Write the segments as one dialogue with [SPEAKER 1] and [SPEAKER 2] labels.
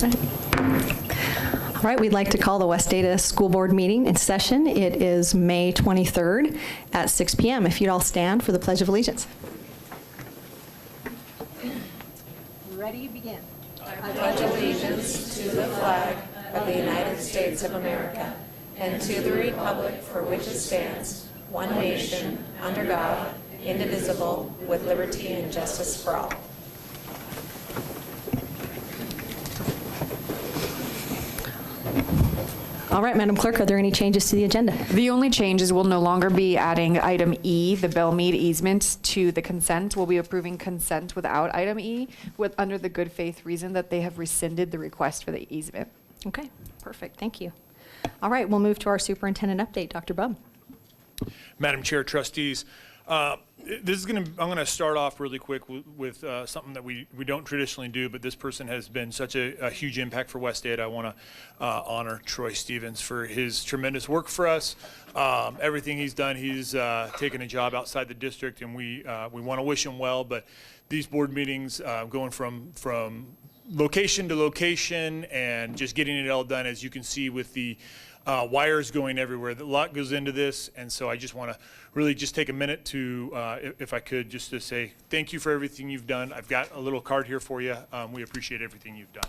[SPEAKER 1] All right, we'd like to call the West Ada School Board meeting in session. It is May 23rd at 6 p.m. If you'd all stand for the Pledge of Allegiance. Ready, begin.
[SPEAKER 2] I pledge allegiance to the flag of the United States of America and to the republic for which it stands, one nation, under God, indivisible, with liberty and justice for all.
[SPEAKER 1] All right, Madam Clerk, are there any changes to the agenda?
[SPEAKER 3] The only changes will no longer be adding item E, the Bellmead easement, to the consent. We'll be approving consent without item E, under the good faith reason that they have rescinded the request for the easement.
[SPEAKER 1] Okay, perfect, thank you. All right, we'll move to our superintendent update. Dr. Bubb.
[SPEAKER 4] Madam Chair, trustees, I'm going to start off really quick with something that we don't traditionally do, but this person has been such a huge impact for West Ada. I want to honor Troy Stevens for his tremendous work for us. Everything he's done, he's taken a job outside the district, and we want to wish him well. But these board meetings, going from location to location and just getting it all done, as you can see with the wires going everywhere. A lot goes into this, and so I just want to really just take a minute to, if I could, just to say thank you for everything you've done. I've got a little card here for you. We appreciate everything you've done.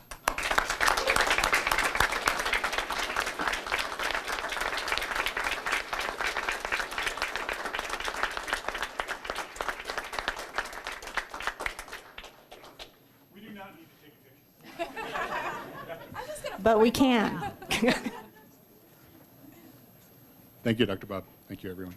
[SPEAKER 4] We do not need to take a picture.
[SPEAKER 1] But we can.
[SPEAKER 5] Thank you, Dr. Bob. Thank you, everyone.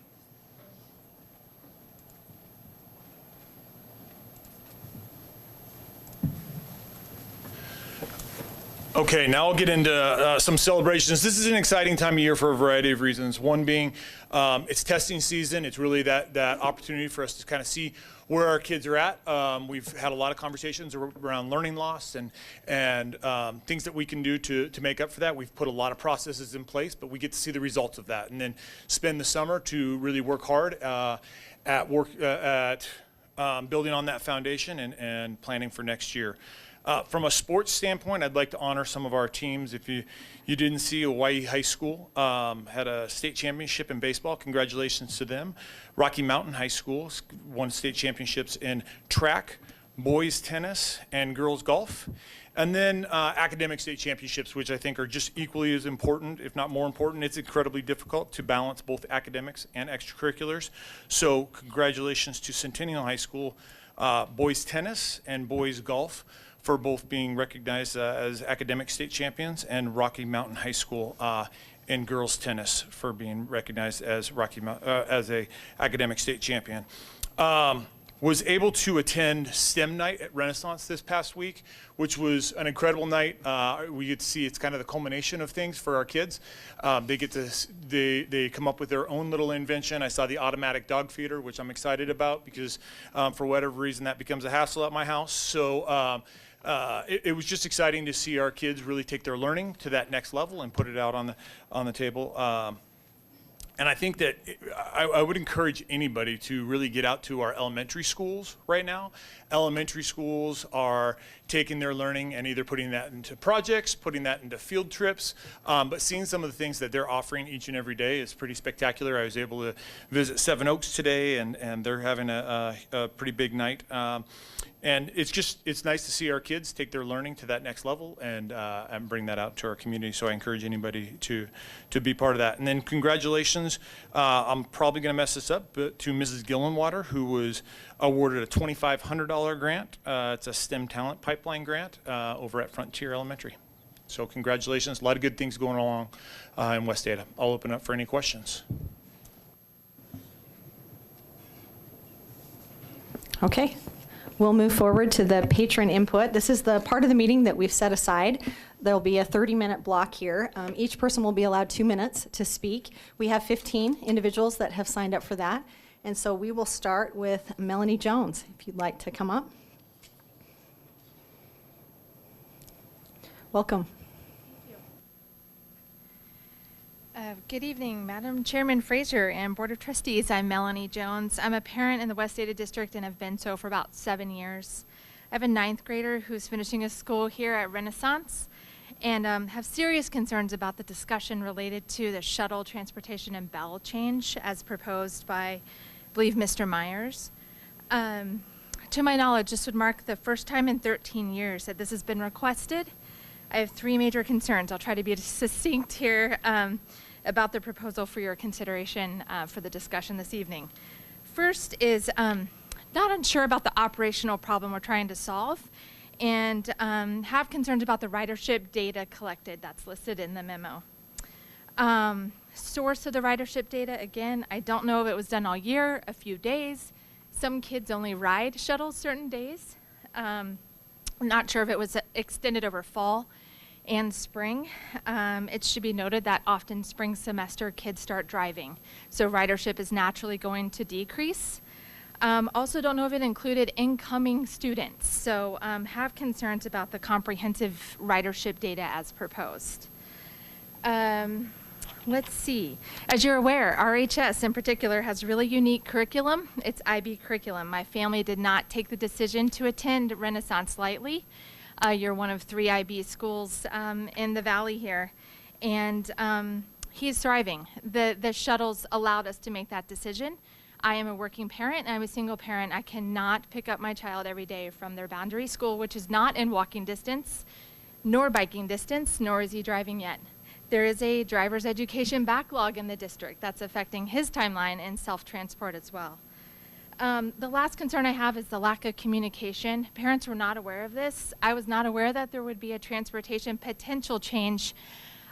[SPEAKER 4] Okay, now I'll get into some celebrations. This is an exciting time of year for a variety of reasons. One being it's testing season. It's really that opportunity for us to kind of see where our kids are at. We've had a lot of conversations around learning loss and things that we can do to make up for that. We've put a lot of processes in place, but we get to see the results of that and then spend the summer to really work hard at building on that foundation and planning for next year. From a sports standpoint, I'd like to honor some of our teams. If you didn't see, Hawaii High School had a state championship in baseball. Congratulations to them. Rocky Mountain High School won state championships in track, boys tennis, and girls golf. And then academic state championships, which I think are just equally as important, if not more important. It's incredibly difficult to balance both academics and extracurriculars. So congratulations to Centennial High School, boys tennis and boys golf, for both being recognized as academic state champions, and Rocky Mountain High School in girls tennis for being recognized as as a academic state champion. Was able to attend STEM night at Renaissance this past week, which was an incredible night. We get to see it's kind of the culmination of things for our kids. They come up with their own little invention. I saw the automatic dog feeder, which I'm excited about because for whatever reason that becomes a hassle at my house. So it was just exciting to see our kids really take their learning to that next level and put it out on the table. And I think that I would encourage anybody to really get out to our elementary schools right now. Elementary schools are taking their learning and either putting that into projects, putting that into field trips, but seeing some of the things that they're offering each and every day is pretty spectacular. I was able to visit Seven Oaks today, and they're having a pretty big night. And it's nice to see our kids take their learning to that next level and bring that out to our community. So I encourage anybody to be part of that. And then congratulations, I'm probably going to mess this up, but to Mrs. Gillenwater, who was awarded a $2,500 grant. It's a STEM Talent Pipeline grant over at Frontier Elementary. So congratulations, a lot of good things going along in West Ada. I'll open up for any questions.
[SPEAKER 1] Okay. We'll move forward to the patron input. This is the part of the meeting that we've set aside. There'll be a 30-minute block here. Each person will be allowed 2 minutes to speak. We have 15 individuals that have signed up for that. And so we will start with Melanie Jones, if you'd like to come up. Welcome.
[SPEAKER 6] Good evening, Madam Chairman Fraser and Board of Trustees. I'm Melanie Jones. I'm a parent in the West Ada District and have been so for about 7 years. I have a 9th grader who's finishing his school here at Renaissance, and have serious concerns about the discussion related to the shuttle transportation and bell change as proposed by, I believe, Mr. Myers. To my knowledge, this would mark the first time in 13 years that this has been requested. I have 3 major concerns. I'll try to be succinct here about the proposal for your consideration for the discussion this evening. First is not unsure about the operational problem we're trying to solve, and have concerns about the ridership data collected that's listed in the memo. Source of the ridership data, again, I don't know if it was done all year, a few days. Some kids only ride shuttles certain days. I'm not sure if it was extended over fall and spring. It should be noted that often spring semester kids start driving, so ridership is naturally going to decrease. Also don't know if it included incoming students, so have concerns about the comprehensive ridership data as proposed. Let's see. As you're aware, RHS in particular has really unique curriculum. It's IB curriculum. My family did not take the decision to attend Renaissance lightly. You're one of 3 IB schools in the valley here, and he's thriving. The shuttles allowed us to make that decision. I am a working parent, and I'm a single parent. I cannot pick up my child every day from their boundary school, which is not in walking distance, nor biking distance, nor is he driving yet. There is a driver's education backlog in the district that's affecting his timeline and self-transport as well. The last concern I have is the lack of communication. Parents were not aware of this. I was not aware that there would be a transportation potential change.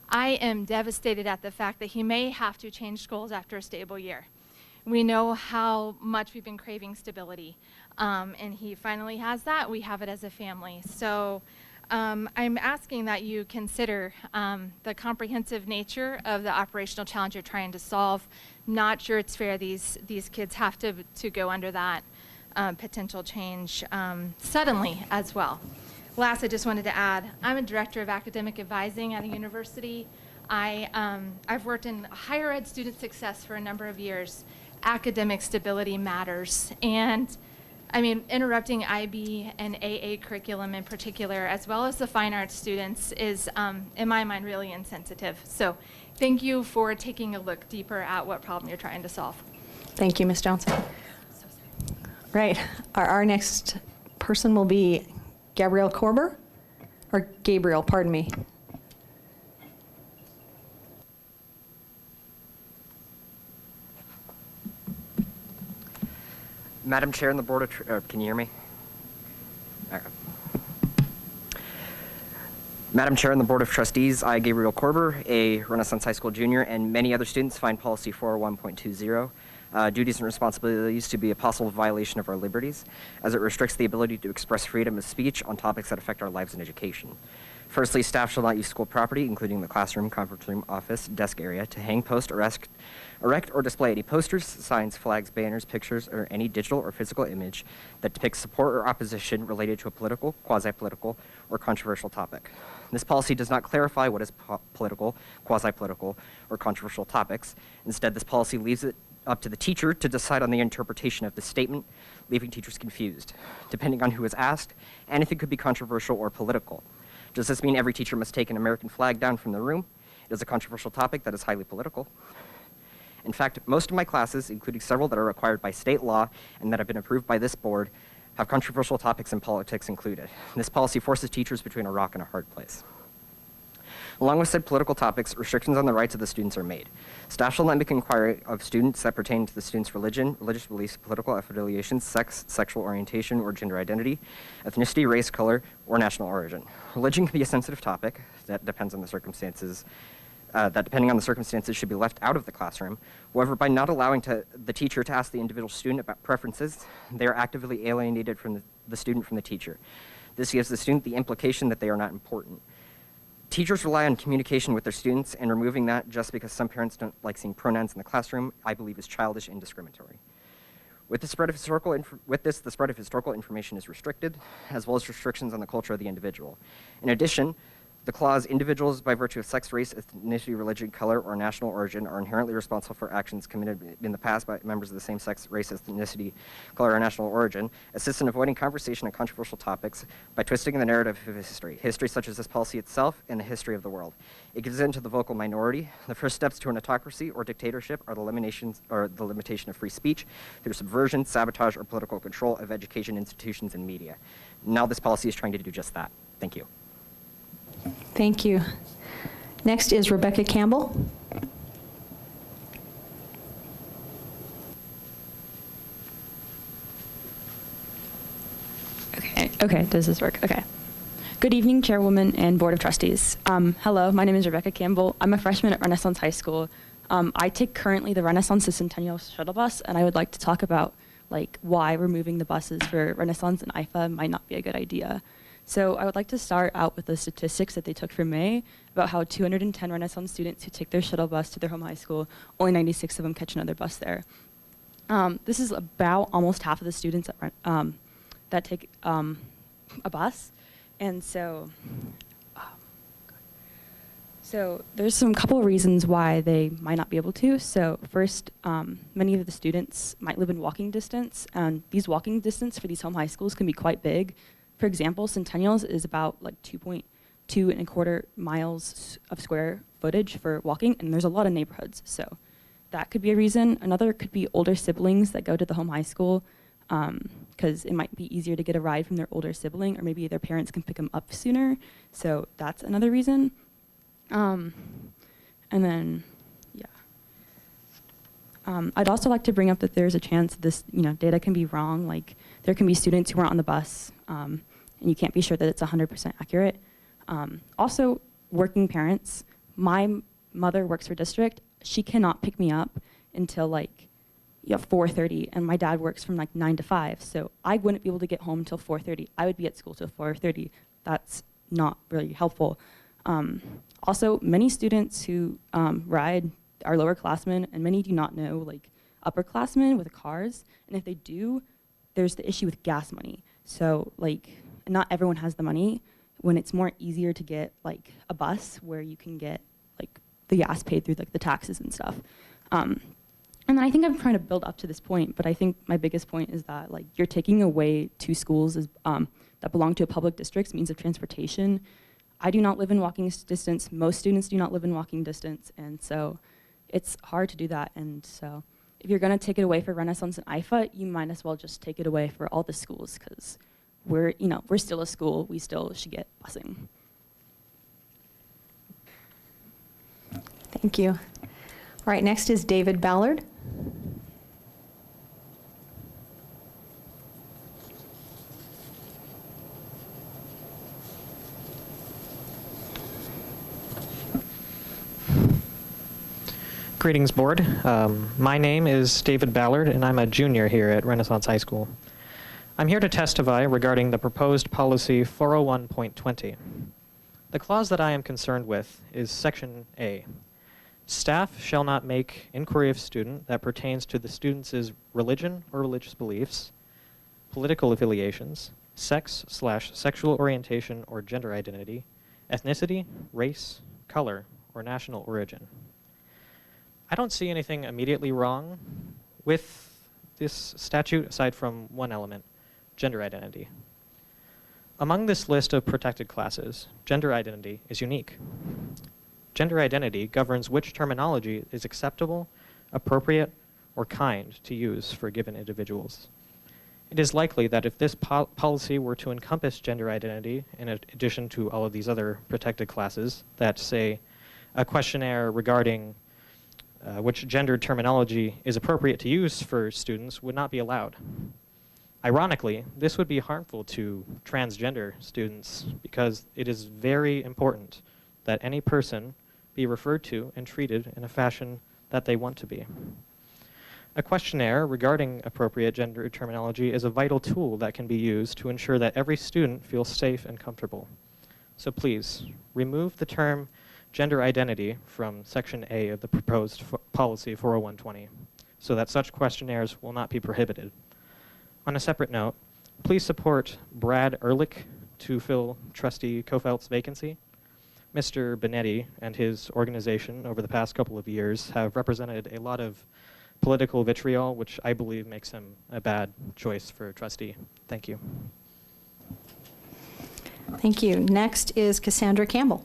[SPEAKER 6] I am devastated at the fact that he may have to change schools after a stable year. We know how much we've been craving stability, and he finally has that. We have it as a family. So I'm asking that you consider the comprehensive nature of the operational challenge you're trying to solve. Not sure it's fair these kids have to go under that potential change suddenly as well. Last, I just wanted to add, I'm a director of academic advising at a university. I've worked in higher ed student success for a number of years. Academic stability matters, and I mean, interrupting IB and AA curriculum in particular, as well as the fine arts students, is, in my mind, really insensitive. So thank you for taking a look deeper at what problem you're trying to solve.
[SPEAKER 1] Thank you, Ms. Johnson. Right. Our next person will be Gabrielle Korber, or Gabriel, pardon me.
[SPEAKER 7] Madam Chair and the Board of can you hear me? Okay. Madam Chair and the Board of Trustees, I, Gabriel Korber, a Renaissance High School junior, and many other students find policy 401.20, duties and responsibilities to be a possible violation of our liberties, as it restricts the ability to express freedom of speech on topics that affect our lives and education. Firstly, staff shall not use school property, including the classroom, conference room, office, desk area, to hang, post, erect, or display any posters, signs, flags, banners, pictures, or any digital or physical image that depicts support or opposition related to a political, quasi-political, or controversial topic. This policy does not clarify what is political, quasi-political, or controversial topics. Instead, this policy leaves it up to the teacher to decide on the interpretation of the statement, leaving teachers confused, depending on who is asked, anything could be controversial or political. Does this mean every teacher must take an American flag down from the room? It is a controversial topic that is highly political. In fact, most of my classes, including several that are required by state law and that have been approved by this board, have controversial topics and politics included. This policy forces teachers between a rock and a hard place. Along with said political topics, restrictions on the rights of the students are made. Staff shall not make inquiry of students that pertain to the student's religion, religious beliefs, political affiliations, sex, sexual orientation, or gender identity, ethnicity, race, color, or national origin. Religion can be a sensitive topic that depends on the circumstances, depending on the circumstances should be left out of the classroom. However, by not allowing the teacher to ask the individual student about preferences, they are actively alienated from the student from the teacher. This gives the student the implication that they are not important. Teachers rely on communication with their students, and removing that just because some parents don't like seeing pronouns in the classroom, I believe, is childish and discriminatory. With the spread of historical information is restricted, as well as restrictions on the culture of the individual. In addition, The clause, individuals by virtue of sex, race, ethnicity, religion, color, or national origin are inherently responsible for actions committed in the past by members of the same sex, race, ethnicity, color, or national origin, assists in avoiding conversation on controversial topics by twisting the narrative of history such as this policy itself and the history of the world. It gives in to the vocal minority. The first steps to an autocracy or dictatorship are the limitation of free speech through subversion, sabotage, or political control of education institutions and media. Now this policy is trying to do just that. Thank you.
[SPEAKER 1] Thank you. Next is Rebecca Campbell.
[SPEAKER 8] Okay, does this work? Okay. Good evening, Chairwoman and Board of Trustees. Hello, my name is Rebecca Campbell. I'm a freshman at Renaissance High School. I take currently the Renaissance Centennial Shuttle Bus, and I would like to talk about why removing the buses for Renaissance and IFA might not be a good idea. So I would like to start out with the statistics that they took from May about how 210 Renaissance students who take their shuttle bus to their home high school, only 96 of them catch another bus there. This is about almost half of the students that take a bus. And so there's some couple of reasons why they might not be able to. So first, many of the students might live in walking distance, and these walking distance for these home high schools can be quite big. For example, Centennials is about 2.25 miles of square footage for walking, and there's a lot of neighborhoods, so that could be a reason. Another could be older siblings that go to the home high school, because it might be easier to get a ride from their older sibling, or maybe their parents can pick them up sooner, so that's another reason. And then, yeah. I'd also like to bring up that there's a chance this data can be wrong. There can be students who aren't on the bus, and you can't be sure that it's 100% accurate. Also, working parents. My mother works for district. She cannot pick me up until 4:30, and my dad works from 9 to 5. So I wouldn't be able to get home until 4:30. I would be at school till 4:30. That's not really helpful. Also, many students who ride are lowerclassmen, and many do not know upperclassmen with cars. And if they do, there's the issue with gas money. So not everyone has the money, when it's more easier to get a bus where you can get the gas paid through the taxes and stuff. And then I think I'm trying to build up to this point, but I think my biggest point is that you're taking away two schools that belong to a public district means of transportation. I do not live in walking distance. Most students do not live in walking distance, and so it's hard to do that. And so if you're going to take it away for Renaissance and IFA, you might as well just take it away for all the schools, because we're still a school. We still should get busing.
[SPEAKER 1] Thank you. All right, next is David Ballard.
[SPEAKER 9] Greetings, Board. My name is David Ballard, and I'm a junior here at Renaissance High School. I'm here to testify regarding the proposed policy 401.20. The clause that I am concerned with is Section A. Staff shall not make inquiry of student that pertains to the student's religion or religious beliefs, political affiliations, sex/sexual orientation or gender identity, ethnicity, race, color, or national origin. I don't see anything immediately wrong with this statute aside from one element, gender identity. Among this list of protected classes, gender identity is unique. Gender identity governs which terminology is acceptable, appropriate, or kind to use for given individuals. It is likely that if this policy were to encompass gender identity, in addition to all of these other protected classes, that, say, a questionnaire regarding which gender terminology is appropriate to use for students would not be allowed. Ironically, this would be harmful to transgender students because it is very important that any person be referred to and treated in a fashion that they want to be. A questionnaire regarding appropriate gender terminology is a vital tool that can be used to ensure that every student feels safe and comfortable. So please, remove the term gender identity from Section A of the proposed policy 401.20 so that such questionnaires will not be prohibited. On a separate note, please support Brad Ehrlich to fill Trustee Kofeldt's vacancy. Mr. Benetti and his organization over the past couple of years have represented a lot of political vitriol, which I believe makes him a bad choice for trustee. Thank you.
[SPEAKER 1] Thank you. Next is Cassandra Campbell.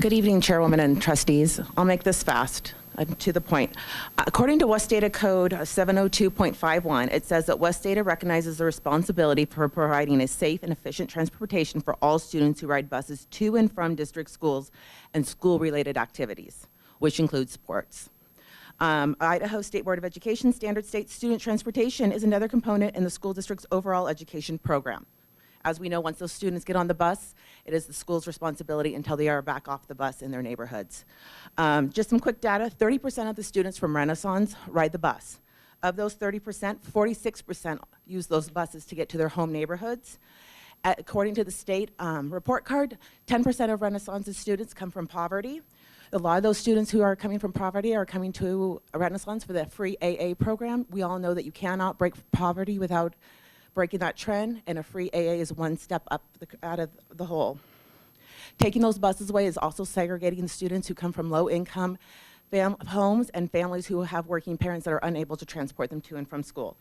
[SPEAKER 10] Good evening, Chairwoman and trustees. I'll make this fast, to the point. According to West Data Code 702.51, it says that West Data recognizes the responsibility for providing a safe and efficient transportation for all students who ride buses to and from district schools and school-related activities, which includes sports. Idaho State Board of Education Standard State Student Transportation is another component in the school district's overall education program. As we know, once those students get on the bus, it is the school's responsibility until they are back off the bus in their neighborhoods. Just some quick data, 30% of the students from Renaissance ride the bus. Of those 30%, 46% use those buses to get to their home neighborhoods. According to the state report card, 10% of Renaissance's students come from poverty. A lot of those students who are coming from poverty are coming to Renaissance for the free AA program. We all know that you cannot break poverty without breaking that trend, and a free AA is one step up out of the hole. Taking those buses away is also segregating students who come from low-income homes and families who have working parents that are unable to transport them to and from school.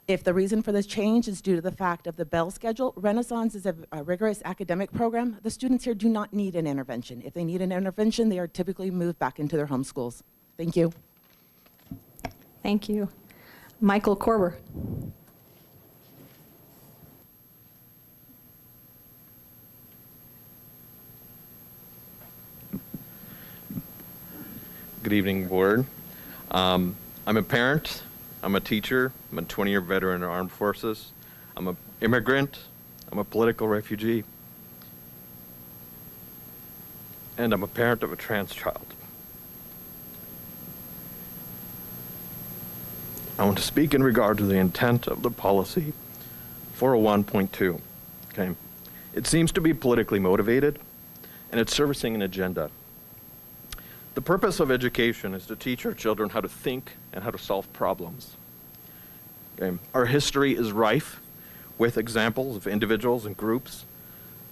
[SPEAKER 10] If the reason for this change is due to the fact of the bell schedule, Renaissance is a rigorous academic program. The students here do not need an intervention. If they need an intervention, they are typically moved back into their home schools. Thank you.
[SPEAKER 1] Thank you. Michael Korber.
[SPEAKER 11] Good evening, board. I'm a parent, I'm a teacher, I'm a 20-year veteran in the armed forces, I'm an immigrant, I'm a political refugee, and I'm a parent of a trans child. I want to speak in regard to the intent of the policy 401.2. Okay. It seems to be politically motivated, and it's servicing an agenda. The purpose of education is to teach our children how to think and how to solve problems. Okay. Our history is rife with examples of individuals and groups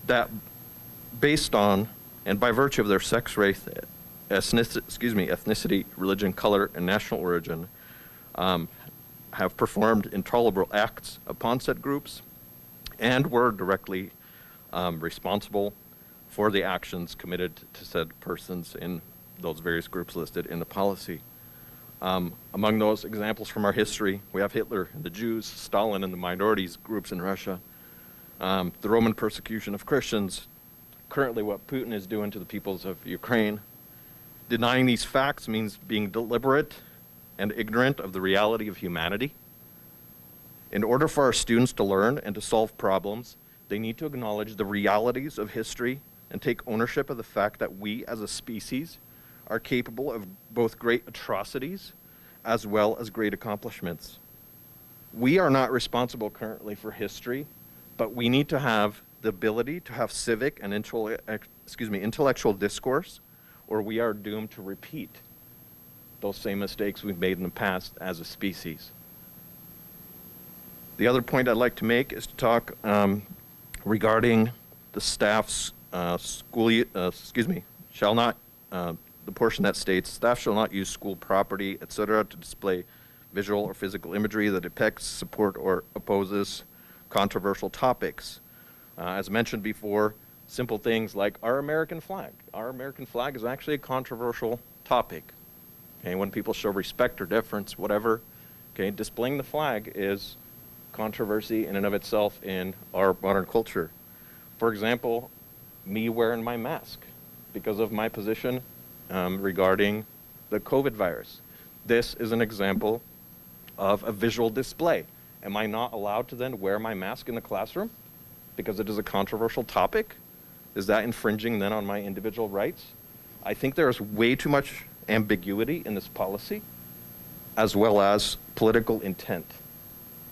[SPEAKER 11] that, based on and by virtue of their sex, race, ethnicity, religion, color, and national origin, have performed intolerable acts upon said groups and were directly responsible for the actions committed to said persons in those various groups listed in the policy. Among those examples from our history, we have Hitler, the Jews, Stalin, and the minorities groups in Russia, the Roman persecution of Christians, currently what Putin is doing to the peoples of Ukraine. Denying these facts means being deliberate and ignorant of the reality of humanity. In order for our students to learn and to solve problems, they need to acknowledge the realities of history and take ownership of the fact that we as a species are capable of both great atrocities as well as great accomplishments. We are not responsible currently for history, but we need to have the ability to have civic and intellectual discourse, or we are doomed to repeat those same mistakes we've made in the past as a species. The other point I'd like to make is to talk regarding the staff's shall not, the portion that states, staff shall not use school property, etc., to display visual or physical imagery that depicts, support, or opposes controversial topics. As mentioned before, simple things like our American flag. Our American flag is actually a controversial topic. Okay, when people show respect or deference, whatever, okay, displaying the flag is controversy in and of itself in our modern culture. For example, me wearing my mask because of my position regarding the COVID virus. This is an example of a visual display. Am I not allowed to then wear my mask in the classroom because it is a controversial topic? Is that infringing then on my individual rights? I think there is way too much ambiguity in this policy, as well as political intent.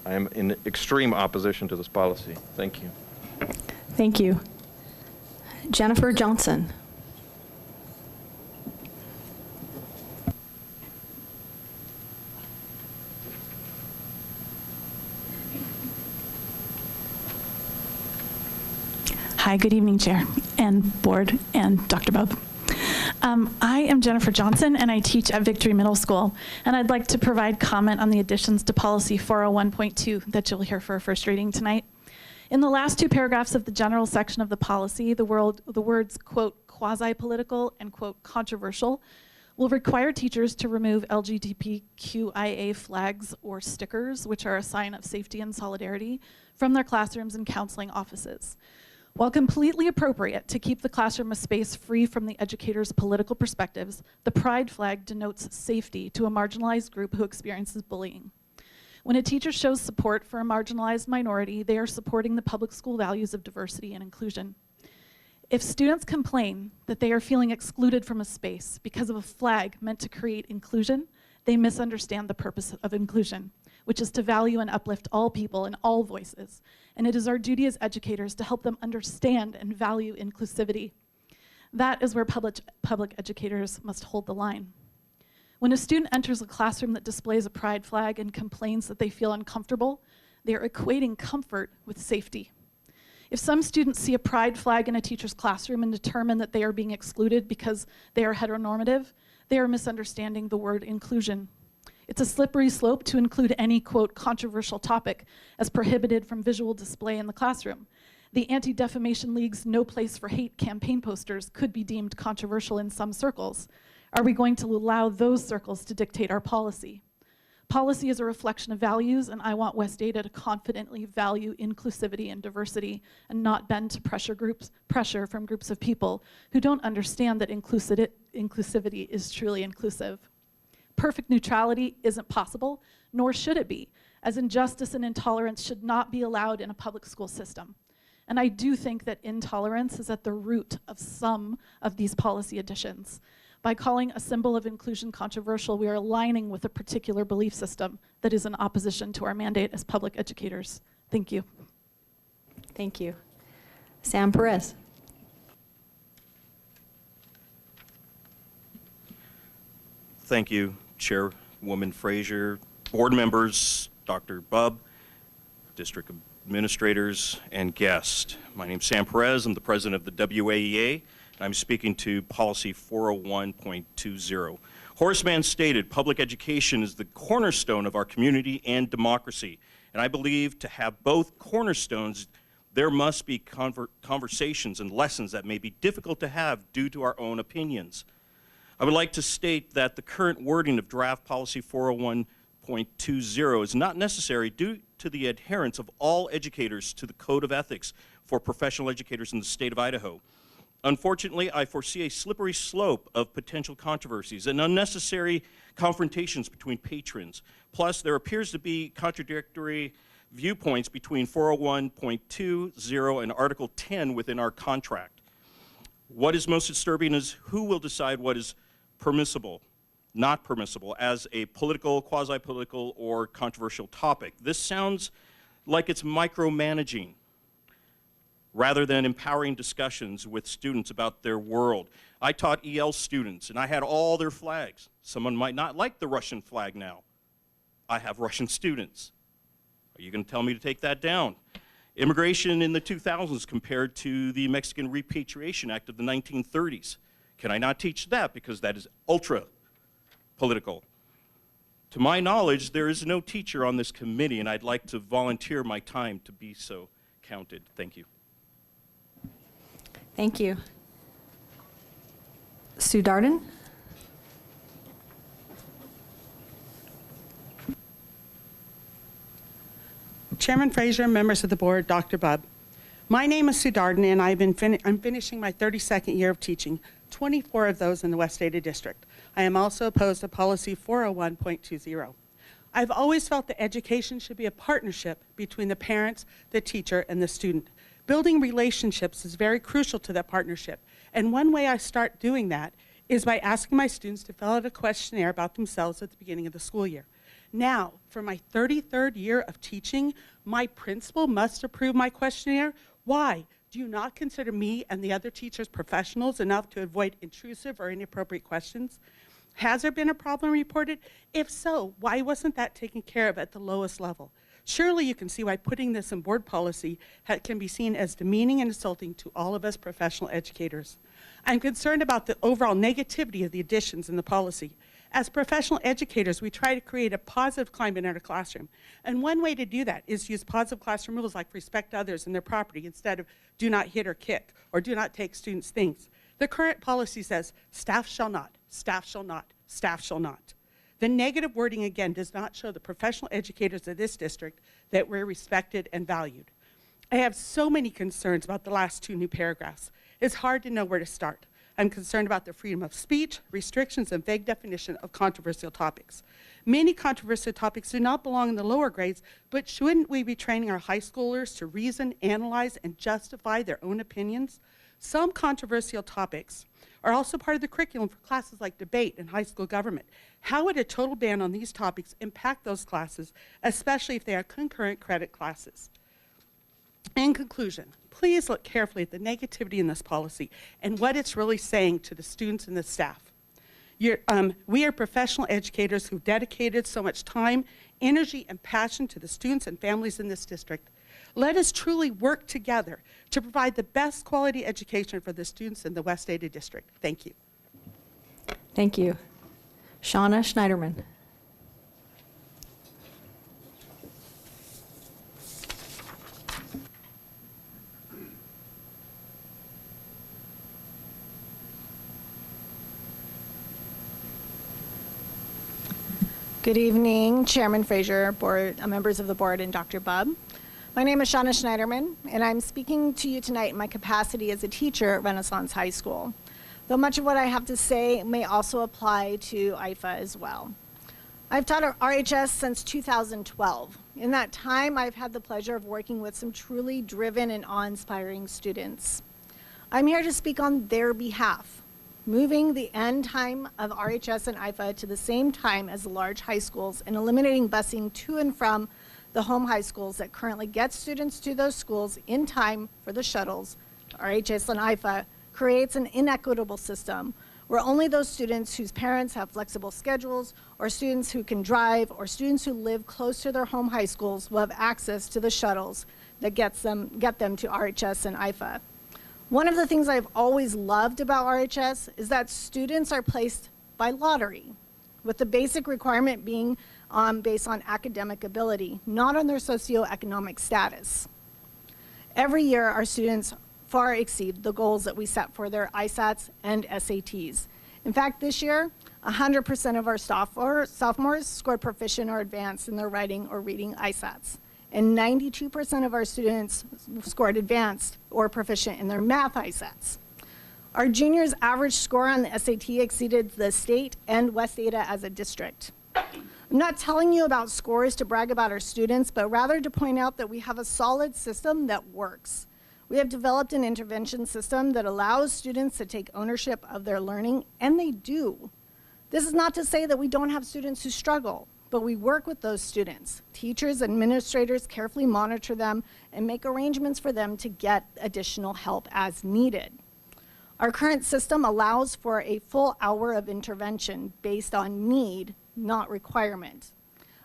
[SPEAKER 11] I am in extreme opposition to this policy. Thank you.
[SPEAKER 1] Thank you. Jennifer Johnson.
[SPEAKER 12] Hi, good evening, Chair and Board and Dr. Bub. I am Jennifer Johnson, and I teach at Victory Middle School, and I'd like to provide comment on the additions to Policy 401.2 that you'll hear for a first reading tonight. In the last two paragraphs of the general section of the policy, the words, quote, quasi-political and, quote, controversial will require teachers to remove LGBTQIA flags or stickers, which are a sign of safety and solidarity, from their classrooms and counseling offices. While completely appropriate to keep the classroom a space free from the educator's political perspectives, the pride flag denotes safety to a marginalized group who experiences bullying. When a teacher shows support for a marginalized minority, they are supporting the public school values of diversity and inclusion. If students complain that they are feeling excluded from a space because of a flag meant to create inclusion, they misunderstand the purpose of inclusion, which is to value and uplift all people and all voices. And it is our duty as educators to help them understand and value inclusivity. That is where public educators must hold the line. When a student enters a classroom that displays a pride flag and complains that they feel uncomfortable, they are equating comfort with safety. If some students see a pride flag in a teacher's classroom and determine that they are being excluded because they are heteronormative, they are misunderstanding the word inclusion. It's a slippery slope to include any, quote, controversial topic as prohibited from visual display in the classroom. The Anti-Defamation League's No Place for Hate campaign posters could be deemed controversial in some circles. Are we going to allow those circles to dictate our policy? Policy is a reflection of values, and I want West Ada to confidently value inclusivity and diversity and not bend to pressure from groups of people who don't understand that inclusivity is truly inclusive. Perfect neutrality isn't possible, nor should it be, as injustice and intolerance should not be allowed in a public school system. And I do think that intolerance is at the root of some of these policy additions. By calling a symbol of inclusion controversial, we are aligning with a particular belief system that is in opposition to our mandate as public educators. Thank you.
[SPEAKER 1] Thank you. Sam Perez.
[SPEAKER 13] Thank you, Chairwoman Frazier, board members, Dr. Bubb, district administrators, and guests. My name is Sam Perez. I'm the president of the WAEA. I'm speaking to Policy 401.20. Horace Mann stated, public education is the cornerstone of our community and democracy. And I believe to have both cornerstones, there must be conversations and lessons that may be difficult to have due to our own opinions. I would like to state that the current wording of draft Policy 401.20 is not necessary due to the adherence of all educators to the Code of Ethics for professional educators in the state of Idaho. Unfortunately, I foresee a slippery slope of potential controversies and unnecessary confrontations between patrons. Plus, there appears to be contradictory viewpoints between 401.20 and Article 10 within our contract. What is most disturbing is who will decide what is permissible, not permissible, as a political, quasi-political, or controversial topic. This sounds like it's micromanaging, rather than empowering discussions with students about their world. I taught EL students, and I had all their flags. Someone might not like the Russian flag now. I have Russian students. Are you going to tell me to take that down? Immigration in the 2000s compared to the Mexican Repatriation Act of the 1930s. Can I not teach that because that is ultra-political? To my knowledge, there is no teacher on this committee, and I'd like to volunteer my time to be so counted. Thank you.
[SPEAKER 1] Thank you. Sue Darden.
[SPEAKER 14] Chairman Frazier, members of the board, Dr. Bubb. My name is Sue Darden, and I'm finishing my 32nd year of teaching, 24 of those in the West Ada District. I am also opposed to Policy 401.20. I've always felt that education should be a partnership between the parents, the teacher, and the student. Building relationships is very crucial to that partnership. And one way I start doing that is by asking my students to fill out a questionnaire about themselves at the beginning of the school year. Now, for my 33rd year of teaching, my principal must approve my questionnaire. Why? Do you not consider me and the other teachers professionals enough to avoid intrusive or inappropriate questions? Has there been a problem reported? If so, why wasn't that taken care of at the lowest level? Surely you can see why putting this in board policy can be seen as demeaning and insulting to all of us professional educators. I'm concerned about the overall negativity of the additions in the policy. As professional educators, we try to create a positive climate in our classroom. And one way to do that is to use positive classroom rules like respect others and their property instead of do not hit or kick or do not take students' things. The current policy says staff shall not, staff shall not, staff shall not. The negative wording, again, does not show the professional educators of this district that we're respected and valued. I have so many concerns about the last 2 new paragraphs. It's hard to know where to start. I'm concerned about the freedom of speech, restrictions, and vague definition of controversial topics. Many controversial topics do not belong in the lower grades, but shouldn't we be training our high schoolers to reason, analyze, and justify their own opinions? Some controversial topics are also part of the curriculum for classes like debate and high school government. How would a total ban on these topics impact those classes, especially if they are concurrent credit classes? In conclusion, please look carefully at the negativity in this policy and what it's really saying to the students and the staff. We are professional educators who've dedicated so much time, energy, and passion to the students and families in this district. Let us truly work together to provide the best quality education for the students in the West Ada District. Thank you.
[SPEAKER 1] Thank you. Shauna Schneiderman.
[SPEAKER 15] Good evening, Chairman Frazier, members of the board, and Dr. Bubb. My name is Shauna Schneiderman, and I'm speaking to you tonight in my capacity as a teacher at Renaissance High School, though much of what I have to say may also apply to IFA as well. I've taught at RHS since 2012. In that time, I've had the pleasure of working with some truly driven and awe-inspiring students. I'm here to speak on their behalf. Moving the end time of RHS and IFA to the same time as the large high schools and eliminating busing to and from the home high schools that currently get students to those schools in time for the shuttles to RHS and IFA creates an inequitable system where only those students whose parents have flexible schedules or students who can drive or students who live close to their home high schools will have access to the shuttles that get them to RHS and IFA. One of the things I've always loved about RHS is that students are placed by lottery, with the basic requirement being based on academic ability, not on their socioeconomic status. Every year, our students far exceed the goals that we set for their ISATs and SATs. In fact, this year, 100% of our sophomores scored proficient or advanced in their writing or reading ISATs. And 92% of our students scored advanced or proficient in their math ISATs. Our juniors' average score on the SAT exceeded the state and West Ada as a district. I'm not telling you about scores to brag about our students, but rather to point out that we have a solid system that works. We have developed an intervention system that allows students to take ownership of their learning, and they do. This is not to say that we don't have students who struggle, but we work with those students. Teachers, administrators carefully monitor them and make arrangements for them to get additional help as needed. Our current system allows for a full hour of intervention based on need, not requirement.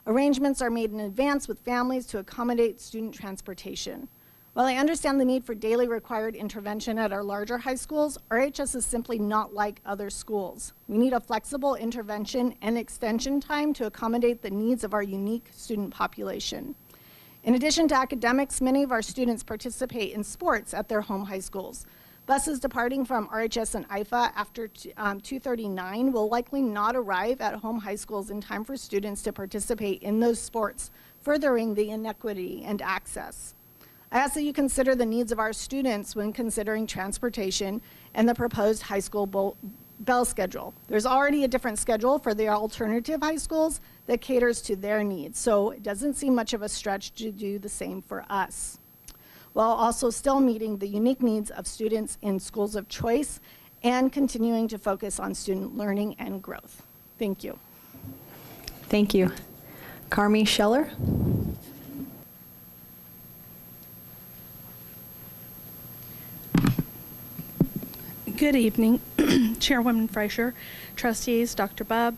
[SPEAKER 15] Arrangements are made in advance with families to accommodate student transportation. While I understand the need for daily required intervention at our larger high schools, RHS is simply not like other schools. We need a flexible intervention and extension time to accommodate the needs of our unique student population. In addition to academics, many of our students participate in sports at their home high schools. Buses departing from RHS and IFA after 2:39 will likely not arrive at home high schools in time for students to participate in those sports, furthering the inequity and access. I ask that you consider the needs of our students when considering transportation and the proposed high school bell schedule. There's already a different schedule for the alternative high schools that caters to their needs, so it doesn't seem much of a stretch to do the same for us, while also still meeting the unique needs of students in schools of choice and continuing to focus on student learning and growth. Thank you.
[SPEAKER 1] Thank you. Carmi Scheller.
[SPEAKER 16] Good evening, Chairwoman Frazier, trustees, Dr. Bubb,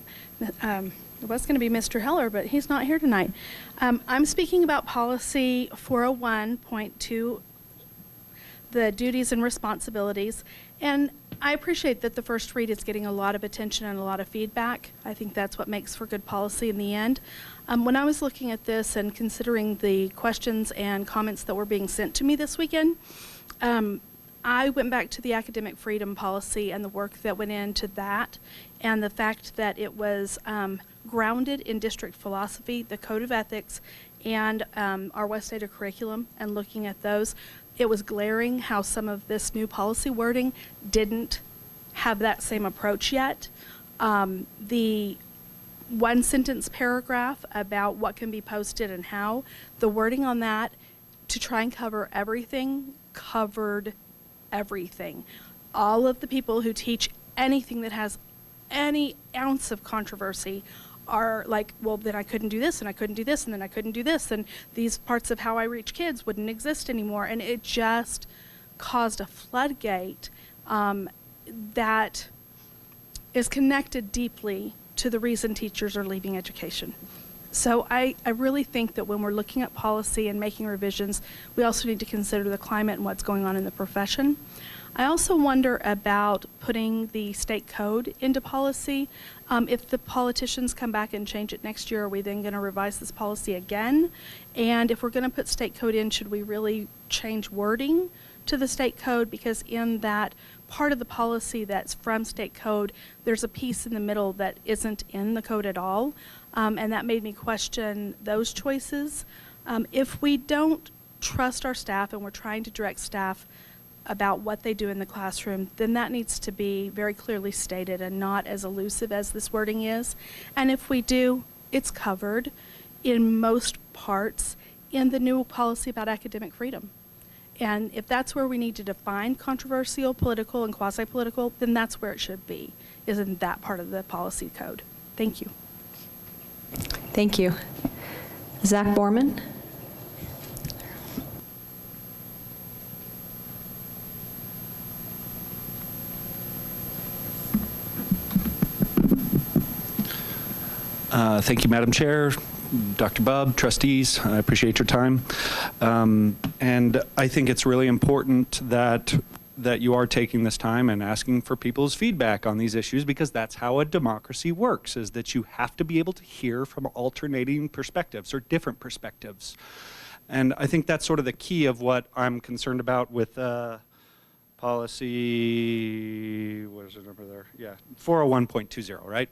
[SPEAKER 16] It was going to be Mr. Heller, but he's not here tonight. I'm speaking about policy 401.2, the duties and responsibilities. And I appreciate that the first read is getting a lot of attention and a lot of feedback. I think that's what makes for good policy in the end. When I was looking at this and considering the questions and comments that were being sent to me this weekend, I went back to the academic freedom policy and the work that went into that, and the fact that it was grounded in district philosophy, the code of ethics, and our West Ada curriculum, and looking at those. It was glaring how some of this new policy wording didn't have that same approach yet. The one sentence paragraph about what can be posted and how, the wording on that to try and cover everything covered everything. All of the people who teach anything that has any ounce of controversy are like, well, then I couldn't do this, and I couldn't do this, and then I couldn't do this, and these parts of how I reach kids wouldn't exist anymore. And it just caused a floodgate that is connected deeply to the reason teachers are leaving education. So I really think that when we're looking at policy and making revisions, we also need to consider the climate and what's going on in the profession. I also wonder about putting the state code into policy. If the politicians come back and change it next year, are we then going to revise this policy again? And if we're going to put state code in, should we really change wording to the state code? Because in that part of the policy that's from state code, there's a piece in the middle that isn't in the code at all. And that made me question those choices. If we don't trust our staff and we're trying to direct staff about what they do in the classroom, then that needs to be very clearly stated and not as elusive as this wording is. And if we do, it's covered in most parts in the new policy about academic freedom. And if that's where we need to define controversial, political, and quasi-political, then that's where it should be, is in that part of the policy code. Thank you.
[SPEAKER 1] Thank you. Zach Borman.
[SPEAKER 17] Thank you, Madam Chair, Dr. Bubb, trustees. I appreciate your time. And I think it's really important that you are taking this time and asking for people's feedback on these issues, because that's how a democracy works, is that you have to be able to hear from alternating perspectives or different perspectives. And I think that's sort of the key of what I'm concerned about with policy, what is the number there? Yeah, 401.20, right?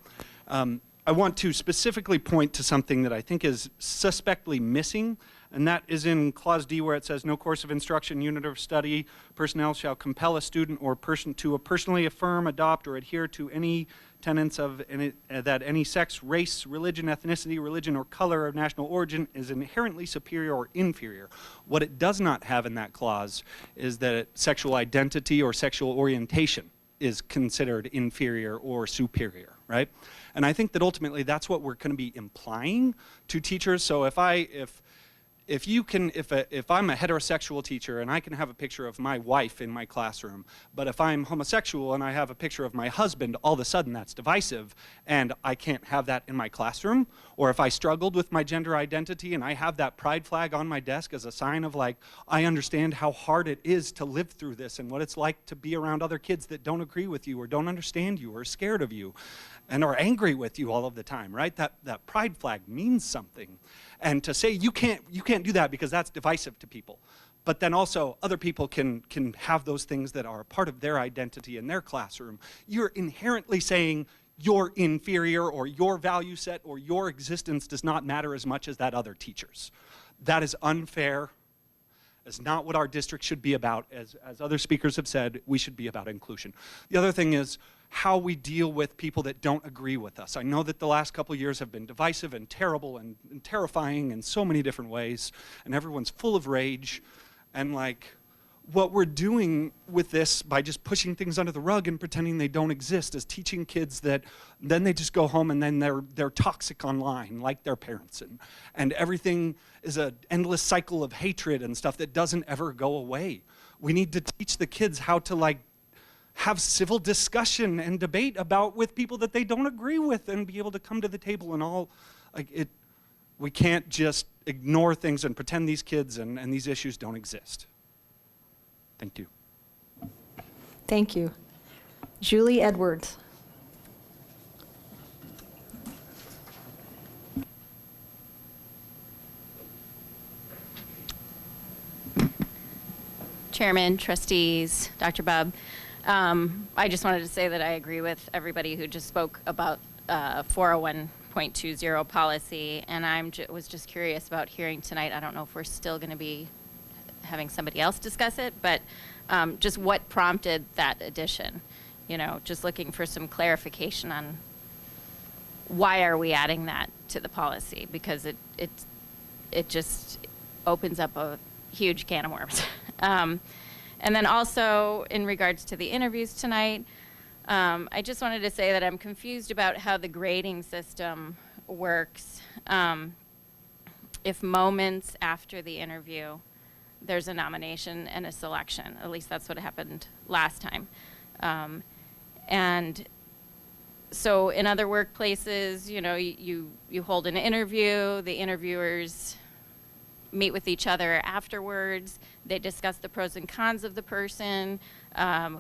[SPEAKER 17] I want to specifically point to something that I think is suspectly missing, and that is in Clause D, where it says, no course of instruction, unit of study, personnel shall compel a student or person to personally affirm, adopt, or adhere to any tenets of that any sex, race, religion, ethnicity, religion, or color of national origin is inherently superior or inferior. What it does not have in that clause is that sexual identity or sexual orientation is considered inferior or superior, right? And I think that ultimately that's what we're going to be implying to teachers. So if I'm a heterosexual teacher and I can have a picture of my wife in my classroom, but if I'm homosexual and I have a picture of my husband, all of a sudden that's divisive and I can't have that in my classroom. Or if I struggled with my gender identity and I have that pride flag on my desk as a sign of like, I understand how hard it is to live through this and what it's like to be around other kids that don't agree with you or don't understand you or are scared of you and are angry with you all of the time, right? That pride flag means something. And to say you can't do that because that's divisive to people. But then also other people can have those things that are a part of their identity in their classroom. You're inherently saying you're inferior or your value set or your existence does not matter as much as that other teacher's. That is unfair. It's not what our district should be about. As other speakers have said, we should be about inclusion. The other thing is how we deal with people that don't agree with us. I know that the last couple years have been divisive and terrible and terrifying in so many different ways, and everyone's full of rage. And like, what we're doing with this by just pushing things under the rug and pretending they don't exist is teaching kids that then they just go home and then they're toxic online like their parents, and everything is an endless cycle of hatred and stuff that doesn't ever go away. We need to teach the kids how to like have civil discussion and debate about with people that they don't agree with, and be able to come to the table and all, like it. We can't just ignore things and pretend these kids and these issues don't exist. Thank you.
[SPEAKER 1] Thank you. Julie Edwards.
[SPEAKER 18] Chairman, trustees, Dr. Bubb. I just wanted to say that I agree with everybody who just spoke about 401.20 policy, and I was just curious about hearing tonight. I don't know if we're still going to be having somebody else discuss it, but just what prompted that addition. You know, just looking for some clarification on why are we adding that to the policy, because it just opens up a huge can of worms. And then also in regards to the interviews tonight, I just wanted to say that I'm confused about how the grading system works. If moments after the interview, there's a nomination and a selection. At least that's what happened last time. And so in other workplaces, you know, you hold an interview, the interviewers meet with each other afterwards, they discuss the pros and cons of the person,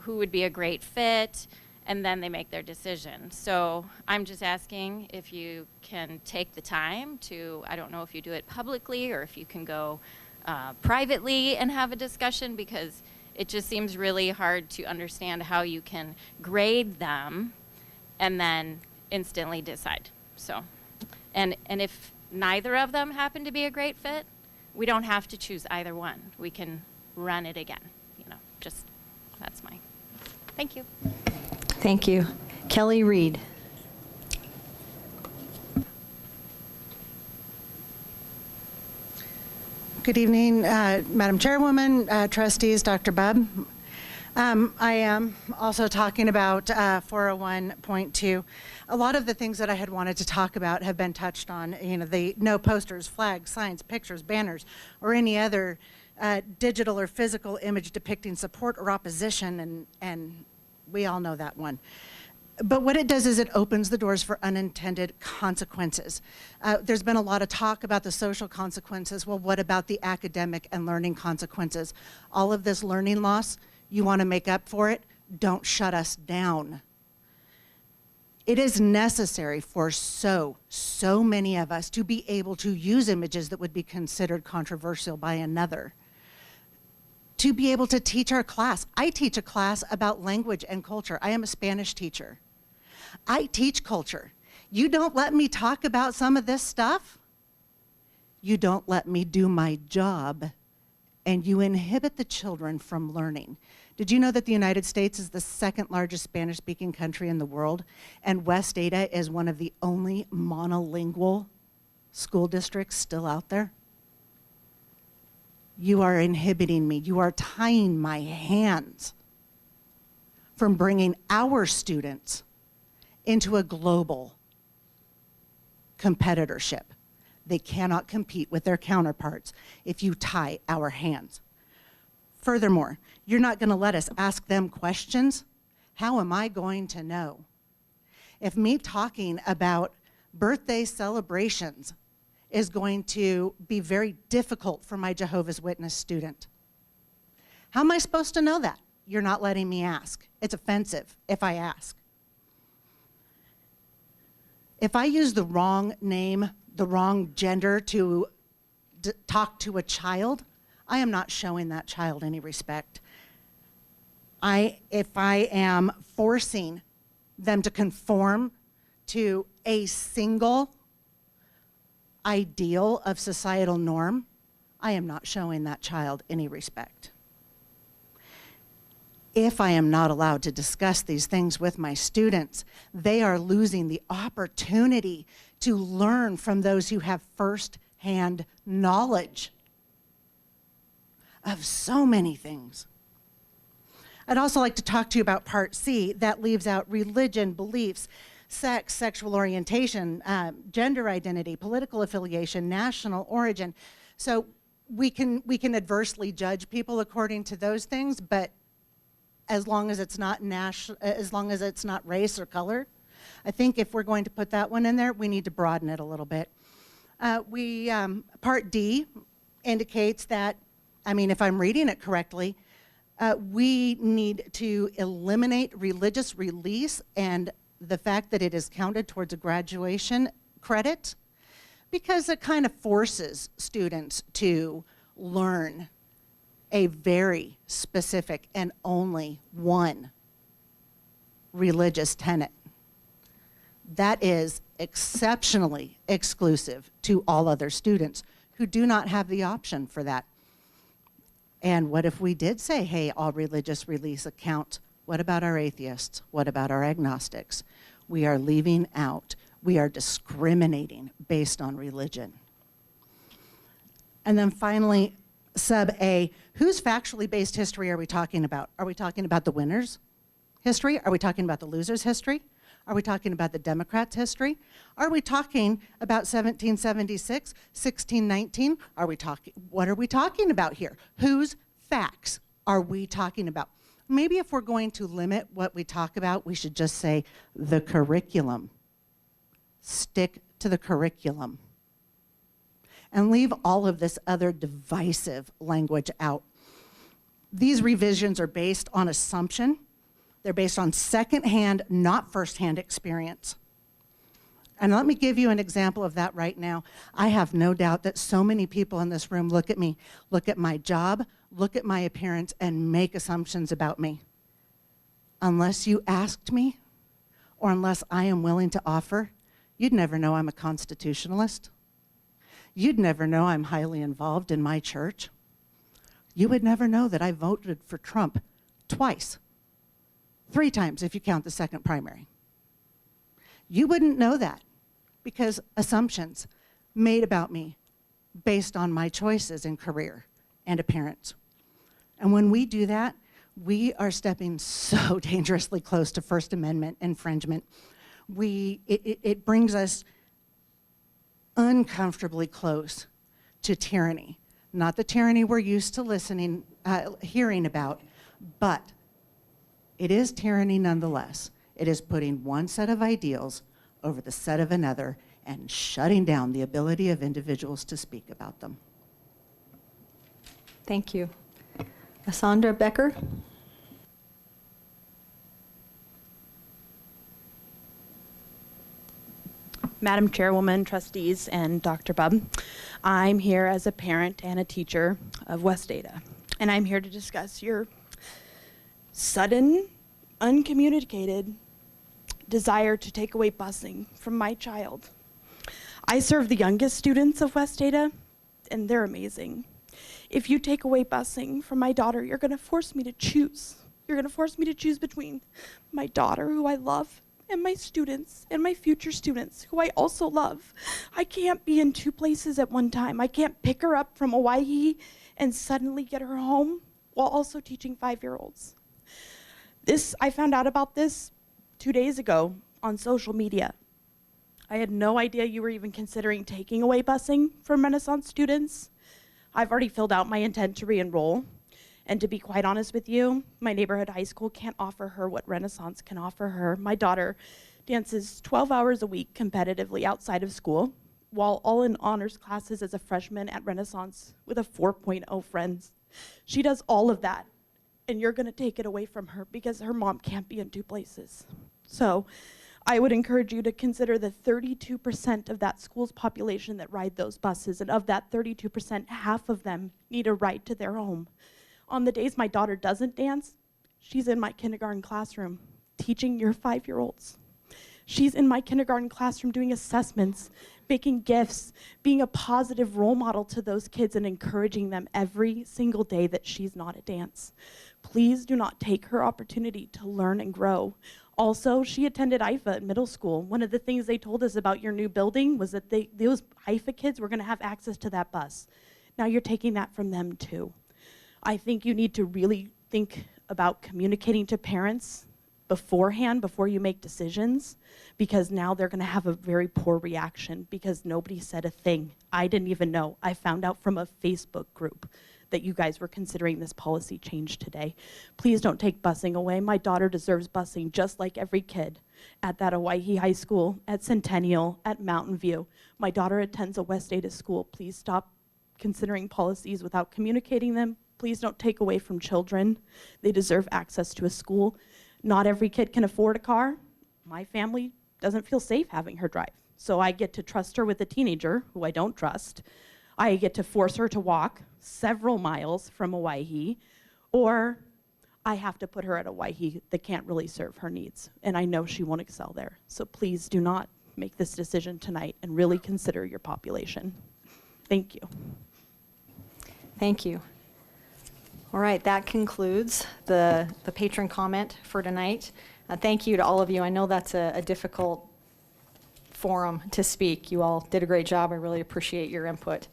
[SPEAKER 18] who would be a great fit, and then they make their decision. So I'm just asking if you can take the time to, I don't know if you do it publicly or if you can go privately and have a discussion, because it just seems really hard to understand how you can grade them and then instantly decide. So, and if neither of them happen to be a great fit, we don't have to choose either one. We can run it again, you know, just, that's my, thank you.
[SPEAKER 1] Thank you. Kelly Reed.
[SPEAKER 19] Good evening, Madam Chairwoman, trustees, Dr. Bubb. I am also talking about 401.2. A lot of the things that I had wanted to talk about have been touched on. You know, the no posters, flags, signs, pictures, banners, or any other digital or physical image depicting support or opposition, and we all know that one. But what it does is it opens the doors for unintended consequences. There's been a lot of talk about the social consequences. Well, what about the academic and learning consequences? All of this learning loss, you want to make up for it? Don't shut us down. It is necessary for so many of us to be able to use images that would be considered controversial by another, to be able to teach our class. I teach a class about language and culture. I am a Spanish teacher. I teach culture. You don't let me talk about some of this stuff, you don't let me do my job, and you inhibit the children from learning. Did you know that the United States is the second largest Spanish-speaking country in the world, and West Ada is one of the only monolingual school districts still out there? You are inhibiting me. You are tying my hands from bringing our students into a global competitorship. They cannot compete with their counterparts if you tie our hands. Furthermore, you're not going to let us ask them questions. How am I going to know? If me talking about birthday celebrations is going to be very difficult for my Jehovah's Witness student, how am I supposed to know that? You're not letting me ask. It's offensive if I ask. If I use the wrong name, the wrong gender to talk to a child, I am not showing that child any respect. If I am forcing them to conform to a single ideal of societal norm, I am not showing that child any respect. If I am not allowed to discuss these things with my students, they are losing the opportunity to learn from those who have first-hand knowledge of so many things. I'd also like to talk to you about Part C that leaves out religion, beliefs, sex, sexual orientation, gender identity, political affiliation, national origin. So we can adversely judge people according to those things, but as long as it's not as long as it's not race or color. I think if we're going to put that one in there, we need to broaden it a little bit. Part D indicates that, I mean, if I'm reading it correctly, we need to eliminate religious release and the fact that it is counted towards a graduation credit, because it kind of forces students to learn a very specific and only one religious tenet. That is exceptionally exclusive to all other students who do not have the option for that. And what if we did say, hey, all religious release account? What about our atheists? What about our agnostics? We are leaving out, we are discriminating based on religion. And then finally, sub A, whose factually based history are we talking about? Are we talking about the winners' history? Are we talking about the losers' history? Are we talking about the Democrats' history? Are we talking about 1776, 1619? What are we talking about here? Whose facts are we talking about? Maybe if we're going to limit what we talk about, we should just say the curriculum. Stick to the curriculum. And leave all of this other divisive language out. These revisions are based on assumption. They're based on secondhand, not firsthand experience. And let me give you an example of that right now. I have no doubt that so many people in this room look at me, look at my job, look at my appearance, and make assumptions about me. Unless you asked me, or unless I am willing to offer, you'd never know I'm a constitutionalist. You'd never know I'm highly involved in my church. You would never know that I voted for Trump twice. 3 times if you count the second primary. You wouldn't know that because assumptions made about me based on my choices in career and appearance. And when we do that, we are stepping so dangerously close to First Amendment infringement. It brings us uncomfortably close to tyranny. Not the tyranny we're used to hearing about, but it is tyranny nonetheless. It is putting one set of ideals over the set of another and shutting down the ability of individuals to speak about them.
[SPEAKER 1] Thank you. Sandra Becker.
[SPEAKER 8] Madam Chairwoman, trustees, and Dr. Bubb, I'm here as a parent and a teacher of West Ada, and I'm here to discuss your sudden, uncommunicated desire to take away busing from my child. I serve the youngest students of West Ada, and they're amazing. If you take away busing from my daughter, you're gonna force me to choose. You're gonna force me to choose between my daughter, who I love, and my students, and my future students, who I also love. I can't be in 2 places at one time. I can't pick her up from Hawaii and suddenly get her home while also teaching 5-year-olds. I found out about this 2 days ago on social media. I had no idea you were even considering taking away busing from Renaissance students. I've already filled out my intent to re-enroll. And to be quite honest with you, my neighborhood high school can't offer her what Renaissance can offer her. My daughter dances 12 hours a week competitively outside of school, while all in honors classes as a freshman at Renaissance with a 4.0 friends. She does all of that. And you're gonna take it away from her because her mom can't be in 2 places. So I would encourage you to consider the 32% of that school's population that ride those buses, and of that 32%, half of them need a ride to their home. On the days my daughter doesn't dance, she's in my kindergarten classroom teaching your 5-year-olds. She's in my kindergarten classroom doing assessments, making gifts, being a positive role model to those kids and encouraging them every single day that she's not at dance. Please do not take her opportunity to learn and grow. Also, she attended IFA at middle school. One of the things they told us about your new building was that those IFA kids were gonna have access to that bus. Now you're taking that from them too. I think you need to really think about communicating to parents beforehand, before you make decisions, because now they're gonna have a very poor reaction because nobody said a thing. I didn't even know. I found out from a Facebook group
[SPEAKER 20] that you guys were considering this policy change today. Please don't take busing away. My daughter deserves busing just like every kid at that Owyhee High School, at Centennial, at Mountain View. My daughter attends a West Ada school. Please stop considering policies without communicating them. Please don't take away from children. They deserve access to a school. Not every kid can afford a car. My family doesn't feel safe having her drive. So I get to trust her with a teenager who I don't trust. I get to force her to walk several miles from Owyhee, or I have to put her at Owyhee that can't really serve her needs. And I know she won't excel there. So please do not make this decision tonight and really consider your population. Thank you.
[SPEAKER 1] Thank you. All right, that concludes the patron comment for tonight. Thank you to all of you. I know that's a difficult forum to speak. You all did a great job. I really appreciate your input.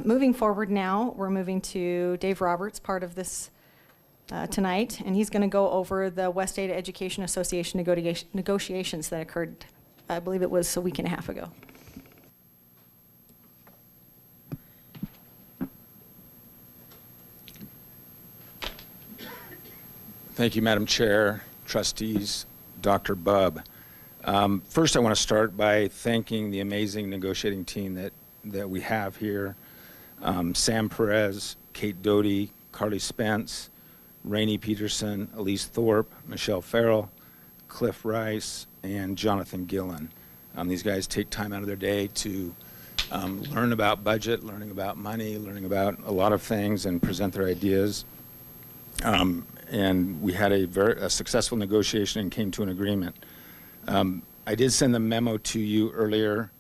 [SPEAKER 1] Moving forward now, we're moving to Dave Roberts, part of this tonight, and he's going to go over the West Ada Education Association negotiations that occurred, I believe it was a week and a half ago.
[SPEAKER 21] Thank you, Madam Chair, trustees, Dr. Bubb. First, I want to start by thanking the amazing negotiating team that we have here. Sam Perez, Kate Doty, Carly Spence, Rainey Peterson, Elise Thorpe, Michelle Farrell, Cliff Rice, and Jonathan Gillen. These guys take time out of their day to learn about budget, learning about money, learning about a lot of things, and present their ideas. And we had a successful negotiation and came to an agreement. I did send the memo to you earlier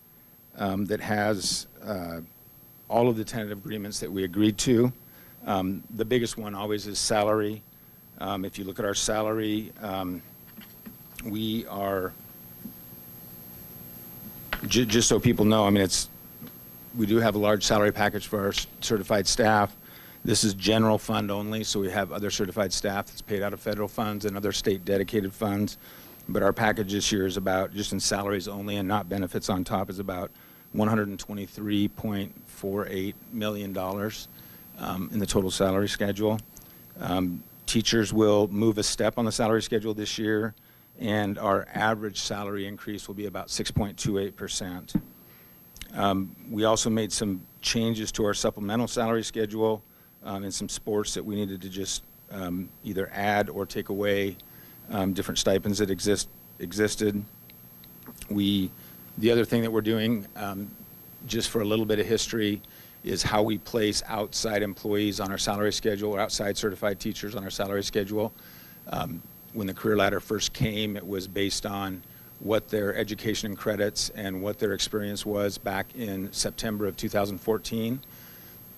[SPEAKER 21] that has all of the tentative agreements that we agreed to. The biggest one always is salary. If you look at our salary, we are, just so people know, I mean, we do have a large salary package for our certified staff. This is general fund only, so we have other certified staff that's paid out of federal funds and other state dedicated funds. But our package this year is about, just in salaries only and not benefits on top, is about $123.48 million in the total salary schedule. Teachers will move a step on the salary schedule this year, and our average salary increase will be about 6.28%. We also made some changes to our supplemental salary schedule and some sports that we needed to just either add or take away different stipends that existed. The other thing that we're doing, just for a little bit of history, is how we place outside employees on our salary schedule, or outside certified teachers on our salary schedule. When the career ladder first came, it was based on what their education and credits and what their experience was back in September of 2014.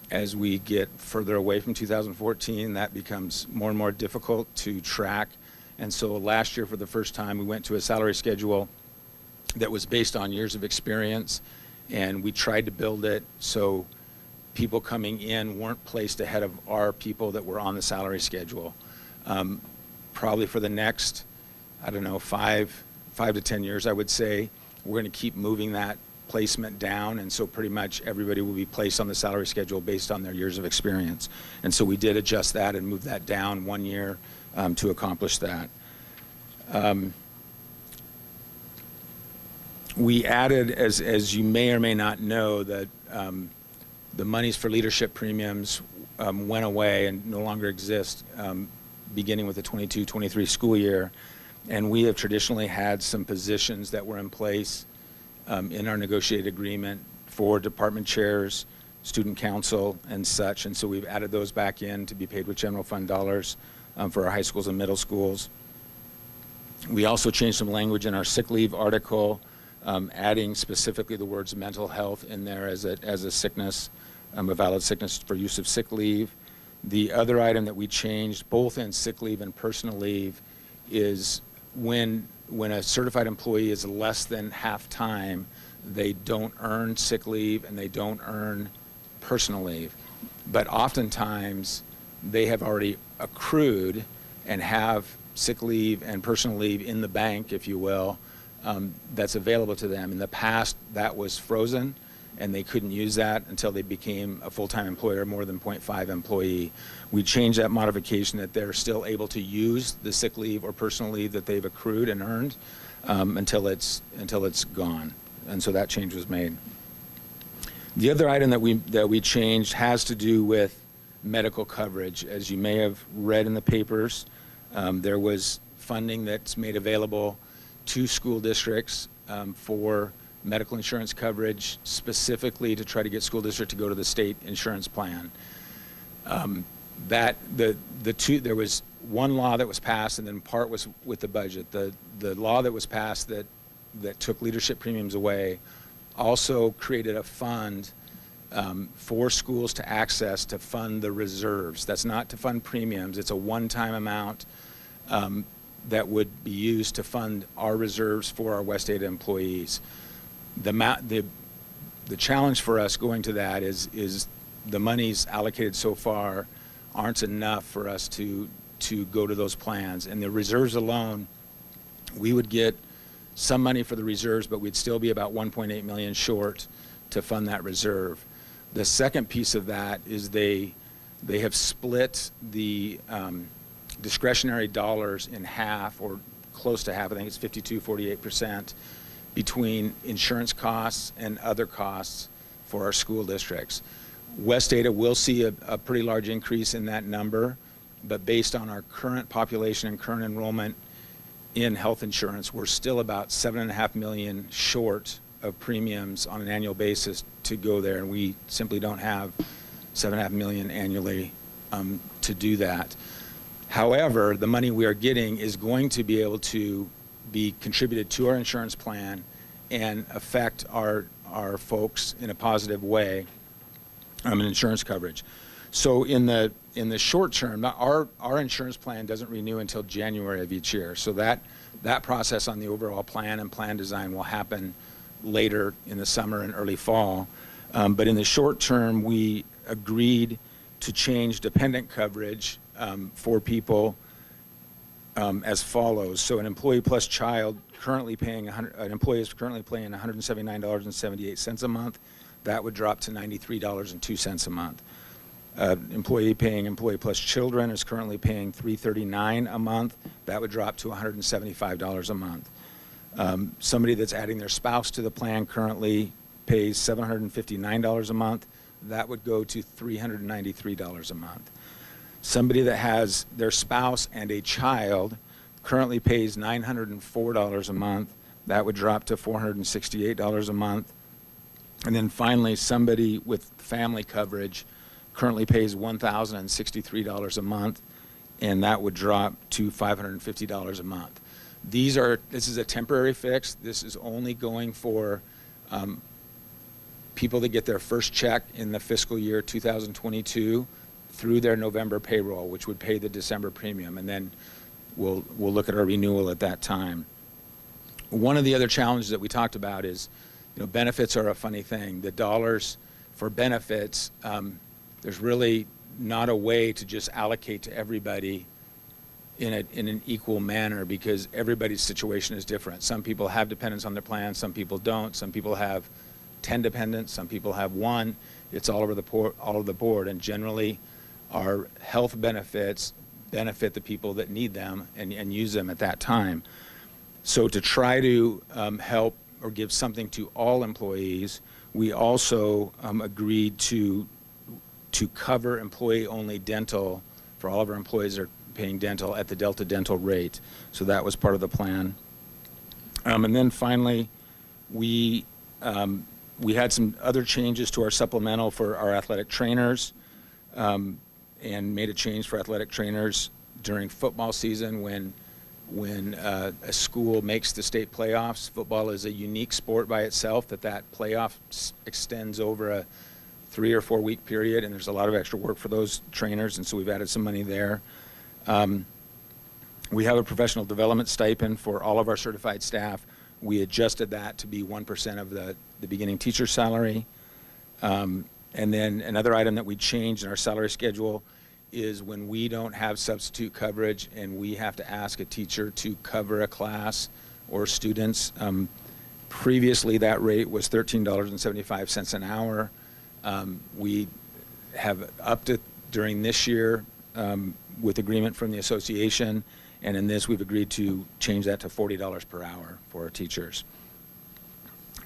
[SPEAKER 21] As we get further away from 2014, that becomes more and more difficult to track. And so last year, for the first time, we went to a salary schedule that was based on years of experience, and we tried to build it so people coming in weren't placed ahead of our people that were on the salary schedule. Probably for the next, I don't know, 5 to 10 years, I would say, we're going to keep moving that placement down, and so pretty much everybody will be placed on the salary schedule based on their years of experience. And so we did adjust that and move that down 1 year to accomplish that. We added, as you may or may not know, that the monies for leadership premiums went away and no longer exist beginning with the 22-23 school year. And we have traditionally had some positions that were in place in our negotiated agreement for department chairs, student council, and such. And so we've added those back in to be paid with general fund dollars for our high schools and middle schools. We also changed some language in our sick leave article, adding specifically the words mental health in there as a sickness, a valid sickness for use of sick leave. The other item that we changed, both in sick leave and personal leave, is when a certified employee is less than half-time, they don't earn sick leave and they don't earn personal leave. But oftentimes, they have already accrued and have sick leave and personal leave in the bank, if you will, that's available to them. In the past, that was frozen, and they couldn't use that until they became a full-time employer, more than 0.5 employee. We changed that modification that they're still able to use the sick leave or personal leave that they've accrued and earned until it's gone, and so that change was made. The other item that we changed has to do with medical coverage. As you may have read in the papers, there was funding that's made available to school districts for medical insurance coverage, specifically to try to get school district to go to the state insurance plan. There was one law that was passed, and then part was with the budget. The law that was passed that took leadership premiums away also created a fund for schools to access to fund the reserves. That's not to fund premiums. It's a one-time amount that would be used to fund our reserves for our West Ada employees. The challenge for us going to that is the monies allocated so far aren't enough for us to go to those plans. And the reserves alone, we would get some money for the reserves, but we'd still be about 1.8 million short to fund that reserve. The second piece of that is they have split the discretionary dollars in half, or close to half. I think it's 48%, between insurance costs and other costs for our school districts. West Ada will see a pretty large increase in that number, but based on our current population and current enrollment in health insurance, we're still about $7.5 million short of premiums on an annual basis to go there, and we simply don't have $7.5 million annually to do that. However, the money we are getting is going to be able to be contributed to our insurance plan and affect our folks in a positive way in insurance coverage. So in the short term, our insurance plan doesn't renew until January of each year. So that process on the overall plan and plan design will happen later in the summer and early fall. But in the short term, we agreed to change dependent coverage for people as follows. So an employee plus child currently paying an employee is currently paying $179.78 a month. That would drop to $93.02 a month. Employee paying employee plus children is currently paying $339 a month. That would drop to $175 a month. Somebody that's adding their spouse to the plan currently pays $759 a month. That would go to $393 a month. Somebody that has their spouse and a child currently pays $904 a month. That would drop to $468 a month. And then finally, somebody with family coverage currently pays $1,063 a month, and that would drop to $550 a month. This is a temporary fix. This is only going for people that get their first check in the fiscal year 2022 through their November payroll, which would pay the December premium, and then we'll look at our renewal at that time. One of the other challenges that we talked about is, benefits are a funny thing. The dollars for benefits, there's really not a way to just allocate to everybody in an equal manner, because everybody's situation is different. Some people have dependents on their plan, some people don't. Some people have 10 dependents, some people have 1. It's all over the board, and generally our health benefits benefit the people that need them and use them at that time. So to try to help or give something to all employees, we also agreed to cover employee-only dental for all of our employees that are paying dental at the Delta Dental rate. So that was part of the plan. And then finally, we had some other changes to our supplemental for our athletic trainers, and made a change for athletic trainers during football season when a school makes the state playoffs. Football is a unique sport by itself, that playoff extends over a 3 or 4 week period, and there's a lot of extra work for those trainers, and so we've added some money there. We have a professional development stipend for all of our certified staff. We adjusted that to be 1% of the beginning teacher salary. And then another item that we changed in our salary schedule is when we don't have substitute coverage and we have to ask a teacher to cover a class or students, Previously, that rate was $13.75 an hour. We have upped it during this year with agreement from the association, and in this we've agreed to change that to $40 per hour for our teachers.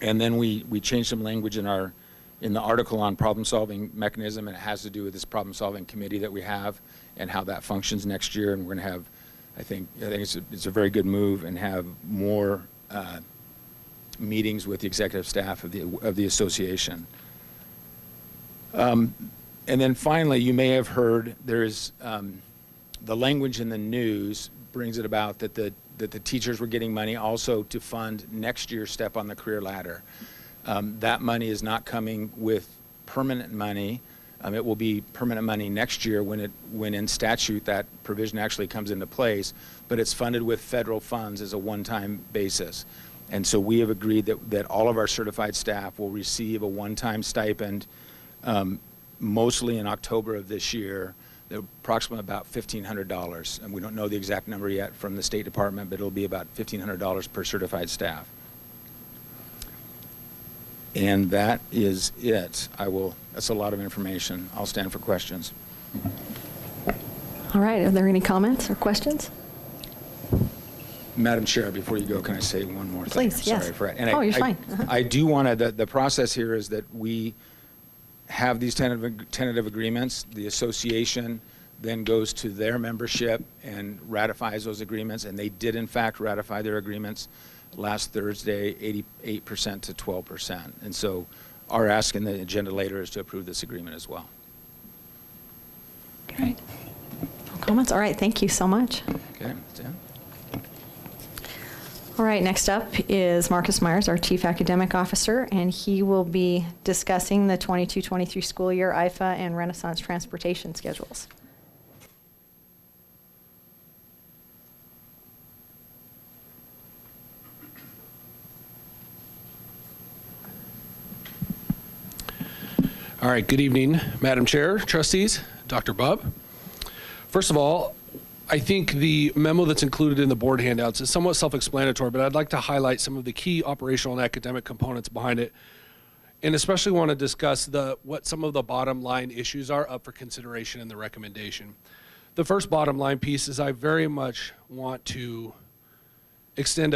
[SPEAKER 21] And then we changed some language in the article on problem-solving mechanism, and it has to do with this problem-solving committee that we have and how that functions next year. And we're going to have, I think it's a very good move, and have more meetings with the executive staff of the association. And then finally, you may have heard there's the language in the news brings it about that the teachers were getting money also to fund next year's step on the career ladder. That money is not coming with permanent money. It will be permanent money next year when in statute that provision actually comes into place, but it's funded with federal funds as a one-time basis. And so we have agreed that all of our certified staff will receive a one-time stipend, mostly in October of this year, approximately about $1,500. And we don't know the exact number yet from the State Department, but it'll be about $1,500 per certified staff. And that is it. That's a lot of information. I'll stand for questions.
[SPEAKER 1] All right, are there any comments or questions?
[SPEAKER 21] Madam Chair, before you go, can I say one more thing?
[SPEAKER 1] Please, yes.
[SPEAKER 21] Sorry for it. And
[SPEAKER 1] you're fine.
[SPEAKER 21] I do want to, the process here is that we have these tentative agreements. The association then goes to their membership and ratifies those agreements, and they did in fact ratify their agreements last Thursday, 88% to 12%. And so our ask in the agenda later is to approve this agreement as well.
[SPEAKER 1] Great. No comments? All right, thank you so much.
[SPEAKER 21] Okay, that's it.
[SPEAKER 1] All right, next up is Marcus Myers, our Chief Academic Officer, and he will be discussing the 22-23 school year IFA and Renaissance transportation schedules.
[SPEAKER 2] All right, good evening, Madam Chair, trustees, Dr. Bubb. First of all, I think the memo that's included in the board handouts is somewhat self-explanatory, but I'd like to highlight some of the key operational and academic components behind it, and especially want to discuss what some of the bottom line issues are up for consideration in the recommendation. The first bottom line piece is I very much want to extend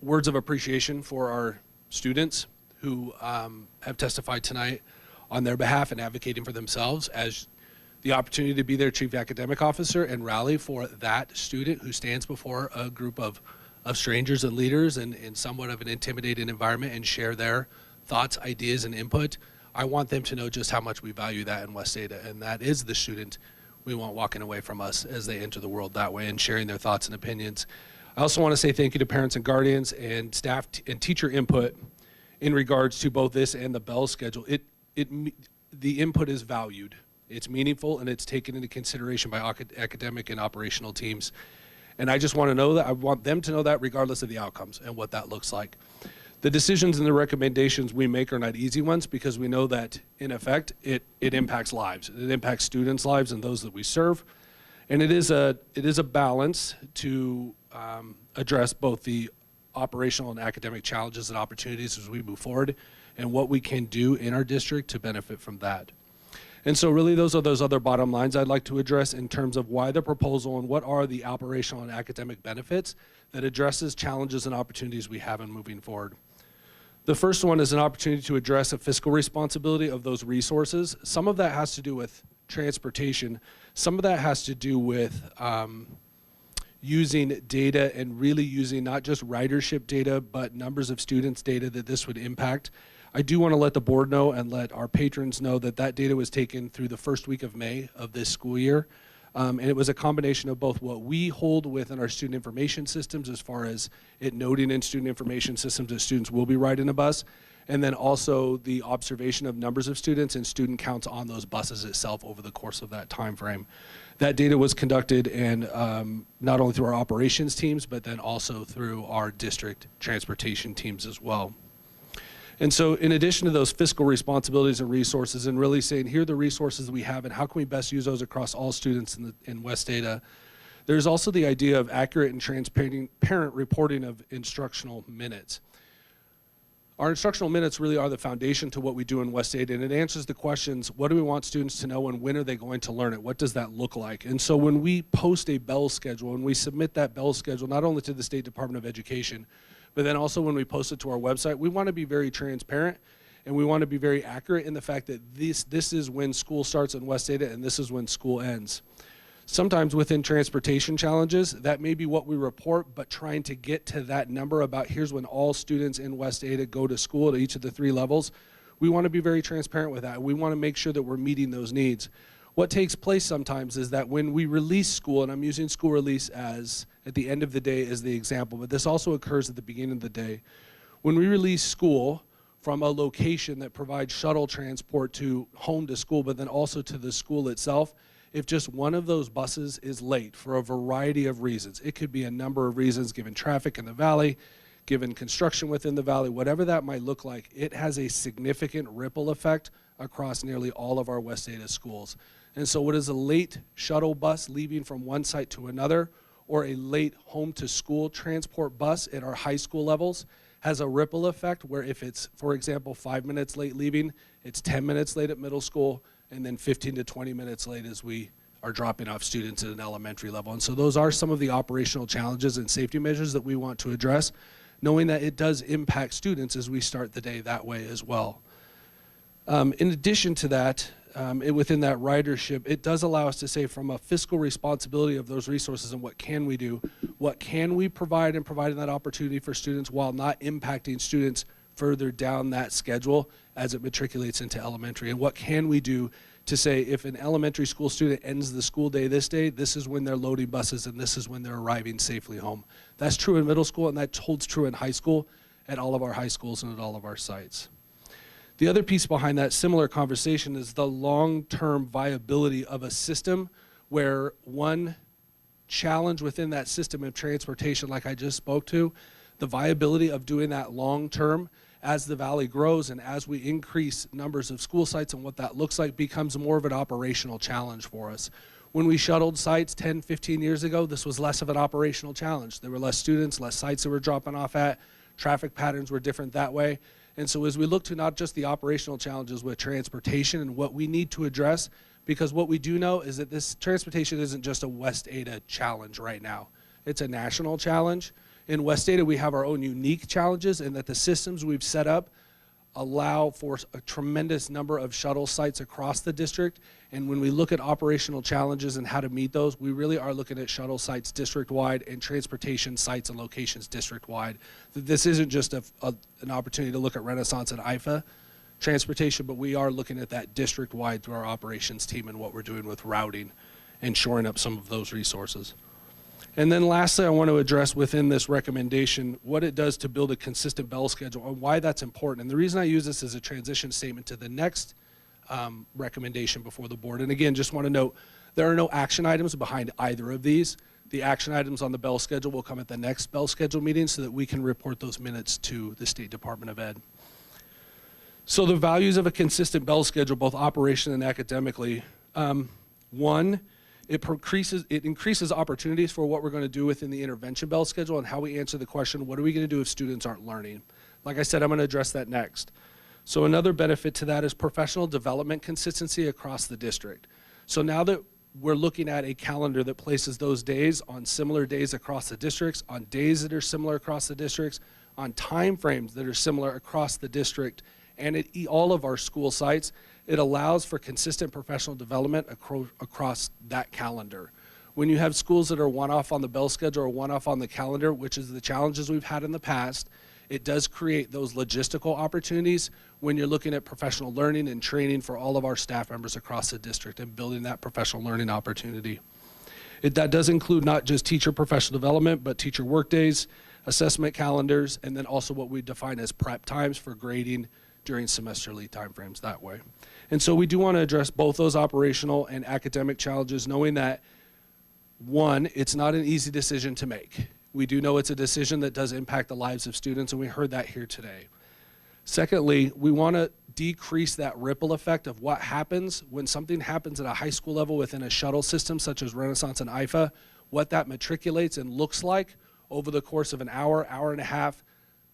[SPEAKER 2] words of appreciation for our students who have testified tonight on their behalf and advocating for themselves as the opportunity to be their chief academic officer and rally for that student who stands before a group of strangers and leaders in somewhat of an intimidating environment and share their thoughts, ideas, and input. I want them to know just how much we value that in West Ada, and that is the student we want walking away from us as they enter the world that way and sharing their thoughts and opinions. I also want to say thank you to parents and guardians and staff and teacher input in regards to both this and the Bell schedule. The input is valued. It's meaningful, and it's taken into consideration by academic and operational teams. And I just want to know that, I want them to know that regardless of the outcomes and what that looks like. The decisions and the recommendations we make are not easy ones because we know that, in effect, it impacts lives. It impacts students' lives and those that we serve. And it is a balance to address both the operational and academic challenges and opportunities as we move forward and what we can do in our district to benefit from that. And so really those are those other bottom lines I'd like to address in terms of why the proposal and what are the operational and academic benefits that addresses challenges and opportunities we have in moving forward. The first one is an opportunity to address a fiscal responsibility of those resources. Some of that has to do with transportation. Some of that has to do with using data and really using not just ridership data, but numbers of students data that this would impact. I do want to let the board know and let our patrons know that that data was taken through the first week of May of this school year. And it was a combination of both what we hold within our student information systems as far as it noting in student information systems that students will be riding a bus, and then also the observation of numbers of students and student counts on those buses itself over the course of that time frame. That data was conducted and not only through our operations teams, but then also through our district transportation teams as well. And so in addition to those fiscal responsibilities and resources and really saying, here are the resources we have and how can we best use those across all students in West Ada, there's also the idea of accurate and transparent reporting of instructional minutes. Our instructional minutes really are the foundation to what we do in West Ada, and it answers the questions, what do we want students to know and when are they going to learn it? What does that look like? And so when we post a bell schedule and we submit that bell schedule not only to the State Department of Education, but then also when we post it to our website, we want to be very transparent and we want to be very accurate in the fact that this is when school starts in West Ada and this is when school ends. Sometimes within transportation challenges, that may be what we report, but trying to get to that number about here's when all students in West Ada go to school at each of the 3 levels, we want to be very transparent with that. We want to make sure that we're meeting those needs. What takes place sometimes is that when we release school, and I'm using school release as at the end of the day as the example, but this also occurs at the beginning of the day. When we release school from a location that provides shuttle transport to home to school, but then also to the school itself, if just one of those buses is late for a variety of reasons, it could be a number of reasons given traffic in the valley, given construction within the valley, whatever that might look like, it has a significant ripple effect across nearly all of our West Ada schools. And so what is a late shuttle bus leaving from one site to another, or a late home to school transport bus at our high school levels has a ripple effect where if it's, for example, 5 minutes late leaving, it's 10 minutes late at middle school, and then 15 to 20 minutes late as we are dropping off students at an elementary level. And so those are some of the operational challenges and safety measures that we want to address, knowing that it does impact students as we start the day that way as well. In addition to that, within that ridership, it does allow us to say from a fiscal responsibility of those resources and what can we do, what can we provide and providing that opportunity for students while not impacting students further down that schedule as it matriculates into elementary, and what can we do to say if an elementary school student ends the school day, this is when they're loading buses and this is when they're arriving safely home. That's true in middle school and that holds true in high school at all of our high schools and at all of our sites. The other piece behind that similar conversation is the long-term viability of a system where one challenge within that system of transportation, like I just spoke to, the viability of doing that long-term as the valley grows and as we increase numbers of school sites and what that looks like becomes more of an operational challenge for us. When we shuttled sites 10, 15 years ago, this was less of an operational challenge. There were less students, less sites that were dropping off at, traffic patterns were different that way. And so as we look to not just the operational challenges with transportation and what we need to address, because what we do know is that this transportation isn't just a West Ada challenge right now. It's a national challenge. In West Ada, we have our own unique challenges in that the systems we've set up allow for a tremendous number of shuttle sites across the district. And when we look at operational challenges and how to meet those, we really are looking at shuttle sites district-wide and transportation sites and locations district-wide. This isn't just an opportunity to look at Renaissance and IFA transportation, but we are looking at that district-wide through our operations team and what we're doing with routing and shoring up some of those resources. And then lastly, I want to address within this recommendation what it does to build a consistent bell schedule and why that's important. And the reason I use this as a transition statement to the next recommendation before the board. And again, just want to note, there are no action items behind either of these. The action items on the bell schedule will come at the next bell schedule meeting so that we can report those minutes to the State Department of Ed. So the values of a consistent bell schedule, both operationally and academically, one, it increases opportunities for what we're going to do within the intervention bell schedule and how we answer the question, what are we going to do if students aren't learning? Like I said, I'm going to address that next. So another benefit to that is professional development consistency across the district. So now that we're looking at a calendar that places those days on similar days across the districts, on days that are similar across the districts, on time frames that are similar across the district, and at all of our school sites, it allows for consistent professional development across that calendar. When you have schools that are one-off on the bell schedule or one-off on the calendar, which is the challenges we've had in the past, it does create those logistical opportunities when you're looking at professional learning and training for all of our staff members across the district and building that professional learning opportunity. That does include not just teacher professional development, but teacher workdays, assessment calendars, and then also what we define as prep times for grading during semesterly timeframes that way. And so we do want to address both those operational and academic challenges, knowing that, one, it's not an easy decision to make. We do know it's a decision that does impact the lives of students, and we heard that here today. Secondly, we want to decrease that ripple effect of what happens when something happens at a high school level within a shuttle system such as Renaissance and IFA, what that matriculates and looks like over the course of an hour, hour and a half,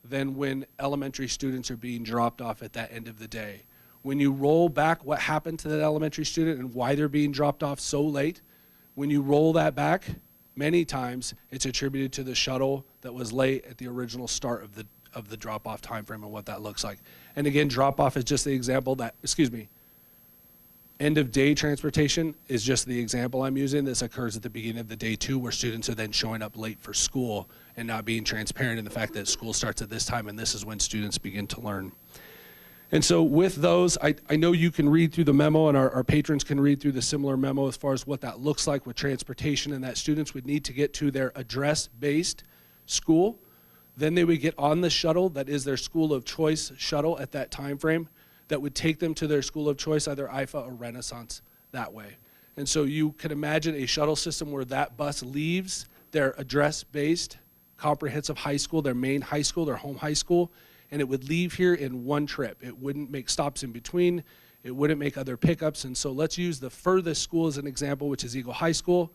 [SPEAKER 2] than when elementary students are being dropped off at that end of the day. When you roll back what happened to that elementary student and why they're being dropped off so late, when you roll that back, many times it's attributed to the shuttle that was late at the original start of the drop-off time frame and what that looks like. And again, drop-off is just the example that, end of day transportation is just the example I'm using. This occurs at the beginning of the day too, where students are then showing up late for school and not being transparent in the fact that school starts at this time and this is when students begin to learn. And so with those, I know you can read through the memo, and our patrons can read through the similar memo as far as what that looks like with transportation, and that students would need to get to their address-based school. Then they would get on the shuttle that is their school of choice shuttle at that time frame that would take them to their school of choice, either IFA or Renaissance, that way. And so you can imagine a shuttle system where that bus leaves their address-based comprehensive high school, their main high school, their home high school, and it would leave here in one trip. It wouldn't make stops in between. It wouldn't make other pickups. And so let's use the furthest school as an example, which is Eagle High School.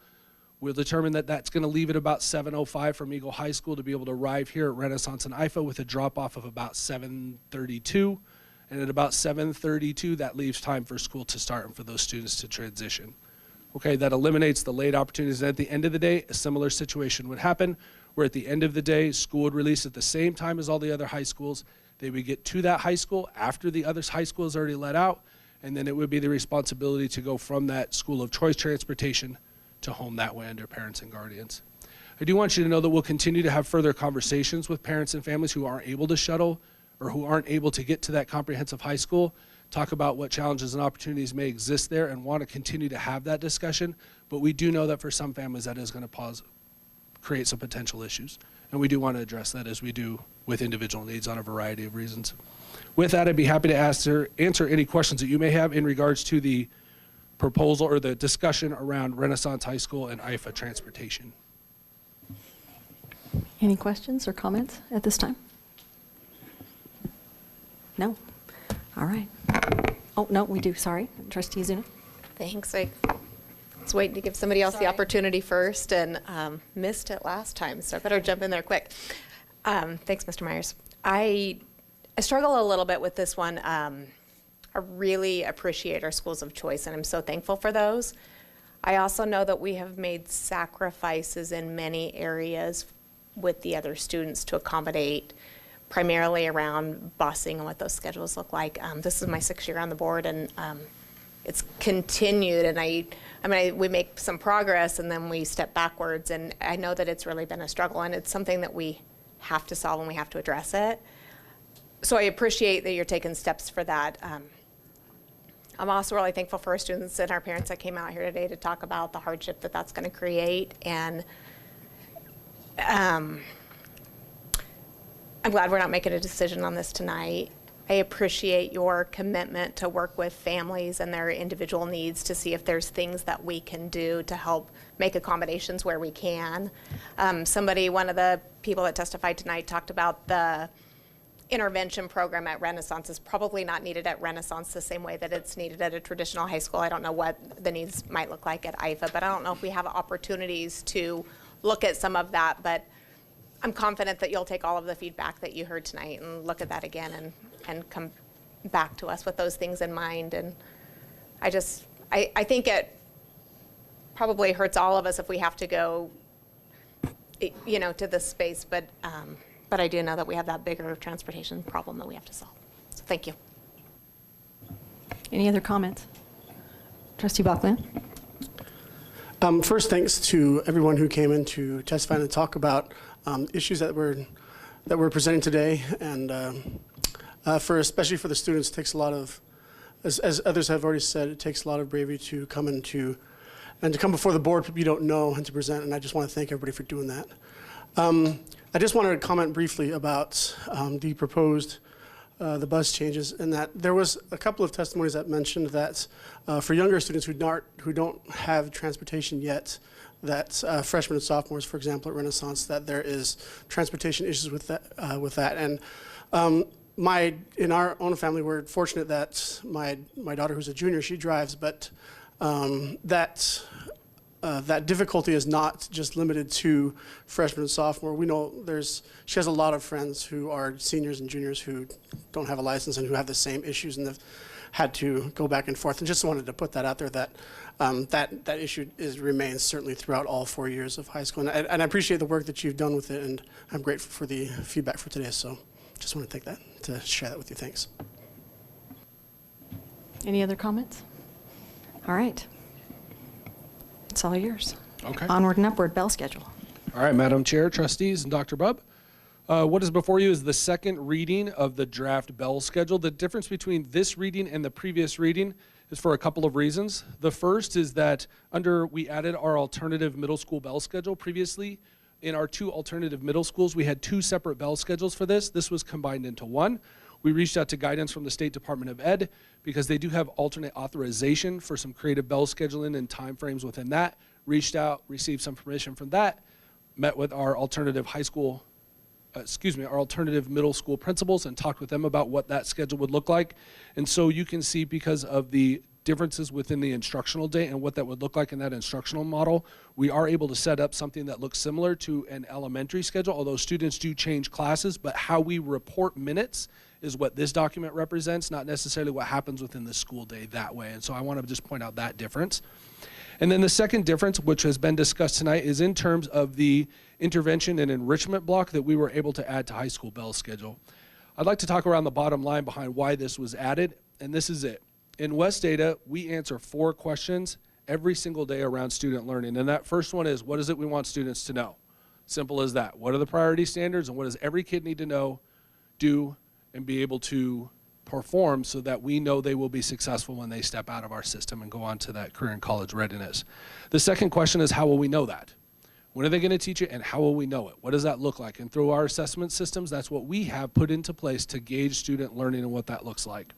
[SPEAKER 2] We'll determine that that's going to leave at about 7:05 from Eagle High School to be able to arrive here at Renaissance and IFA with a drop-off of about 7:32. And at about 7:32, that leaves time for school to start and for those students to transition. Okay, that eliminates the late opportunities. And at the end of the day, a similar situation would happen, where at the end of the day, school would release at the same time as all the other high schools. They would get to that high school after the other high school is already let out, and then it would be the responsibility to go from that school of choice transportation to home that way under parents and guardians. I do want you to know that we'll continue to have further conversations with parents and families who aren't able to shuttle or who aren't able to get to that comprehensive high school, talk about what challenges and opportunities may exist there, and want to continue to have that discussion. But we do know that for some families that is going to create some potential issues. And we do want to address that, as we do with individual needs on a variety of reasons. With that, I'd be happy to answer any questions that you may have in regards to the proposal or the discussion around Renaissance High School and IFA transportation.
[SPEAKER 1] Any questions or comments at this time? No? All right. Oh, no, we do. Sorry. Trustee Zuna.
[SPEAKER 3] Thanks. I was waiting to give somebody else the opportunity first and missed it last time, so I better jump in there quick. Thanks, Mr. Myers. I struggle a little bit with this one. I really appreciate our schools of choice, and I'm so thankful for those. I also know that we have made sacrifices in many areas with the other students to accommodate, primarily around busing and what those schedules look like. This is my 6th year on the board, and it's continued, and I mean, we make some progress and then we step backwards, and I know that it's really been a struggle, and it's something that we have to solve and we have to address it. So I appreciate that you're taking steps for that. I'm also really thankful for our students and our parents that came out here today to talk about the hardship that that's going to create, and I'm glad we're not making a decision on this tonight. I appreciate your commitment to work with families and their individual needs to see if there's things that we can do to help make accommodations where we can. One of the people that testified tonight talked about the intervention program at Renaissance is probably not needed at Renaissance the same way that it's needed at a traditional high school. I don't know what the needs might look like at IFA, but I don't know if we have opportunities to look at some of that, but I'm confident that you'll take all of the feedback that you heard tonight and look at that again and come back to us with those things in mind. And I think it probably hurts all of us if we have to go, to this space, but I do know that we have that bigger transportation problem that we have to solve. So thank you.
[SPEAKER 1] Any other comments? Trustee Bachman.
[SPEAKER 22] First, thanks to everyone who came in to testify and talk about issues that we're presenting today, and especially for the students, it takes a lot of, as others have already said, it takes a lot of bravery to come and to come before the board people you don't know and to present. And I just want to thank everybody for doing that. I just wanted to comment briefly about the proposed the bus changes, and that there was a couple of testimonies that mentioned that for younger students who don't have transportation yet, that freshmen and sophomores, for example, at Renaissance, that there is transportation issues with that. And in our own family, we're fortunate that my daughter, who's a junior, she drives, but that that difficulty is not just limited to freshman and sophomore. We know she has a lot of friends who are seniors and juniors who don't have a license and who have the same issues and have had to go back and forth. And just wanted to put that out there that that issue remains certainly throughout all 4 years of high school. And I appreciate the work that you've done with it, and I'm grateful for the feedback for today. So just want to take that to share that with you. Thanks.
[SPEAKER 1] Any other comments? All right. It's all yours.
[SPEAKER 2] Okay.
[SPEAKER 1] Onward and upward, bell schedule.
[SPEAKER 2] All right, Madam Chair, trustees, and Dr. Bubb. What is before you is the second reading of the draft bell schedule. The difference between this reading and the previous reading is for a couple of reasons. The first is that we added our alternative middle school bell schedule. Previously, in our 2 alternative middle schools, we had 2 separate bell schedules for this. This was combined into one. We reached out to guidance from the State Department of Ed because they do have alternate authorization for some creative bell scheduling and timeframes within that. Reached out, received some permission from that, met with our alternative our alternative middle school principals and talked with them about what that schedule would look like. And so you can see, because of the differences within the instructional day and what that would look like in that instructional model, we are able to set up something that looks similar to an elementary schedule, although students do change classes, but how we report minutes is what this document represents, not necessarily what happens within the school day that way. And so I want to just point out that difference. And then the second difference, which has been discussed tonight, is in terms of the intervention and enrichment block that we were able to add to high school bell schedule. I'd like to talk around the bottom line behind why this was added, and this is it. In West Data, we answer 4 questions every single day around student learning. And that first one is, what is it we want students to know? Simple as that. What are the priority standards, and what does every kid need to know, do, and be able to perform so that we know they will be successful when they step out of our system and go on to that career and college readiness. The second question is, how will we know that? When are they going to teach it, and how will we know it? What does that look like? And through our assessment systems, that's what we have put into place to gauge student learning and what that looks like.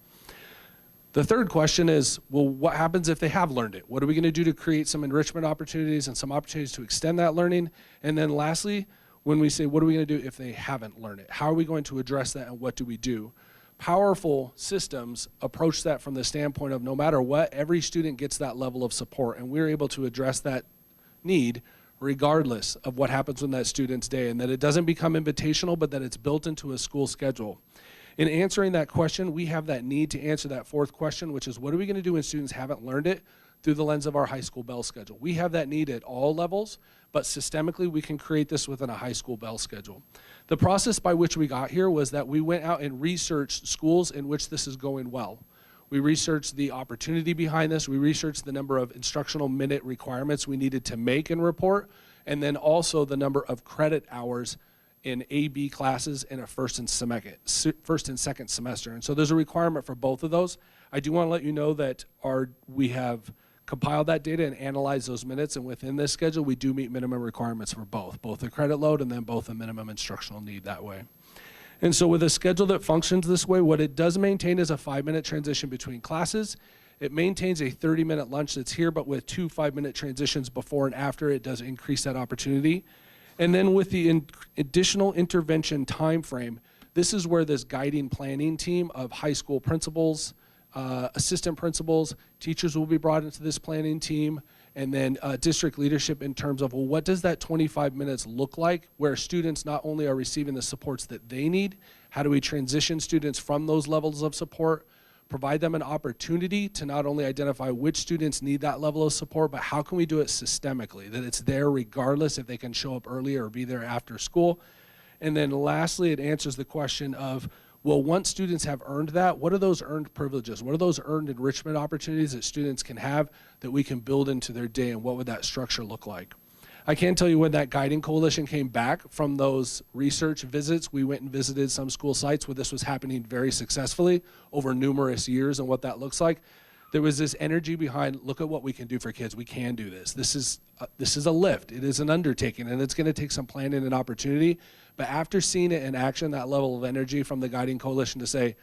[SPEAKER 2] The third question is, well, what happens if they have learned it? What are we going to do to create some enrichment opportunities and some opportunities to extend that learning? And then lastly, when we say, what are we going to do if they haven't learned it? How are we going to address that, and what do we do? Powerful systems approach that from the standpoint of, no matter what, every student gets that level of support, and we're able to address that need regardless of what happens in that student's day, and that it doesn't become invitational, but that it's built into a school schedule. In answering that question, we have that need to answer that fourth question, which is, what are we going to do when students haven't learned it, through the lens of our high school bell schedule. We have that need at all levels, but systemically we can create this within a high school bell schedule. The process by which we got here was that we went out and researched schools in which this is going well. We researched the opportunity behind this. We researched the number of instructional minute requirements we needed to make and report, and then also the number of credit hours in A/B classes in a first and second semester. And so there's a requirement for both of those. I do want to let you know that we have compiled that data and analyzed those minutes, and within this schedule we do meet minimum requirements for both the credit load and then both the minimum instructional need that way. And so with a schedule that functions this way, what it does maintain is a 5-minute transition between classes. It maintains a 30-minute lunch that's here, but with 2 5-minute transitions before and after, it does increase that opportunity. And then with the additional intervention time frame, this is where this guiding planning team of high school principals, assistant principals, teachers will be brought into this planning team, and then district leadership in terms of, well, what does that 25 minutes look like where students not only are receiving the supports that they need, how do we transition students from those levels of support, provide them an opportunity to not only identify which students need that level of support, but how can we do it systemically, that it's there regardless if they can show up earlier or be there after school. And then lastly, it answers the question of, well, once students have earned that, what are those earned privileges? What are those earned enrichment opportunities that students can have that we can build into their day, and what would that structure look like? I can tell you when that guiding coalition came back from those research visits, we went and visited some school sites where this was happening very successfully over numerous years, and what that looks like. There was this energy behind, look at what we can do for kids. We can do this. This is a lift. It is an undertaking, and it's going to take some planning and opportunity. But after seeing it in action, that level of energy from the guiding coalition to say,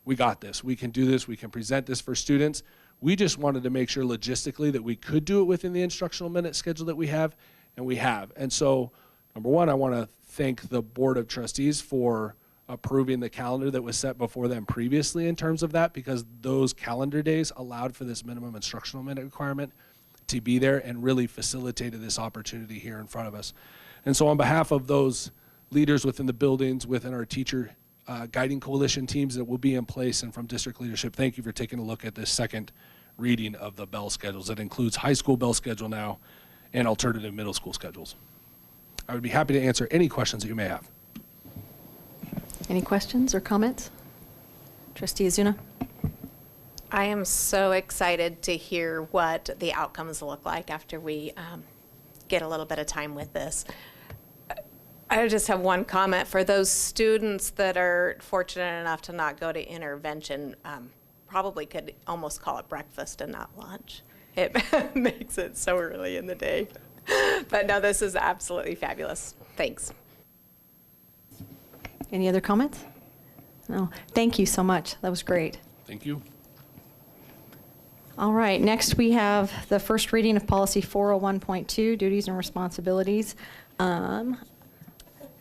[SPEAKER 2] we got this, we can do this, we can present this for students. We just wanted to make sure logistically that we could do it within the instructional minute schedule that we have, and we have. And so, number one, I want to thank the Board of Trustees for approving the calendar that was set before them previously in terms of that, because those calendar days allowed for this minimum instructional minute requirement. to be there and really facilitated this opportunity here in front of us. And so on behalf of those leaders within the buildings, within our teacher guiding coalition teams that will be in place, and from district leadership, thank you for taking a look at this second reading of the bell schedules. That includes high school bell schedule now and alternative middle school schedules. I would be happy to answer any questions that you may have.
[SPEAKER 1] Any questions or comments? Trustee Azuna?
[SPEAKER 3] I am so excited to hear what the outcomes look like after we get a little bit of time with this. I just have one comment. For those students that are fortunate enough to not go to intervention, probably could almost call it breakfast and not lunch. It makes it so early in the day. But no, this is absolutely fabulous. Thanks.
[SPEAKER 1] Any other comments? No. Thank you so much. That was great.
[SPEAKER 2] Thank you.
[SPEAKER 1] All right. Next, we have the first reading of policy 401.2, duties and responsibilities.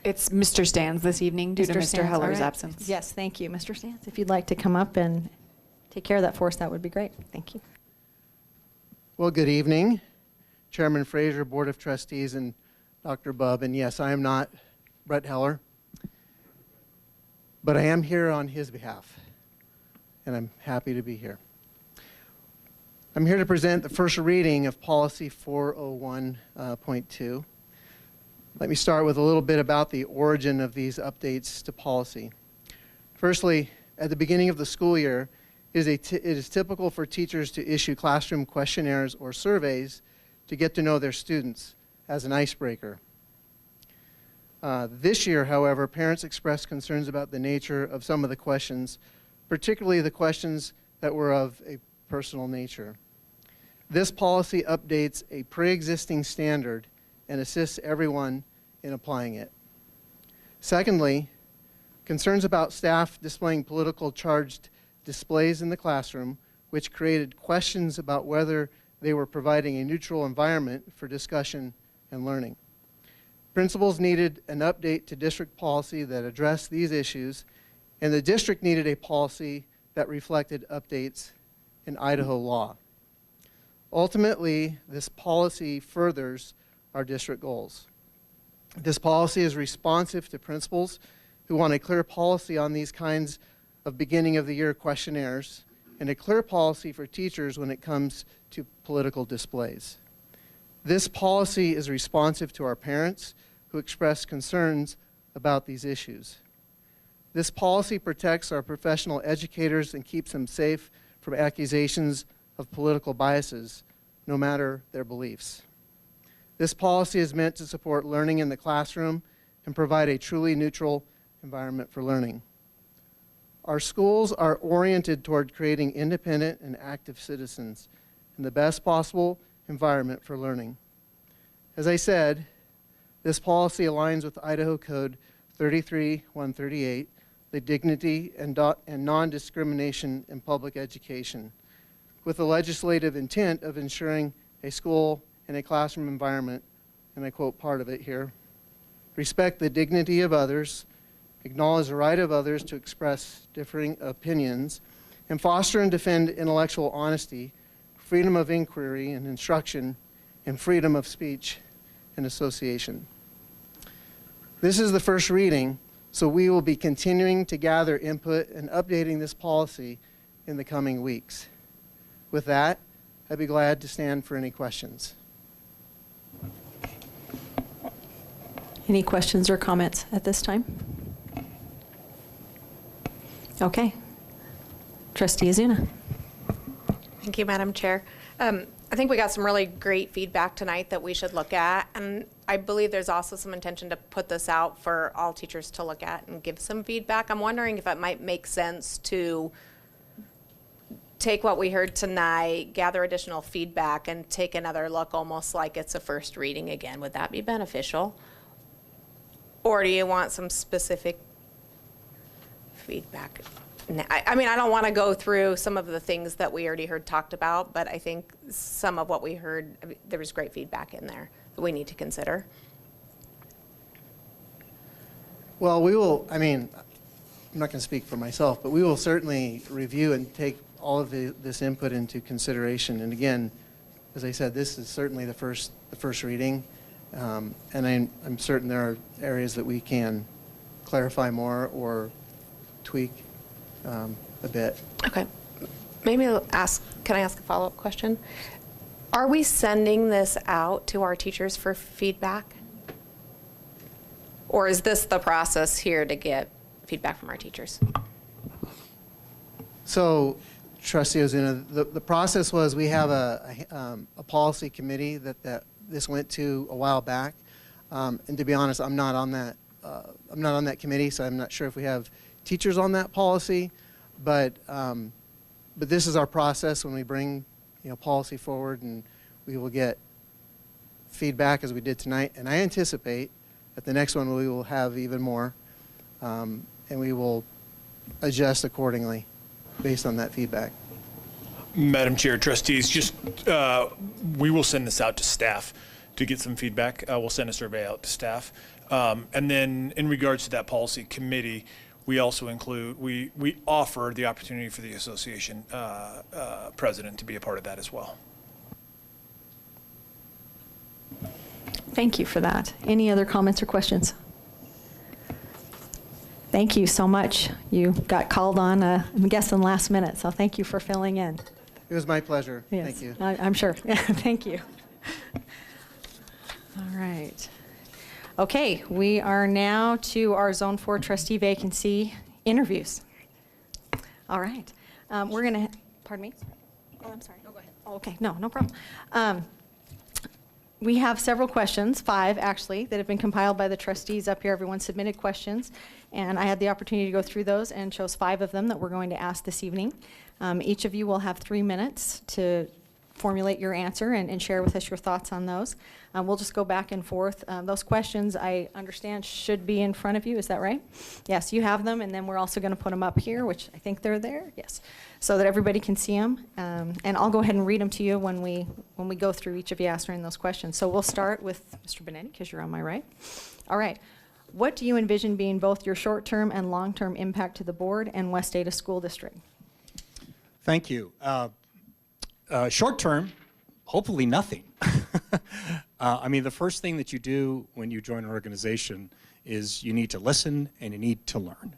[SPEAKER 4] It's Mr. Stans this evening due to Mr.
[SPEAKER 1] Stans,
[SPEAKER 4] Heller's
[SPEAKER 1] all right.
[SPEAKER 4] absence.
[SPEAKER 1] Yes, thank you. Mr. Stans, if you'd like to come up and take care of that for us, that would be great. Thank you.
[SPEAKER 5] Well, good evening, Chairman Frazier, Board of Trustees, and Dr. Bubb. And yes, I am not Brett Heller, but I am here on his behalf, and I'm happy to be here. I'm here to present the first reading of policy 401.2. Let me start with a little bit about the origin of these updates to policy. Firstly, at the beginning of the school year, it is typical for teachers to issue classroom questionnaires or surveys to get to know their students as an icebreaker. This year, however, parents expressed concerns about the nature of some of the questions, particularly the questions that were of a personal nature. This policy updates a pre-existing standard and assists everyone in applying it. Secondly, concerns about staff displaying political charged displays in the classroom, which created questions about whether they were providing a neutral environment for discussion and learning. Principals needed an update to district policy that addressed these issues, and the district needed a policy that reflected updates in Idaho law. Ultimately, this policy furthers our district goals. This policy is responsive to principals who want a clear policy on these kinds of beginning of the year questionnaires and a clear policy for teachers when it comes to political displays. This policy is responsive to our parents who express concerns about these issues. This policy protects our professional educators and keeps them safe from accusations of political biases, no matter their beliefs. This policy is meant to support learning in the classroom and provide a truly neutral environment for learning. Our schools are oriented toward creating independent and active citizens in the best possible environment for learning. As I said, this policy aligns with Idaho Code 33-138, the dignity and non-discrimination in public education, with the legislative intent of ensuring a school and a classroom environment, and I quote part of it here, respect the dignity of others, acknowledge the right of others to express differing opinions, and foster and defend intellectual honesty, freedom of inquiry and instruction, and freedom of speech and association. This is the first reading, so we will be continuing to gather input and updating this policy in the coming weeks. With that, I'd be glad to stand for any questions.
[SPEAKER 1] Any questions or comments at this time? Okay. Trustee Azuna.
[SPEAKER 3] Thank you, Madam Chair. I think we got some really great feedback tonight that we should look at, and I believe there's also some intention to put this out for all teachers to look at and give some feedback. I'm wondering if it might make sense to take what we heard tonight, gather additional feedback, and take another look almost like it's a first reading again. Would that be beneficial? Or do you want some specific feedback? I mean, I don't want to go through some of the things that we already heard talked about, but I think some of what we heard, there was great feedback in there that we need to consider.
[SPEAKER 5] Well, we will, I mean, I'm not going to speak for myself, but we will certainly review and take all of this input into consideration. And again, as I said, this is certainly the first reading, and I'm certain there are areas that we can clarify more or tweak a bit.
[SPEAKER 3] Okay. Maybe can I ask a follow-up question? Are we sending this out to our teachers for feedback? Or is this the process here to get feedback from our teachers?
[SPEAKER 5] So, Trustee Ozuna, the process was we have a policy committee that this went to a while back, and to be honest, I'm not on that committee, so I'm not sure if we have teachers on that policy, but this is our process when we bring policy forward, and we will get feedback as we did tonight, and I anticipate at the next one we will have even more, and we will adjust accordingly based on that feedback.
[SPEAKER 6] Madam Chair, trustees, just we will send this out to staff to get some feedback. We'll send a survey out to staff. And then in regards to that policy committee, we also include, we offer the opportunity for the association president to be a part of that as well.
[SPEAKER 1] Thank you for that. Any other comments or questions? Thank you so much. You got called on, I'm guessing, last minute, so thank you for filling in.
[SPEAKER 5] It was my pleasure.
[SPEAKER 1] Yes,
[SPEAKER 5] Thank you.
[SPEAKER 1] I'm sure. Thank you. All right. Okay, we are now to our Zone 4 trustee vacancy interviews. All right. We're going to, pardon me? Oh, I'm sorry. No, go ahead. Oh, okay, no problem. We have several questions, 5 actually, that have been compiled by the trustees up here. Everyone submitted questions, and I had the opportunity to go through those and chose 5 of them that we're going to ask this evening. Each of you will have 3 minutes to formulate your answer and share with us your thoughts on those. We'll just go back and forth. Those questions, I understand, should be in front of you. Is that right? Yes, you have them, and then we're also going to put them up here, which I think they're there. Yes, so that everybody can see them. And I'll go ahead and read them to you when we go through each of you answering those questions. So we'll start with Mr. Benetti, because you're on my right. All right. What do you envision being both your short-term and long-term impact to the board and West Ada School District?
[SPEAKER 7] Thank you. Short term, hopefully nothing. I mean, the first thing that you do when you join an organization is you need to listen and you need to learn.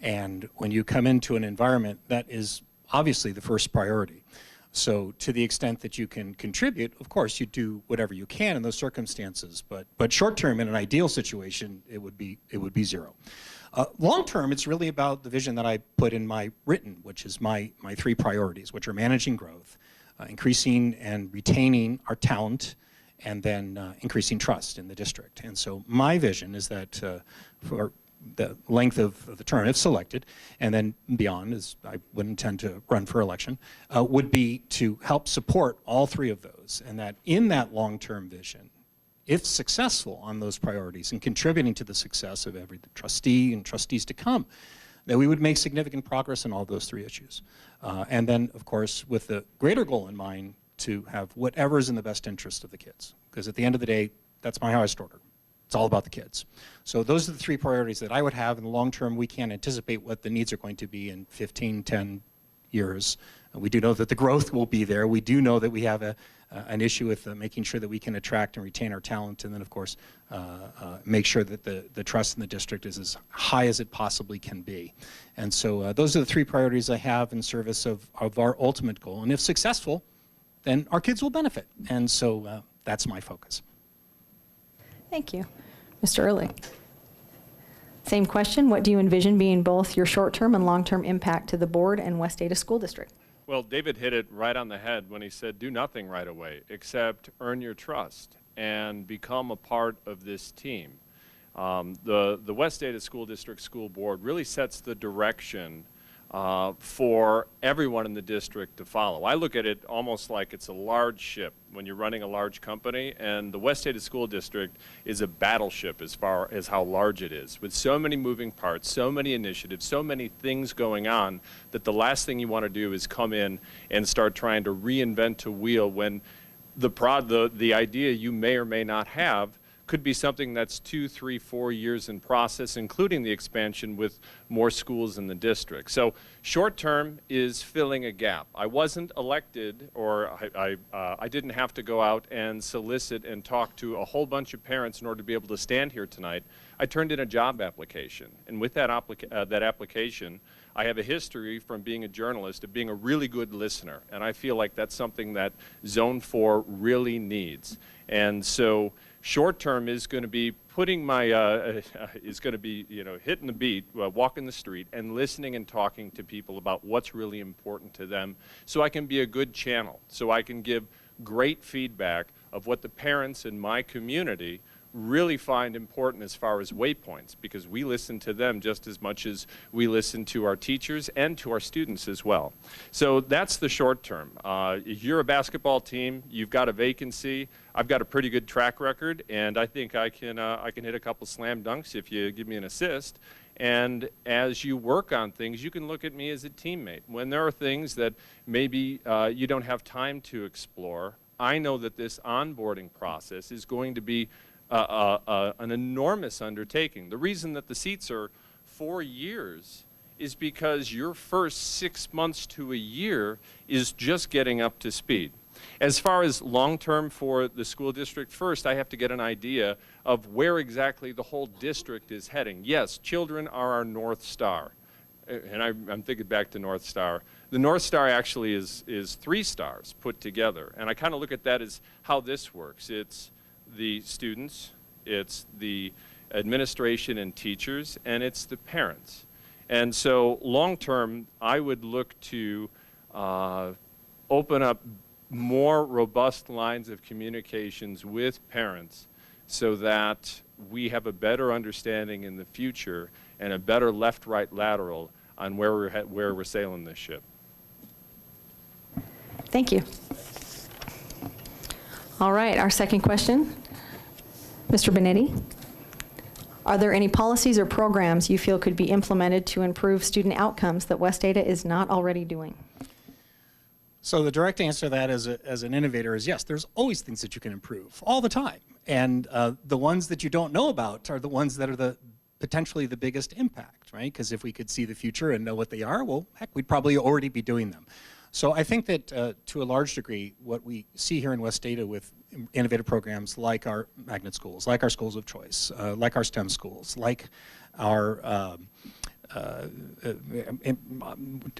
[SPEAKER 7] And when you come into an environment, that is obviously the first priority. So to the extent that you can contribute, of course, you do whatever you can in those circumstances. But short term, in an ideal situation, it would be 0. Long term, it's really about the vision that I put in my written, which is my 3 priorities, which are managing growth, increasing and retaining our talent, and then increasing trust in the district. And so my vision is that for the length of the term, if selected, and then beyond, as I would intend to run for election, would be to help support all 3 of those, and that in that long-term vision, if successful on those priorities and contributing to the success of every trustee and trustees to come, that we would make significant progress in all those 3 issues. And then, of course, with the greater goal in mind, to have whatever is in the best interest of the kids. Because at the end of the day, that's my highest order. It's all about the kids. So those are the 3 priorities that I would have. In the long term, we can't anticipate what the needs are going to be in 15, 10 years. We do know that the growth will be there. We do know that we have an issue with making sure that we can attract and retain our talent, and then, of course, make sure that the trust in the district is as high as it possibly can be. And so those are the 3 priorities I have in service of our ultimate goal. And if successful, then our kids will benefit. And so that's my focus.
[SPEAKER 1] Thank you. Mr. Ehrlich. Same question. What do you envision being both your short-term and long-term impact to the board and West Ada School District?
[SPEAKER 23] Well, David hit it right on the head when he said do nothing right away except earn your trust and become a part of this team. The West Ada School District School Board really sets the direction for everyone in the district to follow. I look at it almost like it's a large ship when you're running a large company, and the West Ada School District is a battleship as far as how large it is, with so many moving parts, so many initiatives, so many things going on, that the last thing you want to do is come in and start trying to reinvent a wheel when the idea you may or may not have could be something that's 2, 3, 4 years in process, including the expansion with more schools in the district. So short term is filling a gap. I wasn't elected, or I didn't have to go out and solicit and talk to a whole bunch of parents in order to be able to stand here tonight. I turned in a job application, and with that application, I have a history from being a journalist of being a really good listener, and I feel like that's something that Zone 4 really needs. And so short term is going to be putting my, is going to be, you know, hitting the beat, walking the street and listening and talking to people about what's really important to them, so I can be a good channel, so I can give great feedback of what the parents in my community really find important as far as waypoints, because we listen to them just as much as we listen to our teachers and to our students as well. So that's the short term. If you're a basketball team, you've got a vacancy. I've got a pretty good track record, and I think I can hit a couple slam dunks if you give me an assist. And as you work on things, you can look at me as a teammate. When there are things that maybe you don't have time to explore, I know that this onboarding process is going to be an enormous undertaking. The reason that the seats are 4 years is because your first 6 months to a year is just getting up to speed. As far as long-term for the school district, first I have to get an idea of where exactly the whole district is heading. Yes, children are our North Star. And I'm thinking back to North Star. The North Star actually is 3 stars put together. And I kind of look at that as how this works. It's the students, it's the administration and teachers, and it's the parents. And so long-term, I would look to open up more robust lines of communications with parents so that we have a better understanding in the future and a better left-right lateral on where we're sailing this ship.
[SPEAKER 1] Thank you. All right, our second question. Mr. Benetti, are there any policies or programs you feel could be implemented to improve student outcomes that West Ada is not already doing?
[SPEAKER 7] So the direct answer to that as an innovator is yes, there's always things that you can improve all the time. And the ones that you don't know about are the ones that are potentially the biggest impact, right? Because if we could see the future and know what they are, well, heck, we'd probably already be doing them. So I think that to a large degree, what we see here in West Ada with innovative programs like our magnet schools, like our schools of choice, like our STEM schools, like our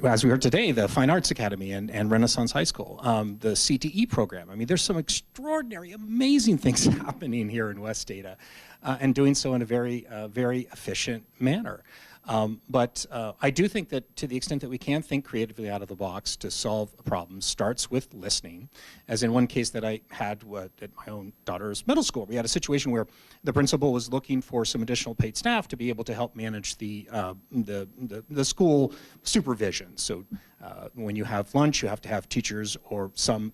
[SPEAKER 7] as we heard today, the Fine Arts Academy and Renaissance High School, the CTE program. I mean, there's some extraordinary, amazing things happening here in West Ada, and doing so in a very, very efficient manner. But I do think that to the extent that we can think creatively out of the box to solve a problem starts with listening. As in one case that I had at my own daughter's middle school, we had a situation where the principal was looking for some additional paid staff to be able to help manage the school supervision. So when you have lunch, you have to have teachers or some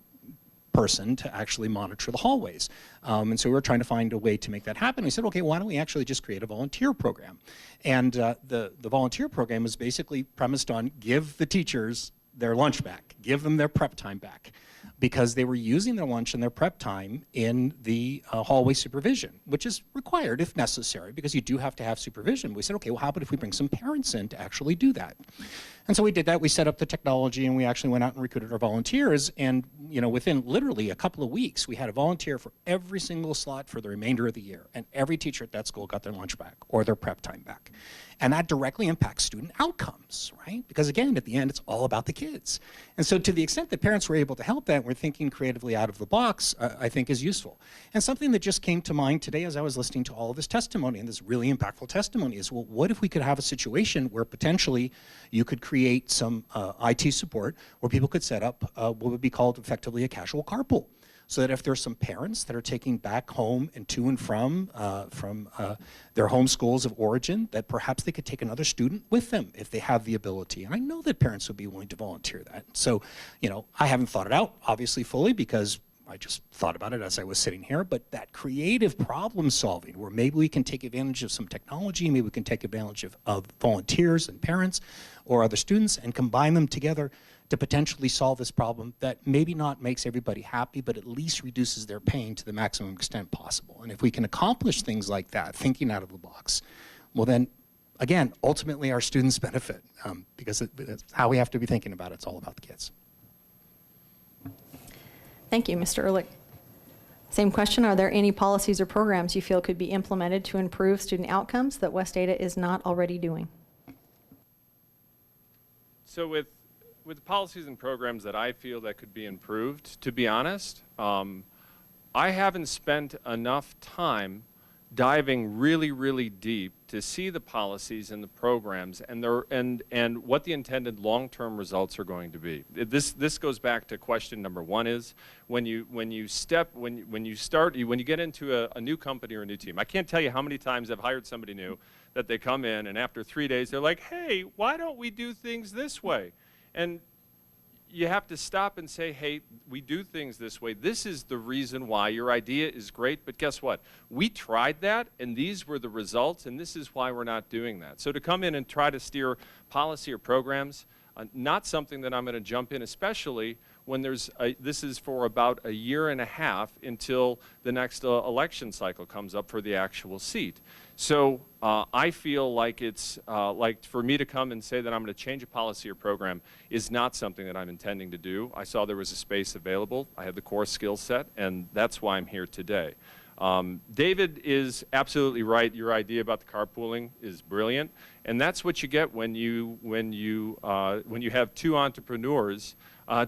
[SPEAKER 7] person to actually monitor the hallways. And so we were trying to find a way to make that happen. We said, okay, why don't we actually just create a volunteer program? And the volunteer program is basically premised on give the teachers their lunch back, give them their prep time back, because they were using their lunch and their prep time in the hallway supervision, which is required if necessary, because you do have to have supervision. We said, okay, well, how about if we bring some parents in to actually do that? And so we did that. We set up the technology, and we actually went out and recruited our volunteers. And within literally a couple of weeks, we had a volunteer for every single slot for the remainder of the year. And every teacher at that school got their lunch back or their prep time back. And that directly impacts student outcomes, right? Because again, at the end, it's all about the kids. And so to the extent that parents were able to help that, we're thinking creatively out of the box, I think is useful. And something that just came to mind today as I was listening to all of this testimony, and this really impactful testimony, is, well, what if we could have a situation where potentially you could create some IT support where people could set up what would be called effectively a casual carpool? So that if there's some parents that are taking back home and to and from their home schools of origin, that perhaps they could take another student with them if they have the ability. And I know that parents would be willing to volunteer that. So, I haven't thought it out, obviously, fully, because I just thought about it as I was sitting here, but that creative problem solving where maybe we can take advantage of some technology, maybe we can take advantage of volunteers and parents or other students and combine them together to potentially solve this problem that maybe not makes everybody happy, but at least reduces their pain to the maximum extent possible. And if we can accomplish things like that, thinking out of the box, well then, again, ultimately our students benefit because it's how we have to be thinking about it. It's all about the kids.
[SPEAKER 1] Thank you, Mr. Ehrlich. Same question, are there any policies or programs you feel could be implemented to improve student outcomes that West Ada is not already doing?
[SPEAKER 23] So with the policies and programs that I feel that could be improved, to be honest, I haven't spent enough time diving really, really deep to see the policies and the programs and what the intended long-term results are going to be. This goes back to question number one is when you get into a new company or a new team. I can't tell you how many times I've hired somebody new that they come in and after 3 days they're like, hey, why don't we do things this way? And you have to stop and say, hey, we do things this way. This is the reason why. Your idea is great, but guess what? We tried that, and these were the results, and this is why we're not doing that. So to come in and try to steer policy or programs, not something that I'm going to jump in, especially when this is for about a year and a half until the next election cycle comes up for the actual seat. So I feel like it's like for me to come and say that I'm going to change a policy or program is not something that I'm intending to do. I saw there was a space available. I had the core skill set, and that's why I'm here today. David is absolutely right. Your idea about the carpooling is brilliant, and that's what you get when you have two entrepreneurs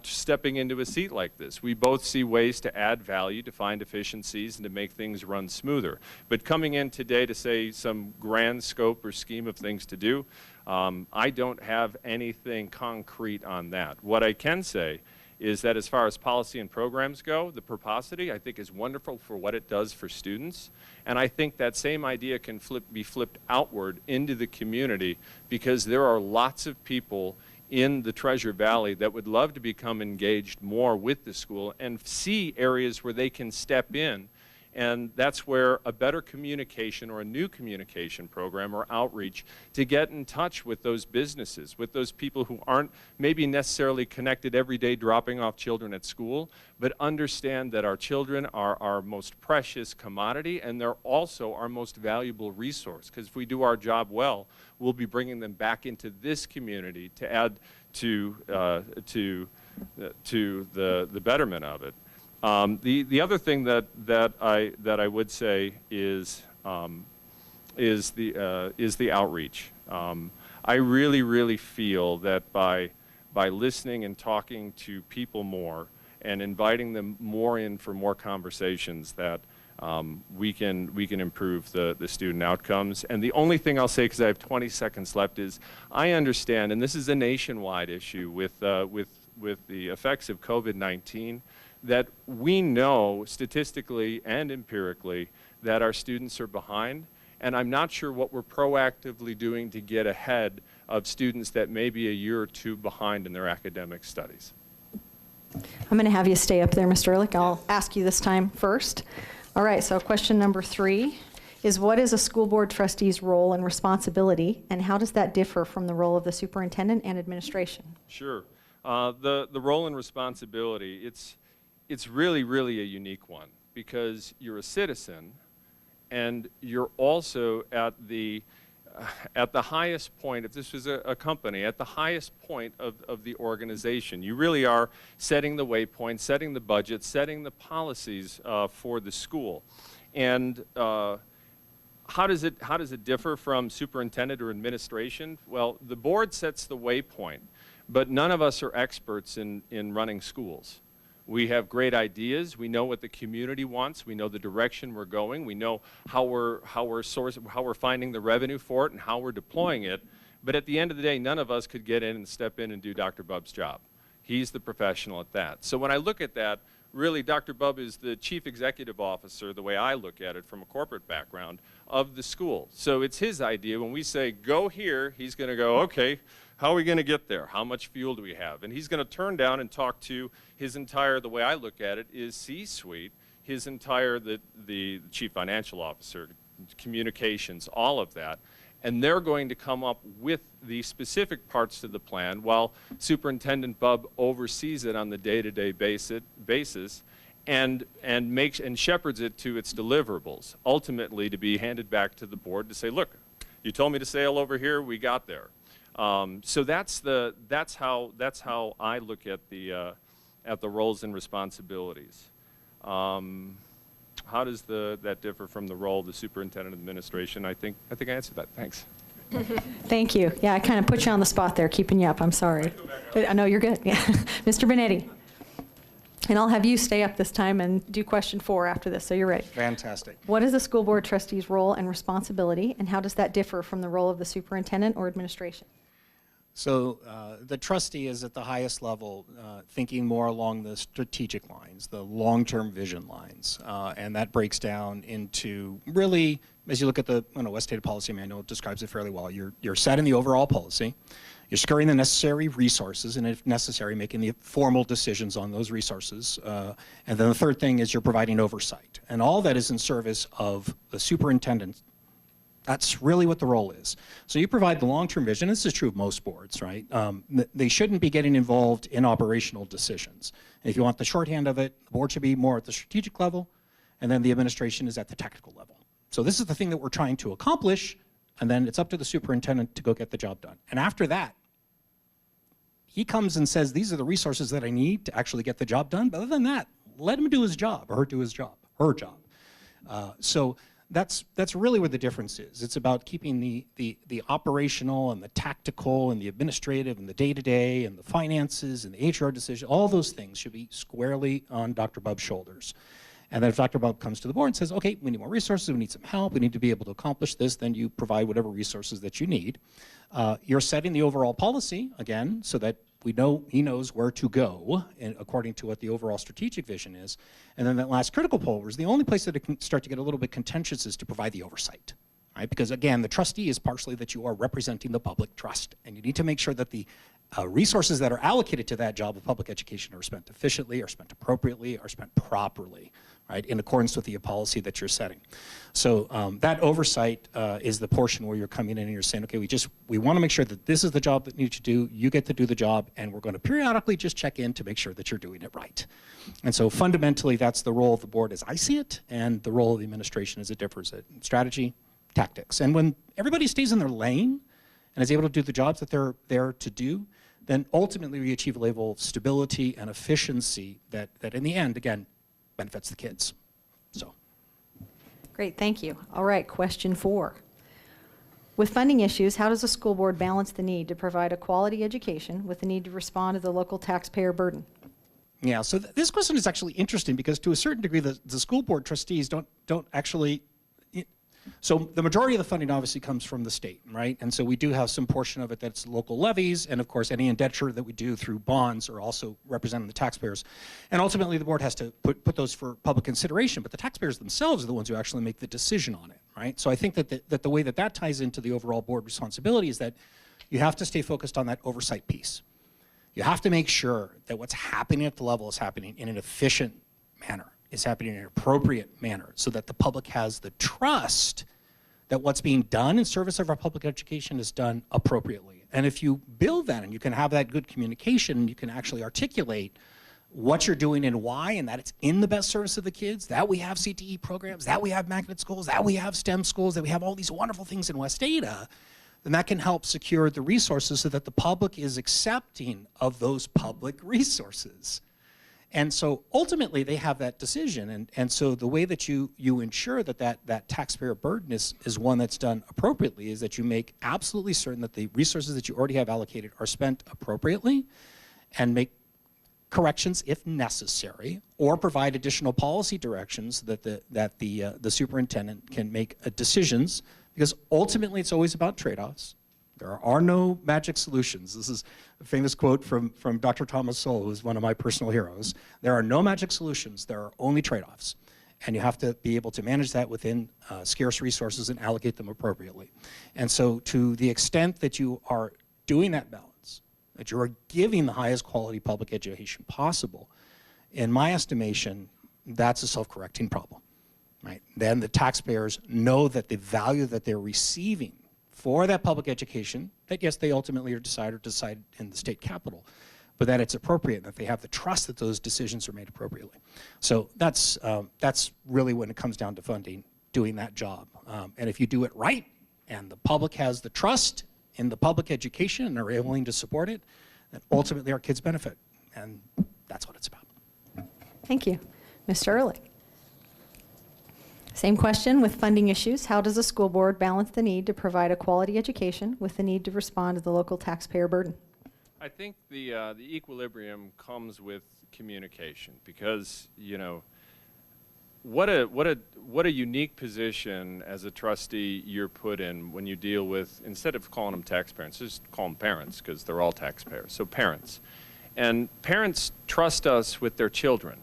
[SPEAKER 23] stepping into a seat like this. We both see ways to add value, to find efficiencies, and to make things run smoother. But coming in today to say some grand scope or scheme of things to do, I don't have anything concrete on that. What I can say is that as far as policy and programs go, the Proposity, I think, is wonderful for what it does for students. And I think that same idea can be flipped outward into the community because there are lots of people in the Treasure Valley that would love to become engaged more with the school and see areas where they can step in. And that's where a better communication or a new communication program or outreach to get in touch with those businesses, with those people who aren't maybe necessarily connected every day dropping off children at school, but understand that our children are our most precious commodity and they're also our most valuable resource. Because if we do our job well, we'll be bringing them back into this community to add to the betterment of it. The other thing that I would say is the outreach. I really feel that by listening and talking to people more and inviting them more in for more conversations, that we can improve the student outcomes. And the only thing I'll say, because I have 20 seconds left, is I understand, and this is a nationwide issue with the effects of COVID-19. That we know statistically and empirically that our students are behind, and I'm not sure what we're proactively doing to get ahead of students that may be a year or two behind in their academic studies.
[SPEAKER 1] I'm going to have you stay up there, Mr. Ehrlich. I'll ask you this time first. All right, so question number 3 is, what is a school board trustee's role and responsibility, and how does that differ from the role of the superintendent and administration?
[SPEAKER 23] Sure. The role and responsibility, it's really a unique one because you're a citizen and you're also at the highest point, if this was a company, at the highest point of the organization. You really are setting the waypoint, setting the budget, setting the policies for the school. And how does it differ from superintendent or administration? Well, the board sets the waypoint, but none of us are experts in running schools. We have great ideas. We know what the community wants. We know the direction we're going. We know how we're finding the revenue for it and how we're deploying it. But at the end of the day, none of us could get in and step in and do Dr. Bubb's job. He's the professional at that. So when I look at that, really Dr. Bubb is the chief executive officer, the way I look at it from a corporate background, of the school. So it's his idea. When we say, go here, he's going to go, okay, How are we going to get there? How much fuel do we have? And he's going to turn down and talk to his entire, the way I look at it, is C-suite, his entire, the chief financial officer, communications, all of that. And they're going to come up with the specific parts to the plan while Superintendent Bubb oversees it on the day-to-day basis and shepherds it to its deliverables, ultimately to be handed back to the board to say, look, you told me to sail over here, we got there. So that's how I look at the roles and responsibilities. How does that differ from the role of the superintendent administration? I think I answered that. Thanks.
[SPEAKER 1] Thank you. Yeah, I kind of put you on the spot there, keeping you up. I'm sorry. I know you're good. Yeah. Mr. Benetti. And I'll have you stay up this time and do question 4 after this, so you're ready.
[SPEAKER 7] Fantastic.
[SPEAKER 1] What is the school board trustee's role and responsibility, and how does that differ from the role of the superintendent or administration?
[SPEAKER 7] So the trustee is at the highest level thinking more along the strategic lines, the long-term vision lines, and that breaks down into really, as you look at the West State Policy Manual, it describes it fairly well. You're setting the overall policy, you're securing the necessary resources, and if necessary, making the formal decisions on those resources. And then the third thing is you're providing oversight. And all that is in service of the superintendent. That's really what the role is. So you provide the long-term vision. This is true of most boards, right? They shouldn't be getting involved in operational decisions. And if you want the shorthand of it, the board should be more at the strategic level, and then the administration is at the technical level. So this is the thing that we're trying to accomplish, and then it's up to the superintendent to go get the job done. And after that, he comes and says, these are the resources that I need to actually get the job done. But other than that, let him do his job, or her do his job, her job. So that's really where the difference is. It's about keeping the operational and the tactical and the administrative and the day-to-day and the finances and the HR decision. All those things should be squarely on Dr. Bubb's shoulders. And then if Dr. Bubb comes to the board and says, okay, we need more resources, we need some help, we need to be able to accomplish this, then you provide whatever resources that you need. You're setting the overall policy, again, so that we know he knows where to go according to what the overall strategic vision is. And then that last critical pole is the only place that it can start to get a little bit contentious is to provide the oversight. Right? Because again, the trustee is partially that you are representing the public trust, and you need to make sure that the resources that are allocated to that job of public education are spent efficiently, are spent appropriately, are spent properly, right, in accordance with the policy that you're setting. So that oversight is the portion where you're coming in and you're saying, okay, we want to make sure that this is the job that you need to do, you get to do the job, and we're going to periodically just check in to make sure that you're doing it right. And so fundamentally, that's the role of the board as I see it, and the role of the administration as it differs in strategy, tactics. And when everybody stays in their lane and is able to do the jobs that they're there to do, then ultimately we achieve a level of stability and efficiency that in the end, again, benefits the kids. So.
[SPEAKER 1] Great, thank you. All right, question 4. With funding issues, how does the school board balance the need to provide a quality education with the need to respond to the local taxpayer burden?
[SPEAKER 7] Yeah, so this question is actually interesting because to a certain degree, the school board trustees don't actually. So the majority of the funding obviously comes from the state, right? And so we do have some portion of it that's local levies, and of course any indenture that we do through bonds are also representing the taxpayers. And ultimately the board has to put those for public consideration, but the taxpayers themselves are the ones who actually make the decision on it, right? So I think that the way that ties into the overall board responsibility is that you have to stay focused on that oversight piece. You have to make sure that what's happening at the level is happening in an efficient manner. Is happening in an appropriate manner so that the public has the trust that what's being done in service of our public education is done appropriately. And if you build that and you can have that good communication and you can actually articulate what you're doing and why, and that it's in the best service of the kids, that we have CTE programs, that we have magnet schools, that we have STEM schools, that we have all these wonderful things in West Ada, then that can help secure the resources so that the public is accepting of those public resources. And so ultimately they have that decision, and so the way that you ensure that taxpayer burden is one that's done appropriately is that you make absolutely certain that the resources that you already have allocated are spent appropriately and make corrections if necessary, or provide additional policy directions that the superintendent can make decisions, because ultimately it's always about trade-offs. There are no magic solutions. This is a famous quote from Dr. Thomas Sowell, who's one of my personal heroes. There are no magic solutions. There are only trade-offs. And you have to be able to manage that within scarce resources and allocate them appropriately. And so to the extent that you are doing that balance, that you are giving the highest quality public education possible, in my estimation, that's a self-correcting problem, right? Then the taxpayers know that the value that they're receiving for that public education, that yes, they ultimately decide in the state capitol, but that it's appropriate and that they have the trust that those decisions are made appropriately. So that's really when it comes down to funding, doing that job. And if you do it right, and the public has the trust in the public education and are willing to support it, then ultimately our kids benefit. And that's what it's about.
[SPEAKER 1] Thank you. Mr. Ehrlich. Same question with funding issues. How does a school board balance the need to provide a quality education with the need to respond to the local taxpayer burden?
[SPEAKER 23] I think the equilibrium comes with communication because, you know, what a unique position as a trustee you're put in when you deal with, instead of calling them taxpayers, just call them parents because they're all taxpayers. So parents. And parents trust us with their children.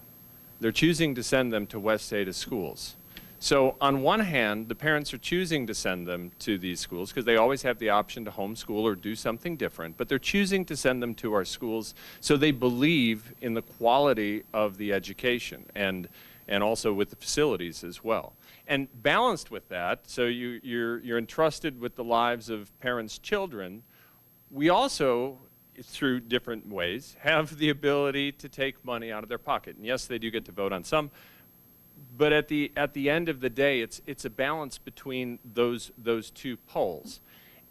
[SPEAKER 23] They're choosing to send them to West Ada schools. So on one hand, the parents are choosing to send them to these schools because they always have the option to homeschool or do something different, but they're choosing to send them to our schools so they believe in the quality of the education and also with the facilities as well. And balanced with that, so you're entrusted with the lives of parents' children, we also, through different ways, have the ability to take money out of their pocket. And yes, they do get to vote on some, but at the end of the day, it's a balance between those two poles.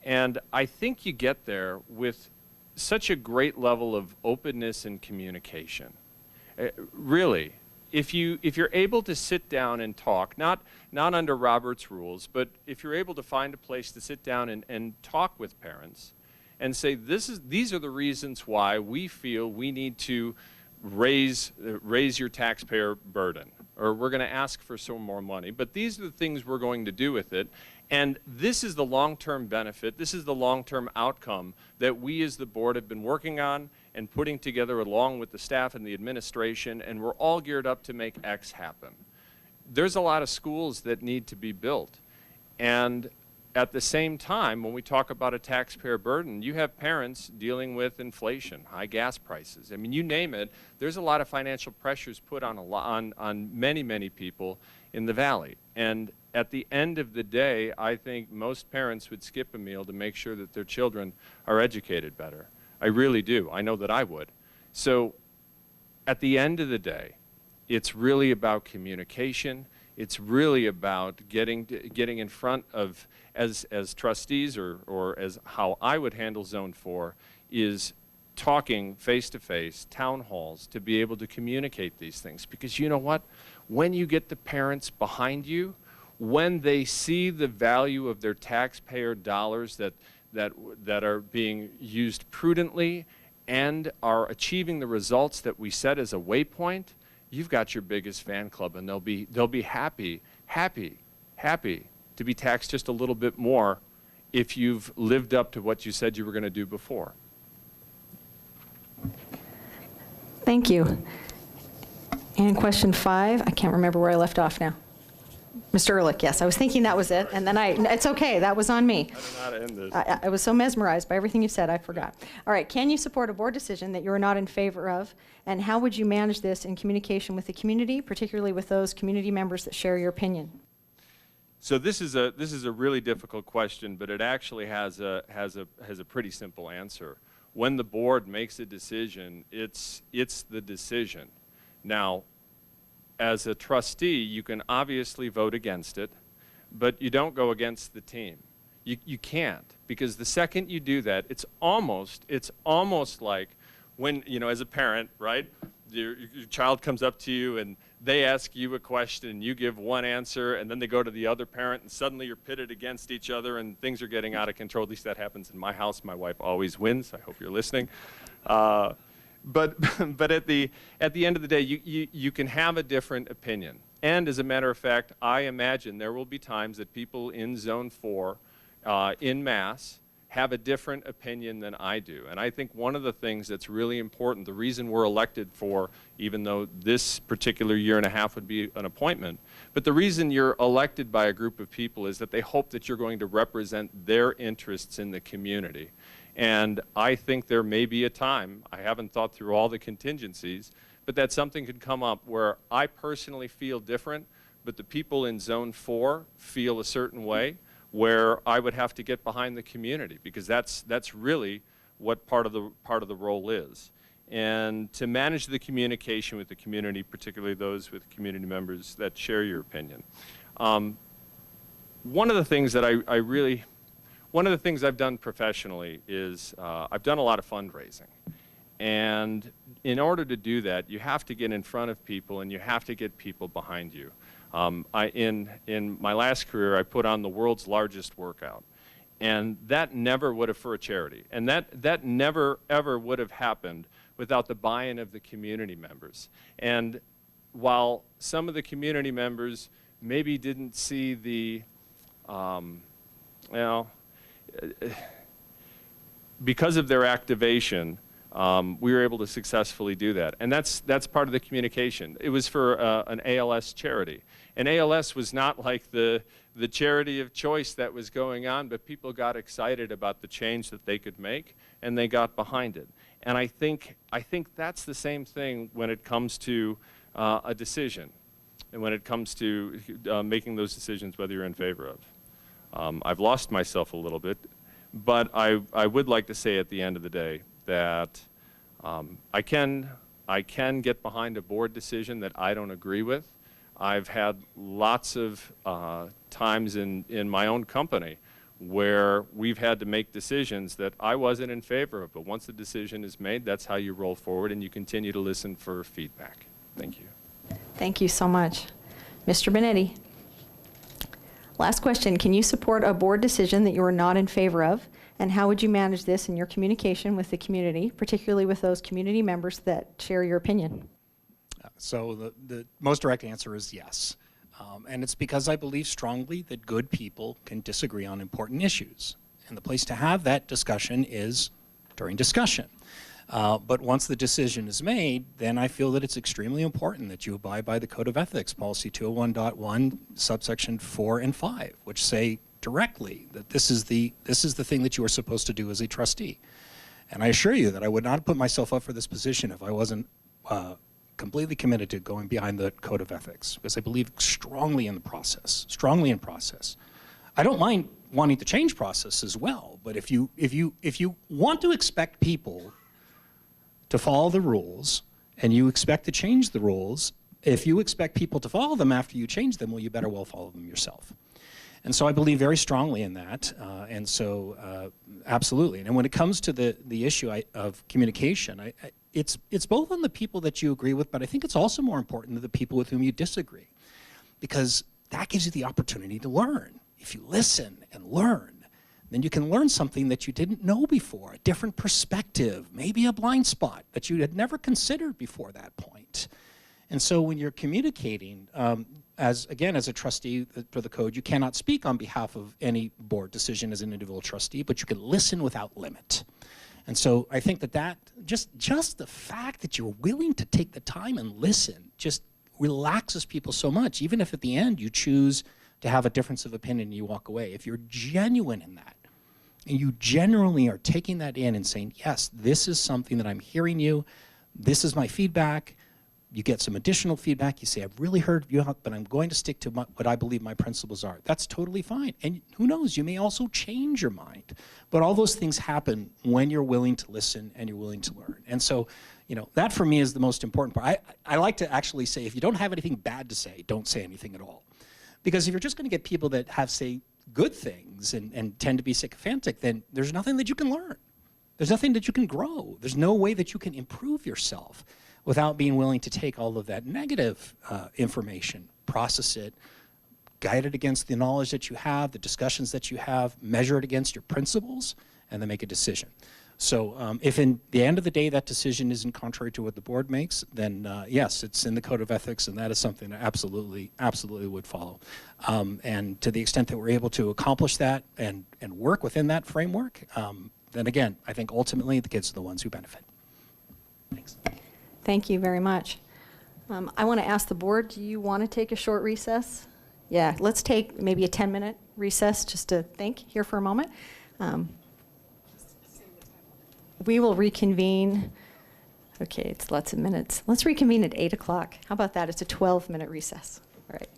[SPEAKER 23] And I think you get there with such a great level of openness and communication. Really, if you're able to sit down and talk, not under Robert's rules, but if you're able to find a place to sit down and talk with parents and say, these are the reasons why we feel we need to raise your taxpayer burden, or we're going to ask for some more money, but these are the things we're going to do with it, and this is the long-term benefit, this is the long-term outcome that we as the board have been working on and putting together along with the staff and the administration, and we're all geared up to make X happen. There's a lot of schools that need to be built, and at the same time, when we talk about a taxpayer burden, you have parents dealing with inflation, high gas prices. I mean, you name it, there's a lot of financial pressures put on many, many people in the valley. And at the end of the day, I think most parents would skip a meal to make sure that their children are educated better. I really do. I know that I would. So at the end of the day, it's really about communication. It's really about getting in front of, as trustees or as how I would handle Zone 4, is talking face-to-face, town halls, to be able to communicate these things. Because you know what? When you get the parents behind you, when they see the value of their taxpayer dollars that are being used prudently and are achieving the results that we set as a waypoint, you've got your biggest fan club, and they'll be happy to be taxed just a little bit more if you've lived up to what you said you were going to do before.
[SPEAKER 1] Thank you. And question 5, I can't remember where I left off now. Mr. Ehrlich, yes, I was thinking that was it, and then it's okay, that was on me.
[SPEAKER 23] I don't know how to end this.
[SPEAKER 1] I was so mesmerized by everything you've said, I forgot. All right, can you support a board decision that you are not in favor of, and how would you manage this in communication with the community, particularly with those community members that share your opinion?
[SPEAKER 23] So this is a really difficult question, but it actually has a pretty simple answer. When the board makes a decision, it's the decision. Now, as a trustee, you can obviously vote against it, but you don't go against the team. You can't, because the second you do that, it's almost like when, you know, as a parent, right? Your child comes up to you and they ask you a question and you give one answer, and then they go to the other parent and suddenly you're pitted against each other and things are getting out of control. At least that happens in my house. My wife always wins. I hope you're listening. But at the end of the day, you can have a different opinion. And as a matter of fact, I imagine there will be times that people in Zone 4 in mass have a different opinion than I do. And I think one of the things that's really important, the reason we're elected for, even though this particular year and a half would be an appointment, but the reason you're elected by a group of people is that they hope that you're going to represent their interests in the community. And I think there may be a time, I haven't thought through all the contingencies, but that something could come up where I personally feel different, but the people in Zone 4 feel a certain way, where I would have to get behind the community, because that's really what part of the role is. And to manage the communication with the community, particularly those with community members that share your opinion. One of the things that one of the things I've done professionally is I've done a lot of fundraising. And in order to do that, you have to get in front of people and you have to get people behind you. In my last career, I put on the world's largest workout. And that never would have, for a charity, and that never ever would have happened without the buy-in of the community members. And while some of the community members maybe didn't see the, because of their activation, we were able to successfully do that. And that's part of the communication. It was for an ALS charity. And ALS was not like the charity of choice that was going on, but people got excited about the change that they could make, and they got behind it. And I think that's the same thing when it comes to a decision, and when it comes to making those decisions, whether you're in favor of. I've lost myself a little bit, but I would like to say at the end of the day that I can get behind a board decision that I don't agree with. I've had lots of times in my own company where we've had to make decisions that I wasn't in favor of, but once the decision is made, that's how you roll forward, and you continue to listen for feedback. Thank you.
[SPEAKER 1] Thank you so much. Mr. Benetti. Last question, can you support a board decision that you are not in favor of? And how would you manage this in your communication with the community, particularly with those community members that share your opinion?
[SPEAKER 7] So the most direct answer is yes. And it's because I believe strongly that good people can disagree on important issues. And the place to have that discussion is during discussion. But once the decision is made, then I feel that it's extremely important that you abide by the Code of Ethics, Policy 201.1, subsection 4 and 5, which say directly that this is the thing that you are supposed to do as a trustee. And I assure you that I would not put myself up for this position if I wasn't completely committed to going behind the Code of Ethics, because I believe strongly in the process, I don't mind wanting to change process as well, but if you want to expect people to follow the rules and you expect to change the rules, if you expect people to follow them after you change them, well, you better well follow them yourself. And so I believe very strongly in that, and so absolutely. And when it comes to the issue of communication, it's both on the people that you agree with, but I think it's also more important to the people with whom you disagree, because that gives you the opportunity to learn. If you listen and learn, then you can learn something that you didn't know before, a different perspective, maybe a blind spot that you had never considered before that point. And so when you're communicating, as a trustee for the code, you cannot speak on behalf of any board decision as an individual trustee, but you can listen without limit. And so I think that just the fact that you're willing to take the time and listen just relaxes people so much, even if at the end you choose to have a difference of opinion and you walk away. If you're genuine in that, and you genuinely are taking that in and saying, yes, this is something that I'm hearing you, this is my feedback, you get some additional feedback, you say, I've really heard you out, but I'm going to stick to what I believe my principles are. That's totally fine. And who knows, you may also change your mind. But all those things happen when you're willing to listen and you're willing to learn. And so, that for me is the most important part. I like to actually say, if you don't have anything bad to say, don't say anything at all. Because if you're just going to get people that have, say, good things and tend to be sycophantic, then there's nothing that you can learn. There's nothing that you can grow. There's no way that you can improve yourself without being willing to take all of that negative information, process it, guide it against the knowledge that you have, the discussions that you have, measure it against your principles, and then make a decision. So if in the end of the day that decision isn't contrary to what the board makes, then yes, it's in the code of ethics, and that is something that absolutely would follow. And to the extent that we're able to accomplish that and work within that framework, then again, I think ultimately the kids are the ones who benefit. Thanks.
[SPEAKER 1] Thank you very much. I want to ask the board, do you want to take a short recess? Yeah, let's take maybe a 10-minute recess just to think here for a moment. We will reconvene. Okay, it's lots of minutes. Let's reconvene at 8 o'clock. How about that? It's a 12-minute recess. All right.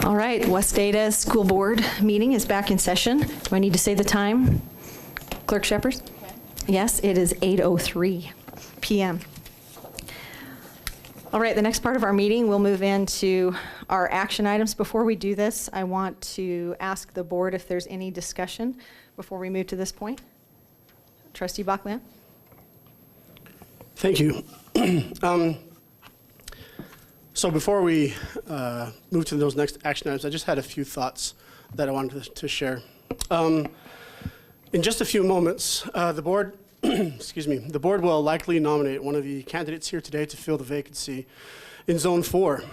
[SPEAKER 1] All right, West Ada School Board meeting is back in session. Do I need to say the time? Clerk Shepherd? Yes, it is 8:03 p.m. All right, the next part of our meeting, we'll move into our action items. Before we do this, I want to ask the board if there's any discussion before we move to this point. Trustee Bachman?
[SPEAKER 22] Thank you. So before we move to those next action items, I just had a few thoughts that I wanted to share. In just a few moments, the board, excuse me, the board will likely nominate one of the candidates here today to fill the vacancy in Zone 4.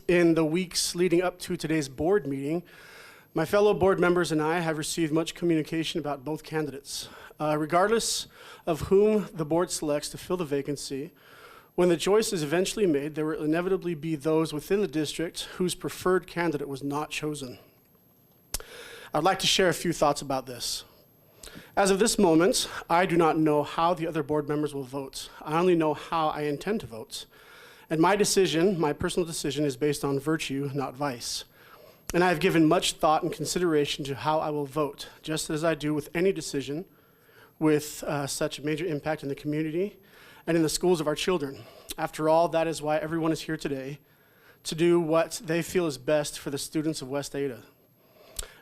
[SPEAKER 22] In the weeks leading up to today's board meeting, my fellow board members and I have received much communication about both candidates. Regardless of whom the board selects to fill the vacancy, when the choice is eventually made, there will inevitably be those within the district whose preferred candidate was not chosen. I'd like to share a few thoughts about this. As of this moment, I do not know how the other board members will vote. I only know how I intend to vote. And my decision, my personal decision, is based on virtue, not vice. And I have given much thought and consideration to how I will vote, just as I do with any decision with such a major impact in the community and in the schools of our children. After all, that is why everyone is here today, to do what they feel is best for the students of West Ada.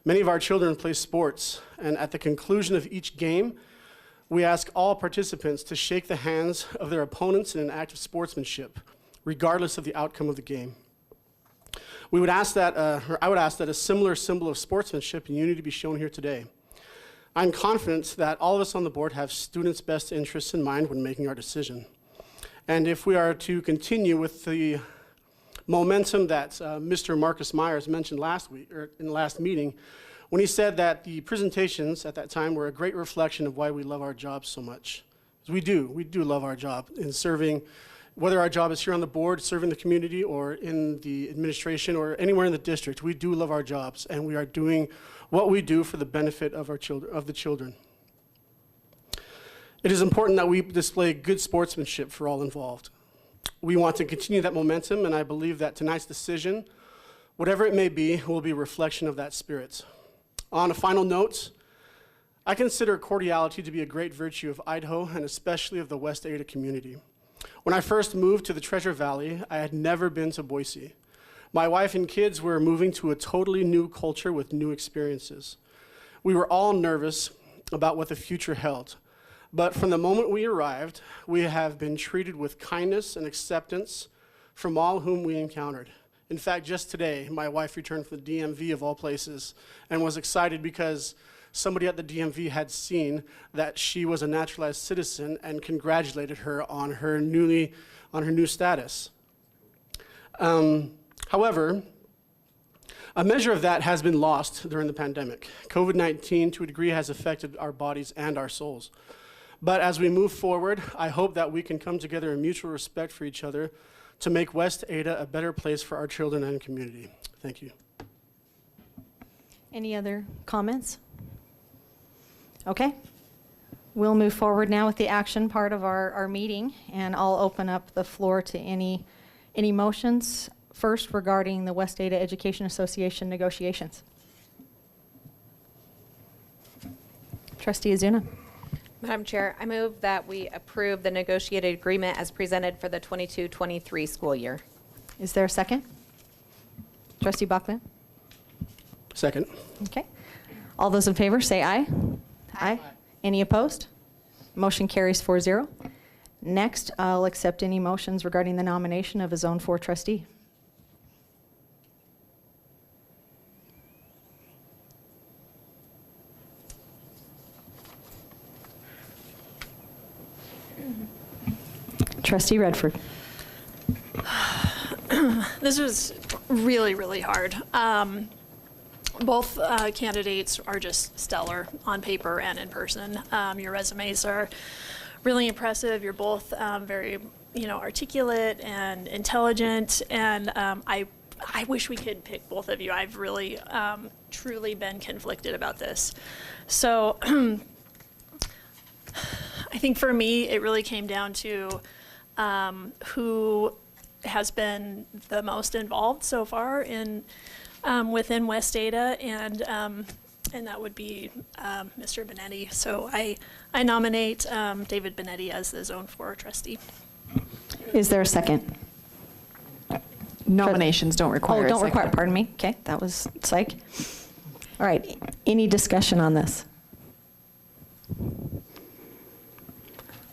[SPEAKER 22] Many of our children play sports, and at the conclusion of each game, we ask all participants to shake the hands of their opponents in an act of sportsmanship, regardless of the outcome of the game. We would ask that, or I would ask that a similar symbol of sportsmanship and unity be shown here today. I'm confident that all of us on the board have students' best interests in mind when making our decision. And if we are to continue with the momentum that Mr. Marcus Myers mentioned last week, or in the last meeting, when he said that the presentations at that time were a great reflection of why we love our jobs so much. We do love our job in serving, whether our job is here on the board, serving the community, or in the administration, or anywhere in the district. We do love our jobs, and we are doing what we do for the benefit of our children, of the children. It is important that we display good sportsmanship for all involved. We want to continue that momentum, and I believe that tonight's decision, whatever it may be, will be a reflection of that spirit. On a final note, I consider cordiality to be a great virtue of Idaho, and especially of the West Ada community. When I first moved to the Treasure Valley, I had never been to Boise. My wife and kids were moving to a totally new culture with new experiences. We were all nervous about what the future held. But from the moment we arrived, we have been treated with kindness and acceptance from all whom we encountered. In fact, just today, my wife returned from the DMV of all places and was excited because somebody at the DMV had seen that she was a naturalized citizen and congratulated her on her new status. However, a measure of that has been lost during the pandemic. COVID-19, to a degree, has affected our bodies and our souls. But as we move forward, I hope that we can come together in mutual respect for each other to make West Ada a better place for our children and community. Thank you.
[SPEAKER 1] Any other comments? Okay. We'll move forward now with the action part of our meeting, and I'll open up the floor to any motions. First, regarding the West Ada Education Association negotiations. Trustee Azuna.
[SPEAKER 3] Madam Chair, I move that we approve the negotiated agreement as presented for the 22-23 school year.
[SPEAKER 1] Is there a second? Trustee Bachman?
[SPEAKER 22] Second.
[SPEAKER 1] Okay. All those in favor say aye. Aye. Any opposed? Motion carries 4-0. Next, I'll accept any motions regarding the nomination of a Zone 4 trustee. Trustee Redford.
[SPEAKER 9] This was really, really hard. Both candidates are just stellar on paper and in person. Your resumes are really impressive. You're both very, articulate and intelligent, and I wish we could pick both of you. I've really, truly been conflicted about this. So I think for me, it really came down to who has been the most involved so far in within West Ada, and that would be Mr. Benetti. So I nominate David Benetti as the Zone 4 trustee.
[SPEAKER 1] Is there a second?
[SPEAKER 4] Nominations don't require
[SPEAKER 1] Oh,
[SPEAKER 4] a
[SPEAKER 1] don't
[SPEAKER 4] second.
[SPEAKER 1] require, pardon me. Okay, that was psych. All right, any discussion on this?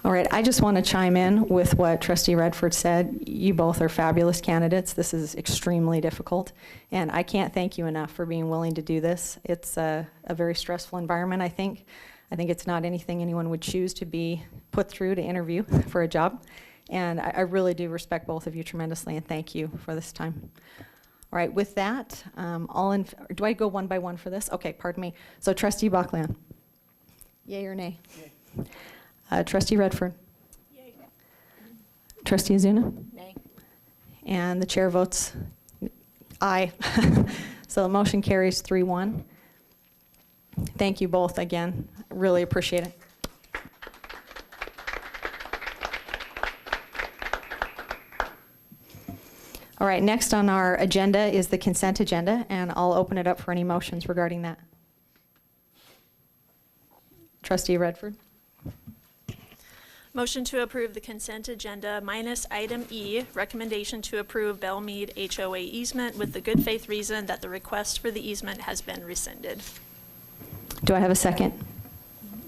[SPEAKER 1] All right, I just want to chime in with what Trustee Redford said. You both are fabulous candidates. This is extremely difficult, and I can't thank you enough for being willing to do this. It's a very stressful environment, I think. I think it's not anything anyone would choose to be put through to interview for a job, and I really do respect both of you tremendously, and thank you for this time. All right, with that, do I go one by one for this? Okay, pardon me. So Trustee Bachland, yay or nay? Yay. Trustee Redford? Yay. Trustee Azuna?
[SPEAKER 3] Nay.
[SPEAKER 1] And the chair votes aye. So the motion carries 3-1. Thank you both again. Really appreciate it. All right, next on our agenda is the consent agenda, and I'll open it up for any motions regarding that. Trustee Redford?
[SPEAKER 9] Motion to approve the consent agenda minus item E, recommendation to approve Bellmead HOA easement with the good faith reason that the request for the easement has been rescinded.
[SPEAKER 1] Do I have a second?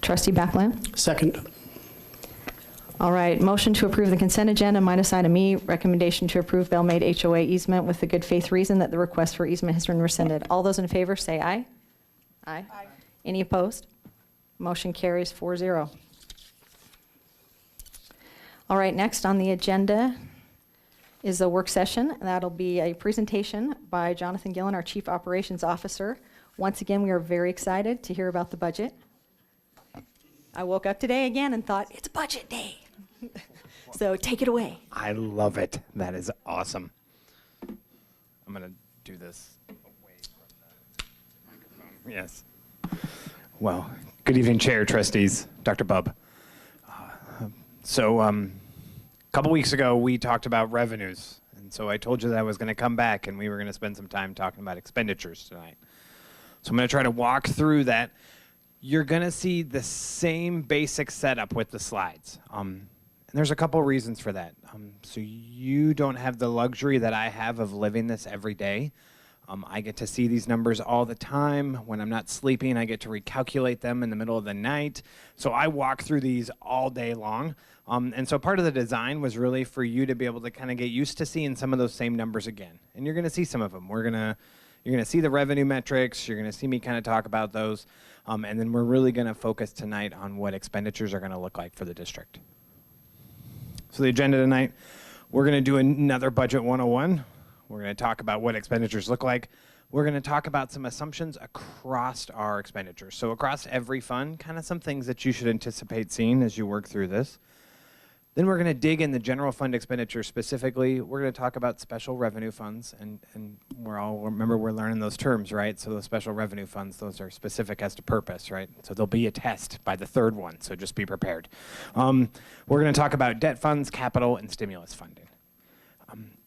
[SPEAKER 1] Trustee Bachland?
[SPEAKER 22] Second.
[SPEAKER 1] All right, motion to approve the consent agenda minus item E, recommendation to approve Bellmead HOA easement with the good faith reason that the request for easement has been rescinded. All those in favor say aye. Aye. Aye. Any opposed? Motion carries 4-0. All right, next on the agenda is a work session. That'll be a presentation by Jonathan Gillen, our Chief Operations Officer. Once again, we are very excited to hear about the budget. I woke up today again and thought, it's budget day. So take it away.
[SPEAKER 10] I love it. That is awesome. I'm going to do this away from the microphone. Yes. Well, good evening, Chair, Trustees, Dr. Bubb. So a couple weeks ago, we talked about revenues. And so I told you that I was going to come back and we were going to spend some time talking about expenditures tonight. So I'm going to try to walk through that. You're going to see the same basic setup with the slides. And there's a couple reasons for that. So you don't have the luxury that I have of living this every day. I get to see these numbers all the time. When I'm not sleeping, I get to recalculate them in the middle of the night. So I walk through these all day long. And so part of the design was really for you to be able to kind of get used to seeing some of those same numbers again. And you're going to see some of them. You're going to see the revenue metrics. You're going to see me kind of talk about those. And then we're really going to focus tonight on what expenditures are going to look like for the district. So the agenda tonight, we're going to do another Budget 101. We're going to talk about what expenditures look like. We're going to talk about some assumptions across our expenditures. So across every fund, kind of some things that you should anticipate seeing as you work through this. Then we're going to dig in the general fund expenditure specifically. We're going to talk about special revenue funds, and remember we're learning those terms, right? So those special revenue funds, those are specific as to purpose, right? So there'll be a test by the third one, so just be prepared. We're going to talk about debt funds, capital, and stimulus funding.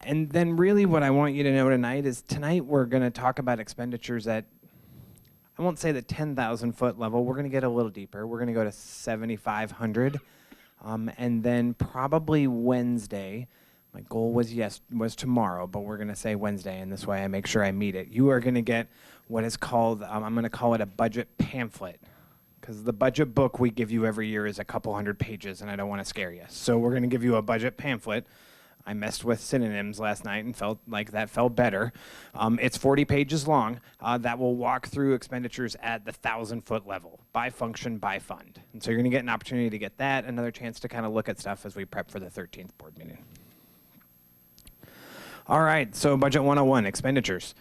[SPEAKER 10] And then really what I want you to know tonight is we're going to talk about expenditures at, I won't say the 10,000 foot level, we're going to get a little deeper. We're going to go to 7,500. And then probably Wednesday, my goal was tomorrow, but we're going to say Wednesday, and this way I make sure I meet it. You are going to get what is called, I'm going to call it a budget pamphlet, because the budget book we give you every year is a couple hundred pages, and I don't want to scare you. So we're going to give you a budget pamphlet. I messed with synonyms last night and felt like that felt better. It's 40 pages long. That will walk through expenditures at the 1,000 foot level, by function, by fund. And so you're going to get an opportunity to get that, another chance to kind of look at stuff as we prep for the 13th board meeting. All right, so Budget 101, expenditures.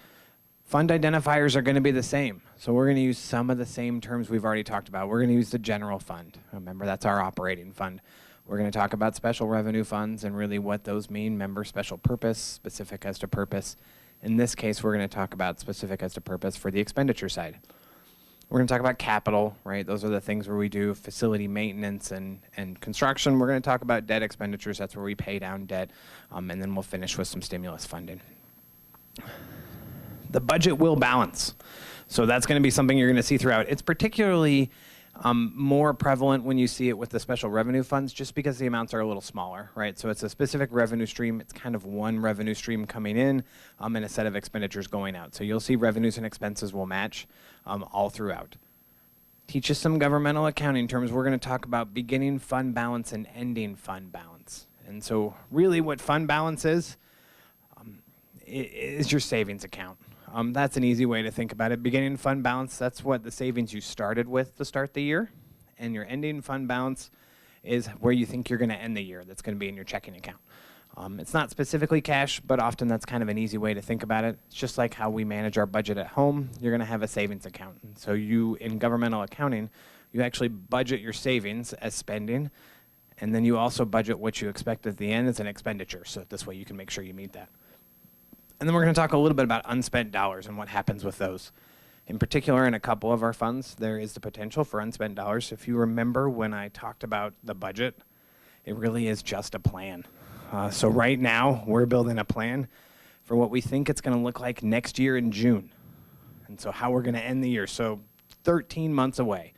[SPEAKER 10] Fund identifiers are going to be the same. So we're going to use some of the same terms we've already talked about. We're going to use the general fund. Remember, that's our operating fund. We're going to talk about special revenue funds and really what those mean. Member special purpose, specific as to purpose. In this case, we're going to talk about specific as to purpose for the expenditure side. We're going to talk about capital, right? Those are the things where we do facility maintenance and construction. We're going to talk about debt expenditures. That's where we pay down debt. And then we'll finish with some stimulus funding. The budget will balance. So that's going to be something you're going to see throughout. It's particularly more prevalent when you see it with the special revenue funds, just because the amounts are a little smaller, right? So it's a specific revenue stream. It's kind of one revenue stream coming in and a set of expenditures going out. So you'll see revenues and expenses will match all throughout. Teach us some governmental accounting terms. We're going to talk about beginning fund balance and ending fund balance. And so really what fund balance is your savings account. That's an easy way to think about it. Beginning fund balance, that's what the savings you started with to start the year. And your ending fund balance is where you think you're going to end the year. That's going to be in your checking account. It's not specifically cash, but often that's kind of an easy way to think about it. It's just like how we manage our budget at home. You're going to have a savings account. And so you, in governmental accounting, you actually budget your savings as spending, and then you also budget what you expect at the end as an expenditure. So this way you can make sure you meet that. And then we're going to talk a little bit about unspent dollars and what happens with those. In particular, in a couple of our funds, there is the potential for unspent dollars. If you remember when I talked about the budget, it really is just a plan. So right now, we're building a plan for what we think it's going to look like next year in June. And so how we're going to end the year. So 13 months away.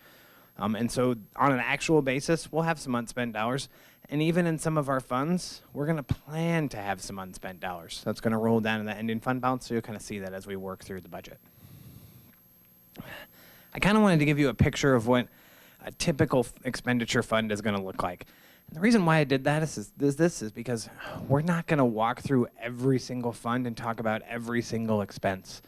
[SPEAKER 10] And so on an actual basis, we'll have some unspent dollars. And even in some of our funds, we're going to plan to have some unspent dollars. That's going to roll down in the ending fund balance, so you'll kind of see that as we work through the budget. I kind of wanted to give you a picture of what a typical expenditure fund is going to look like. And the reason why I did that is because we're not going to walk through every single fund and talk about every single expense,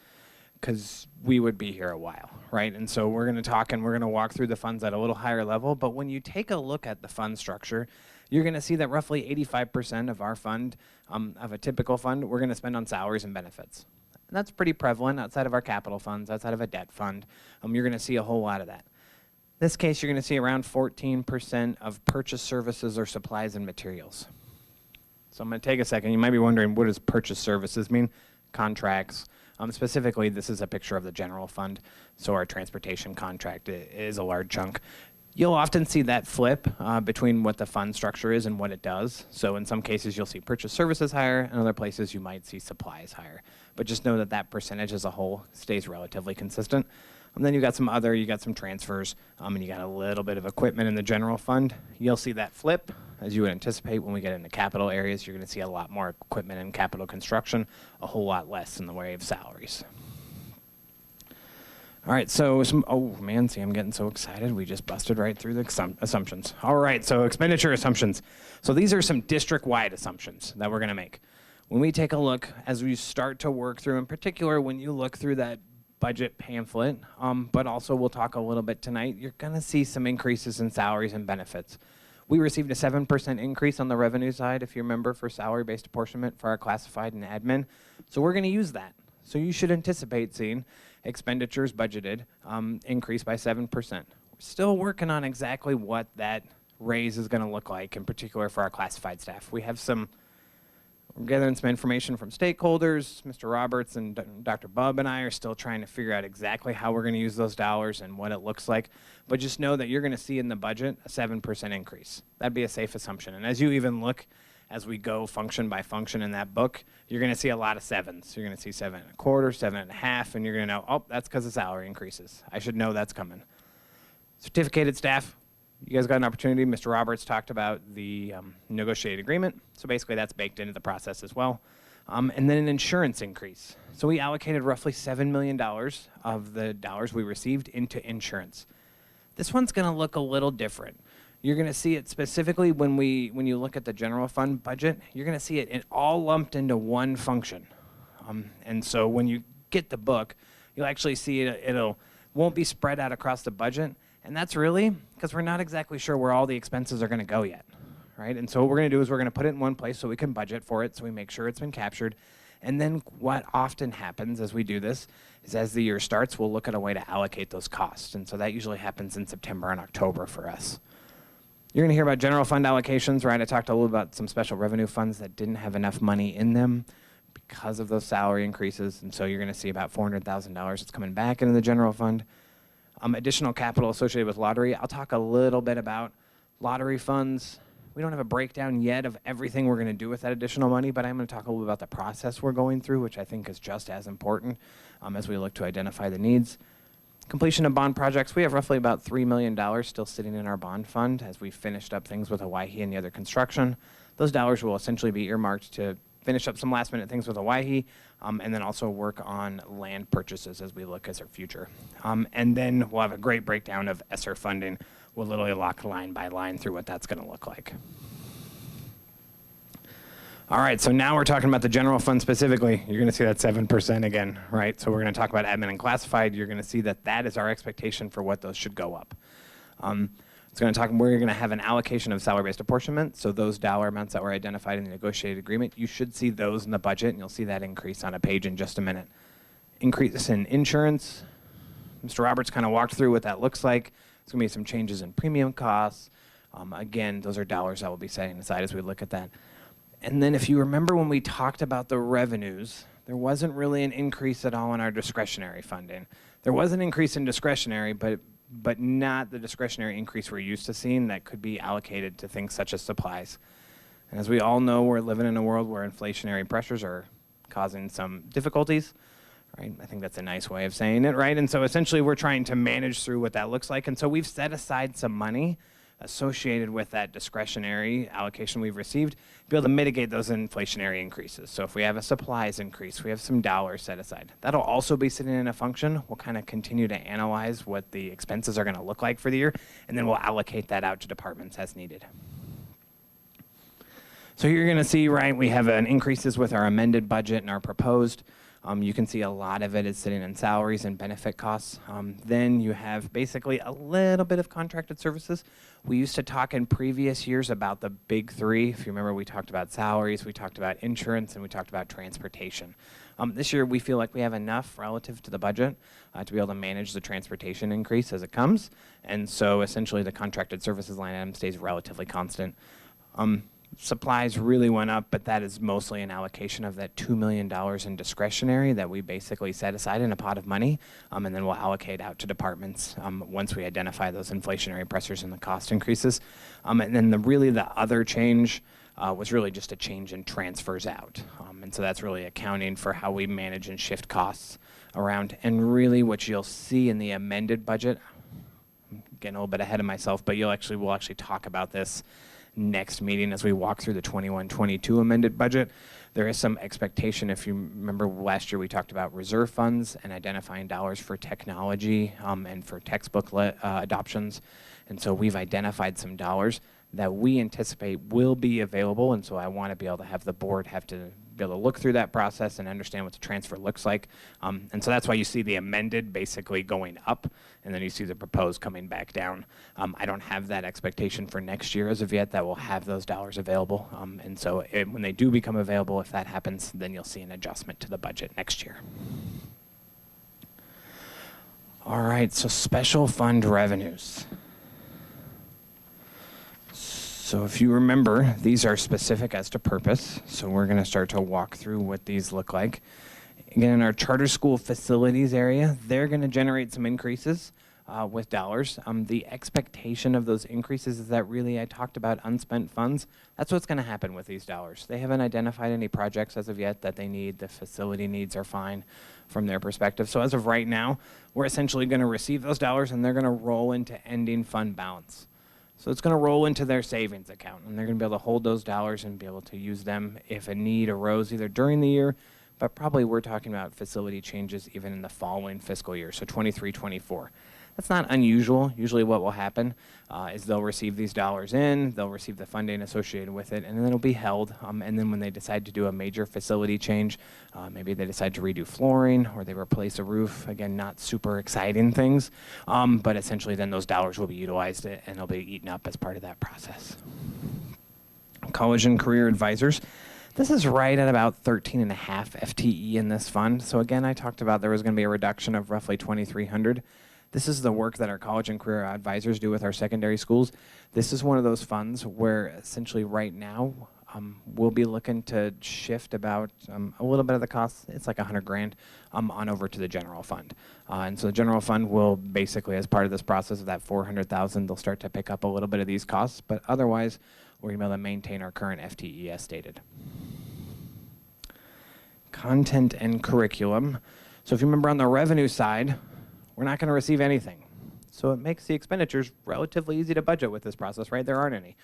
[SPEAKER 10] because we would be here a while, right? And so we're going to talk and we're going to walk through the funds at a little higher level. But when you take a look at the fund structure, you're going to see that roughly 85% of our fund, of a typical fund, we're going to spend on salaries and benefits. And that's pretty prevalent outside of our capital funds, outside of a debt fund. You're going to see a whole lot of that. In this case, you're going to see around 14% of purchase services or supplies and materials. So I'm going to take a second. You might be wondering, what does purchase services mean? Contracts. Specifically, this is a picture of the general fund. So our transportation contract is a large chunk. You'll often see that flip between what the fund structure is and what it does. So in some cases, you'll see purchase services higher. In other places, you might see supplies higher. But just know that that percentage as a whole stays relatively consistent. And then you got some transfers, and you got a little bit of equipment in the general fund. You'll see that flip, as you would anticipate when we get into capital areas. You're going to see a lot more equipment in capital construction, a whole lot less in the way of salaries. All right, so oh man, see, I'm getting so excited. We just busted right through the assumptions. All right, so expenditure assumptions. So these are some district-wide assumptions that we're going to make. When we take a look, as we start to work through, in particular, when you look through that budget pamphlet, but also we'll talk a little bit tonight, you're going to see some increases in salaries and benefits. We received a 7% increase on the revenue side, if you remember, for salary-based apportionment for our classified and admin. So we're going to use that. So you should anticipate seeing expenditures budgeted increase by 7%. We're still working on exactly what that raise is going to look like, in particular for our classified staff. We're gathering some information from stakeholders. Mr. Roberts and Dr. Bubb and I are still trying to figure out exactly how we're going to use those dollars and what it looks like. But just know that you're going to see in the budget a 7% increase. That'd be a safe assumption. And as you even look, as we go function by function in that book, you're going to see a lot of sevens. You're going to see 7.25, 7.5, and you're going to know, oh, that's because of salary increases. I should know that's coming. Certificated staff. You guys got an opportunity. Mr. Roberts talked about the negotiated agreement. So basically that's baked into the process as well. And then an insurance increase. So we allocated roughly $7 million of the dollars we received into insurance. This one's going to look a little different. You're going to see it specifically when you look at the general fund budget, you're going to see it all lumped into one function. And so when you get the book, you'll actually see it won't be spread out across the budget. And that's really because we're not exactly sure where all the expenses are going to go yet, right? And so what we're going to do is we're going to put it in one place so we can budget for it, so we make sure it's been captured. And then what often happens as we do this is as the year starts, we'll look at a way to allocate those costs. And so that usually happens in September and October for us. You're going to hear about general fund allocations, right? I talked a little about some special revenue funds that didn't have enough money in them because of those salary increases. And so you're going to see about $400,000 that's coming back into the general fund. Additional capital associated with lottery. I'll talk a little bit about lottery funds, We don't have a breakdown yet of everything we're going to do with that additional money, but I'm going to talk a little bit about the process we're going through, which I think is just as important as we look to identify the needs. Completion of bond projects, we have roughly about $3 million still sitting in our bond fund as we finished up things with Hawaii and the other construction. Those dollars will essentially be earmarked to finish up some last minute things with Hawaii, and then also work on land purchases as we look as our future. And then we'll have a great breakdown of ESSER funding. We'll literally lock line by line through what that's going to look like. All right, so now we're talking about the general fund specifically. You're going to see that 7% again, right? So we're going to talk about admin and classified. You're going to see that that is our expectation for what those should go up. It's going to talk where you're going to have an allocation of salary-based apportionment. So those dollar amounts that were identified in the negotiated agreement, you should see those in the budget, and you'll see that increase on a page in just a minute. Increase in insurance. Mr. Roberts kind of walked through what that looks like. There's going to be some changes in premium costs. Again, those are dollars that we'll be setting aside as we look at that. And then if you remember when we talked about the revenues, there wasn't really an increase at all in our discretionary funding. There was an increase in discretionary, but not the discretionary increase we're used to seeing that could be allocated to things such as supplies. And as we all know, we're living in a world where inflationary pressures are causing some difficulties, right? I think that's a nice way of saying it, right? And so essentially we're trying to manage through what that looks like. And so we've set aside some money associated with that discretionary allocation we've received to be able to mitigate those inflationary increases. So if we have a supplies increase, we have some dollars set aside. That'll also be sitting in a function. We'll kind of continue to analyze what the expenses are going to look like for the year, and then we'll allocate that out to departments as needed. So you're going to see, right, we have an increases with our amended budget and our proposed. You can see a lot of it is sitting in salaries and benefit costs. Then you have basically a little bit of contracted services. We used to talk in previous years about the big three. If you remember, we talked about salaries, we talked about insurance, and we talked about transportation. This year, we feel like we have enough relative to the budget to be able to manage the transportation increase as it comes. And so essentially the contracted services line item stays relatively constant. Supplies really went up, but that is mostly an allocation of that $2 million in discretionary that we basically set aside in a pot of money, and then we'll allocate out to departments once we identify those inflationary pressures and the cost increases. And then the other change was really just a change in transfers out. And so that's really accounting for how we manage and shift costs around. And really what you'll see in the amended budget, I'm getting a little bit ahead of myself, but we'll actually talk about this next meeting as we walk through the 21-22 amended budget. There is some expectation. If you remember last year we talked about reserve funds and identifying dollars for technology and for textbook adoptions. And so we've identified some dollars that we anticipate will be available, and so I want to be able to have the board be able to look through that process and understand what the transfer looks like. And so that's why you see the amended basically going up, and then you see the proposed coming back down. I don't have that expectation for next year as of yet that we'll have those dollars available. And so when they do become available, if that happens, then you'll see an adjustment to the budget next year. All right, so special fund revenues. So if you remember, these are specific as to purpose. So we're going to start to walk through what these look like. Again, in our charter school facilities area, they're going to generate some increases with dollars. The expectation of those increases is that really I talked about unspent funds. That's what's going to happen with these dollars. They haven't identified any projects as of yet that they need. The facility needs are fine from their perspective. So as of right now, we're essentially going to receive those dollars and they're going to roll into ending fund balance. So it's going to roll into their savings account, and they're going to be able to hold those dollars and be able to use them if a need arose either during the year, but probably we're talking about facility changes even in the following fiscal year, so 23-24. That's not unusual. Usually what will happen is they'll receive these dollars in, they'll receive the funding associated with it, and then it'll be held. And then when they decide to do a major facility change, maybe they decide to redo flooring or they replace a roof, again, not super exciting things, but essentially then those dollars will be utilized and they'll be eaten up as part of that process. College and career advisors. This is right at about 13.5 FTE in this fund. So again, I talked about there was going to be a reduction of roughly 2,300. This is the work that our college and career advisors do with our secondary schools. This is one of those funds where essentially right now we'll be looking to shift about a little bit of the cost, it's like $100,000, on over to the general fund. And so the general fund will basically, as part of this process of that $400,000, they'll start to pick up a little bit of these costs, but otherwise we're going to be able to maintain our current FTE as stated. Content and curriculum. So if you remember on the revenue side, we're not going to receive anything. So it makes the expenditures relatively easy to budget with this process, right? There aren't any.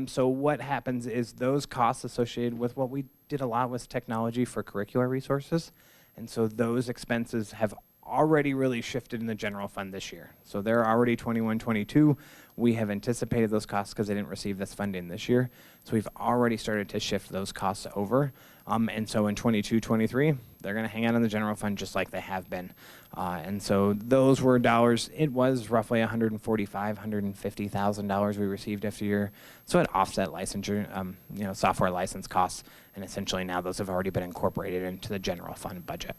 [SPEAKER 10] So what happens is those costs associated with what we did a lot with technology for curricular resources. And so those expenses have already really shifted in the general fund this year. So they're already 21, 22. We have anticipated those costs because they didn't receive this funding this year. So we've already started to shift those costs over. And so in 22, 23, they're going to hang out in the general fund just like they have been. And so those were dollars. It was roughly $145,000, $150,000 we received after year. So it offset licensure, software license costs. And essentially now those have already been incorporated into the general fund budget.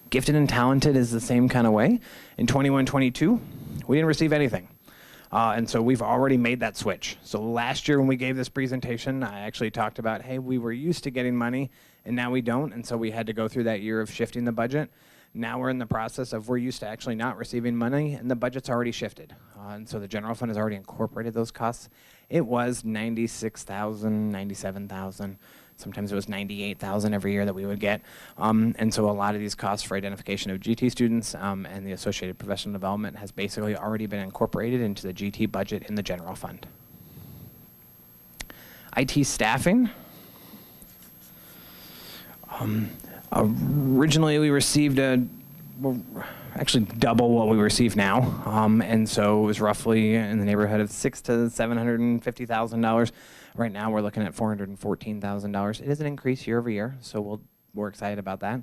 [SPEAKER 10] Gifted and talented is the same kind of way. In 21, 22, we didn't receive anything. And so we've already made that switch. So last year when we gave this presentation, I actually talked about, hey, we were used to getting money and now we don't. And so we had to go through that year of shifting the budget. Now we're in the process of we're used to actually not receiving money and the budget's already shifted. And so the general fund has already incorporated those costs. It was $96,000, $97,000. Sometimes it was $98,000 every year that we would get. And so a lot of these costs for identification of GT students and the associated professional development has basically already been incorporated into the GT budget in the general fund. IT staffing. Originally we received actually double what we receive now. And so it was roughly in the neighborhood of $600,000 to $750,000. Right now we're looking at $414,000. It is an increase year over year, so we're excited about that.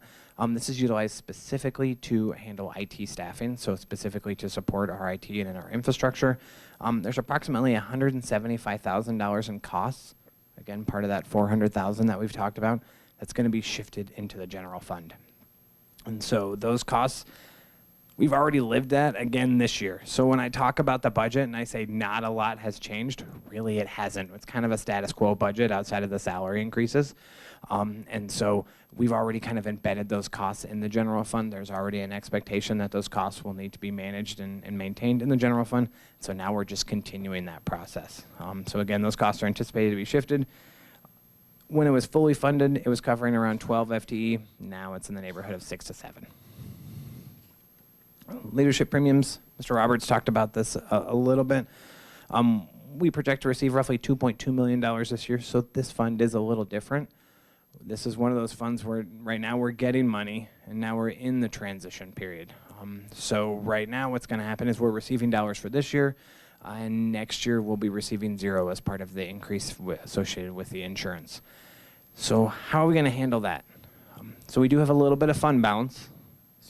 [SPEAKER 10] This is utilized specifically to handle IT staffing, so specifically to support our IT and our infrastructure. There's approximately $175,000 in costs, again part of that $400,000 that we've talked about, that's going to be shifted into the general fund. And so those costs, we've already lived that again this year. So when I talk about the budget and I say not a lot has changed, really it hasn't. It's kind of a status quo budget outside of the salary increases. And so we've already kind of embedded those costs in the general fund. There's already an expectation that those costs will need to be managed and maintained in the general fund. So now we're just continuing that process. So again, those costs are anticipated to be shifted. When it was fully funded, it was covering around 12 FTE. Now it's in the neighborhood of 6 to 7. Leadership premiums, Mr. Roberts talked about this a little bit. We project to receive roughly $2.2 million this year, so this fund is a little different. This is one of those funds where right now we're getting money, and now we're in the transition period. So right now what's going to happen is we're receiving dollars for this year, and next year we'll be receiving zero as part of the increase associated with the insurance. So how are we going to handle that? So we do have a little bit of fund balance.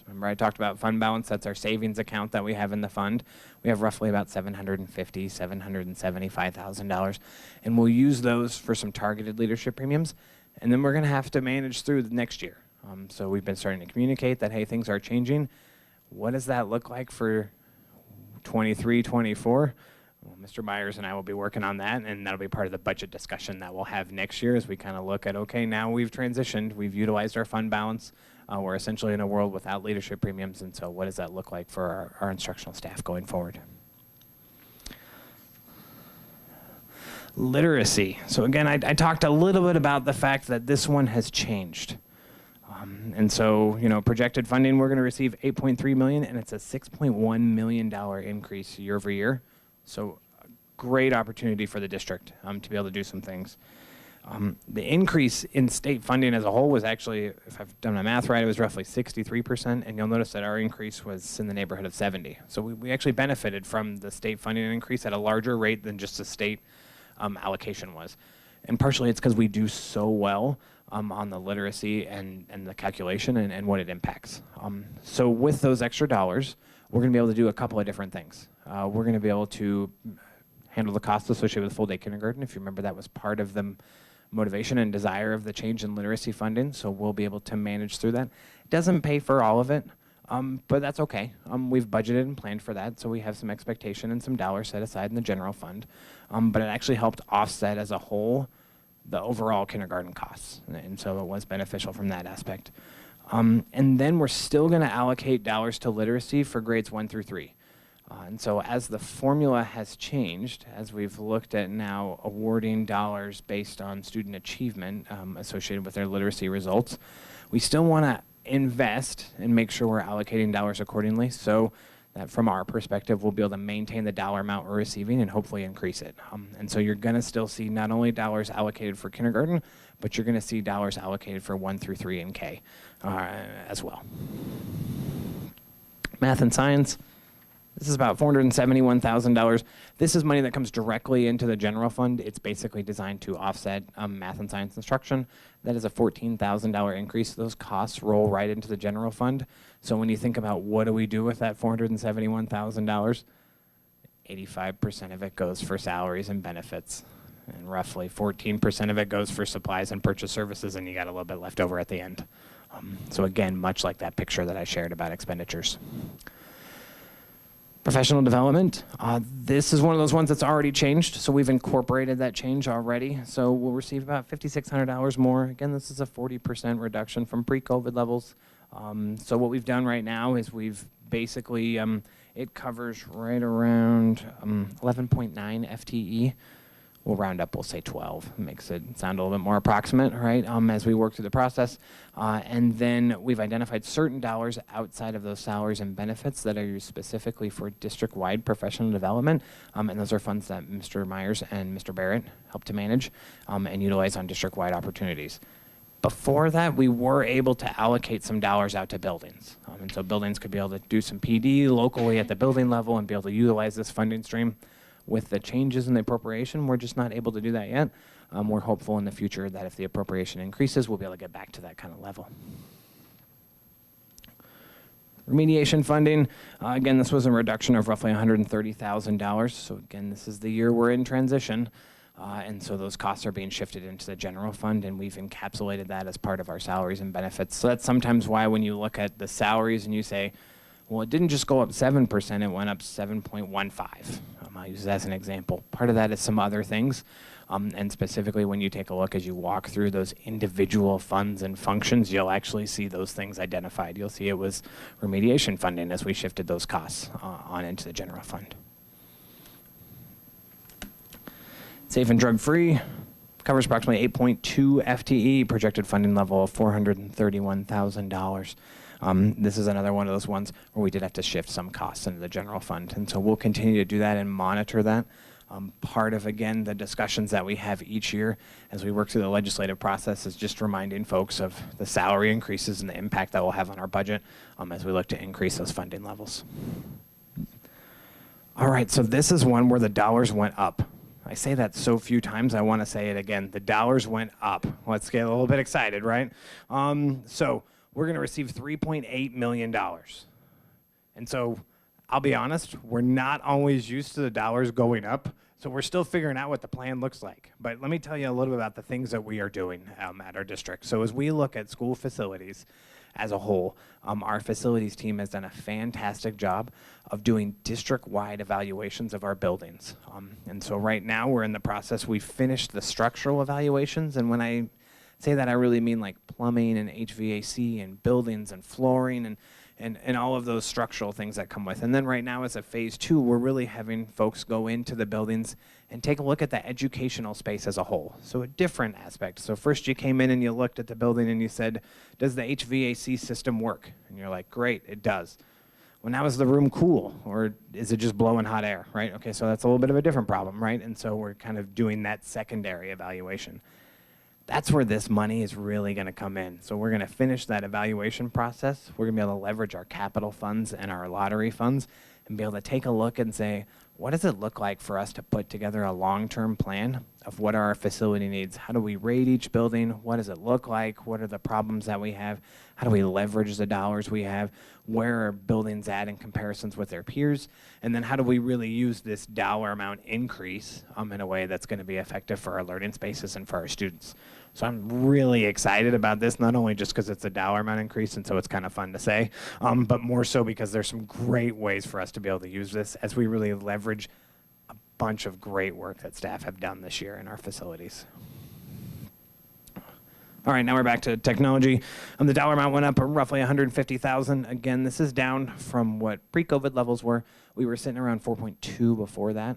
[SPEAKER 10] Remember I talked about fund balance, that's our savings account that we have in the fund. We have roughly about $750,000, $775,000, and we'll use those for some targeted leadership premiums, and then we're going to have to manage through the next year. So we've been starting to communicate that, hey, things are changing. What does that look like for 23, 24? Well, Mr. Myers and I will be working on that, and that'll be part of the budget discussion that we'll have next year as we kind of look at, okay, now we've transitioned, we've utilized our fund balance. We're essentially in a world without leadership premiums, and so what does that look like for our instructional staff going forward? Literacy. So again, I talked a little bit about the fact that this one has changed. And so, projected funding, we're going to receive $8.3 million, and it's a $6.1 million increase year over year. So a great opportunity for the district to be able to do some things. The increase in state funding as a whole was actually, if I've done my math right, it was roughly 63%, and you'll notice that our increase was in the neighborhood of 70. So we actually benefited from the state funding increase at a larger rate than just the state allocation was. And partially it's because we do so well on the literacy and the calculation and what it impacts. So with those extra dollars, we're going to be able to do a couple of different things. We're going to be able to handle the costs associated with full-day kindergarten. If you remember, that was part of the motivation and desire of the change in literacy funding, so we'll be able to manage through that. It doesn't pay for all of it, but that's okay. We've budgeted and planned for that, so we have some expectation and some dollars set aside in the general fund. But it actually helped offset as a whole the overall kindergarten costs, and so it was beneficial from that aspect. And then we're still going to allocate dollars to literacy for grades 1 through 3. And so as the formula has changed, as we've looked at now awarding dollars based on student achievement associated with their literacy results, we still want to invest and make sure we're allocating dollars accordingly so that from our perspective, we'll be able to maintain the dollar amount we're receiving and hopefully increase it. And so you're going to still see not only dollars allocated for kindergarten, but you're going to see dollars allocated for 1 through 3 in K as well. Math and science. This is about $471,000. This is money that comes directly into the general fund. It's basically designed to offset math and science instruction. That is a $14,000 increase. Those costs roll right into the general fund. So when you think about what do we do with that $471,000, 85% of it goes for salaries and benefits. And roughly 14% of it goes for supplies and purchase services, and you got a little bit left over at the end. So again, much like that picture that I shared about expenditures. Professional development, this is one of those ones that's already changed, so we've incorporated that change already. So we'll receive about $5,600 more. Again, this is a 40% reduction from pre-COVID levels. So what we've done right now is we've basically, it covers right around 11.9 FTE. We'll round up, we'll say 12. Makes it sound a little bit more approximate, right, as we work through the process. And then we've identified certain dollars outside of those salaries and benefits that are used specifically for district-wide professional development. And those are funds that Mr. Myers and Mr. Barrett help to manage and utilize on district-wide opportunities. Before that, we were able to allocate some dollars out to buildings. And so buildings could be able to do some PD locally at the building level and be able to utilize this funding stream. With the changes in the appropriation, we're just not able to do that yet. We're hopeful in the future that if the appropriation increases, we'll be able to get back to that kind of level. Remediation funding, again, this was a reduction of roughly $130,000. So again, this is the year we're in transition. And so those costs are being shifted into the general fund, and we've encapsulated that as part of our salaries and benefits. So that's sometimes why when you look at the salaries and you say, well, it didn't just go up 7%, it went up 7.15. I'll use that as an example. Part of that is some other things, and specifically when you take a look as you walk through those individual funds and functions, you'll actually see those things identified. You'll see it was remediation funding as we shifted those costs on into the general fund. Safe and drug-free covers approximately 8.2 FTE, projected funding level of $431,000. This is another one of those ones where we did have to shift some costs into the general fund. And so we'll continue to do that and monitor that. Part of, again, the discussions that we have each year as we work through the legislative process is just reminding folks of the salary increases and the impact that will have on our budget as we look to increase those funding levels. All right, so this is one where the dollars went up. I say that so few times, I want to say it again. The dollars went up. Let's get a little bit excited, right? So we're going to receive $3.8 million. And so I'll be honest, we're not always used to the dollars going up, so we're still figuring out what the plan looks like. But let me tell you a little bit about the things that we are doing at our district. So as we look at school facilities as a whole, our facilities team has done a fantastic job of doing district-wide evaluations of our buildings. And so right now we're in the process, we've finished the structural evaluations, and when I say that, I really mean like plumbing and HVAC and buildings and flooring and all of those structural things that come with. And then right now as a phase 2, we're really having folks go into the buildings and take a look at the educational space as a whole. So a different aspect. So first you came in and you looked at the building and you said, does the HVAC system work? And you're like, great, it does. Well, now is the room cool, or is it just blowing hot air, right? Okay, so that's a little bit of a different problem, right? And so we're kind of doing that secondary evaluation. That's where this money is really going to come in. So we're going to finish that evaluation process. We're going to be able to leverage our capital funds and our lottery funds and be able to take a look and say, what does it look like for us to put together a long-term plan of what are our facility needs? How do we rate each building? What does it look like? What are the problems that we have? How do we leverage the dollars we have? Where are buildings at in comparisons with their peers? And then how do we really use this dollar amount increase in a way that's going to be effective for our learning spaces and for our students? So I'm really excited about this, not only just because it's a dollar amount increase and so it's kind of fun to say, but more so because there's some great ways for us to be able to use this as we really leverage a bunch of great work that staff have done this year in our facilities. All right, now we're back to technology. The dollar amount went up roughly $150,000. Again, this is down from what pre-COVID levels were. We were sitting around 4.2 before that.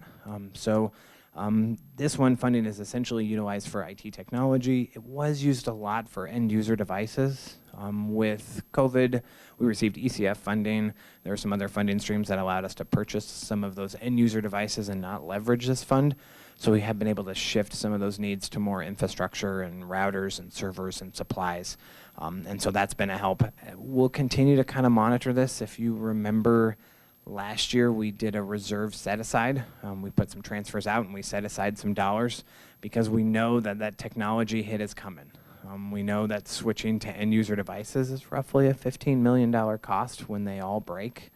[SPEAKER 10] This one funding is essentially utilized for IT technology. It was used a lot for end user devices. With COVID, we received ECF funding. There were some other funding streams that allowed us to purchase some of those end user devices and not leverage this fund. So we have been able to shift some of those needs to more infrastructure and routers and servers and supplies. And so that's been a help. We'll continue to kind of monitor this. If you remember, last year we did a reserve set aside. We put some transfers out and we set aside some dollars because we know that that technology hit is coming. We know that switching to end user devices is roughly a $15 million cost when they all break.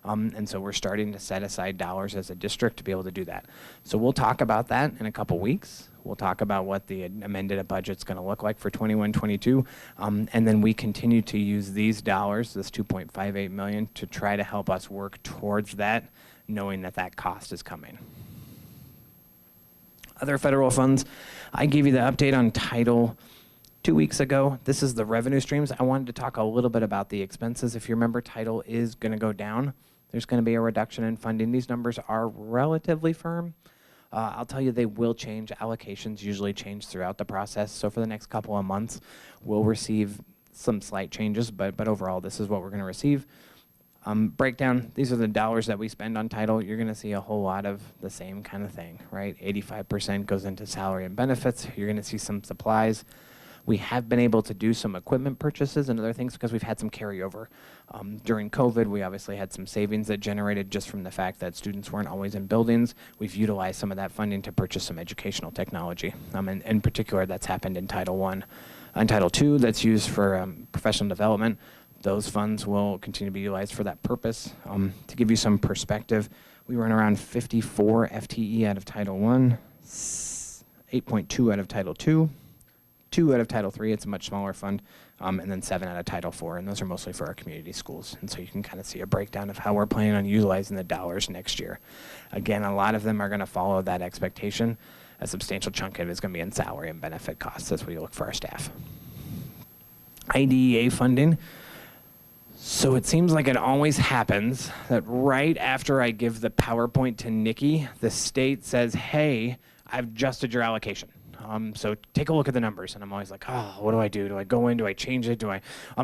[SPEAKER 10] And so we're starting to set aside dollars as a district to be able to do that. So we'll talk about that in a couple weeks. We'll talk about what the amended budget's going to look like for 21-22. And then we continue to use these dollars, this $2.58 million, to try to help us work towards that, knowing that that cost is coming. Other federal funds, I gave you the update on Title 2 weeks ago. This is the revenue streams. I wanted to talk a little bit about the expenses. If you remember, Title is going to go down. There's going to be a reduction in funding. These numbers are relatively firm. I'll tell you they will change. Allocations usually change throughout the process. So for the next couple of months, we'll receive some slight changes, but overall, this is what we're going to receive. Breakdown, these are the dollars that we spend on Title. You're going to see a whole lot of the same kind of thing, right? 85% goes into salary and benefits. You're going to see some supplies. We have been able to do some equipment purchases and other things because we've had some carryover. During COVID, we obviously had some savings that generated just from the fact that students weren't always in buildings. We've utilized some of that funding to purchase some educational technology. And in particular, that's happened in Title I. On Title II, that's used for professional development. Those funds will continue to be utilized for that purpose. To give you some perspective, we run around 54 FTE out of Title I, 8.2 out of Title II, 2 out of Title III, it's a much smaller fund, and then 7 out of Title IV, and those are mostly for our community schools. And so you can kind of see a breakdown of how we're planning on utilizing the dollars next year. Again, a lot of them are going to follow that expectation. A substantial chunk of it is going to be in salary and benefit costs as we look for our staff. IDEA funding. So it seems like it always happens that right after I give the PowerPoint to Nikki, the state says, hey, I've adjusted your allocation. So take a look at the numbers. And I'm always like, oh, what do I do? Do I go in? Do I change it?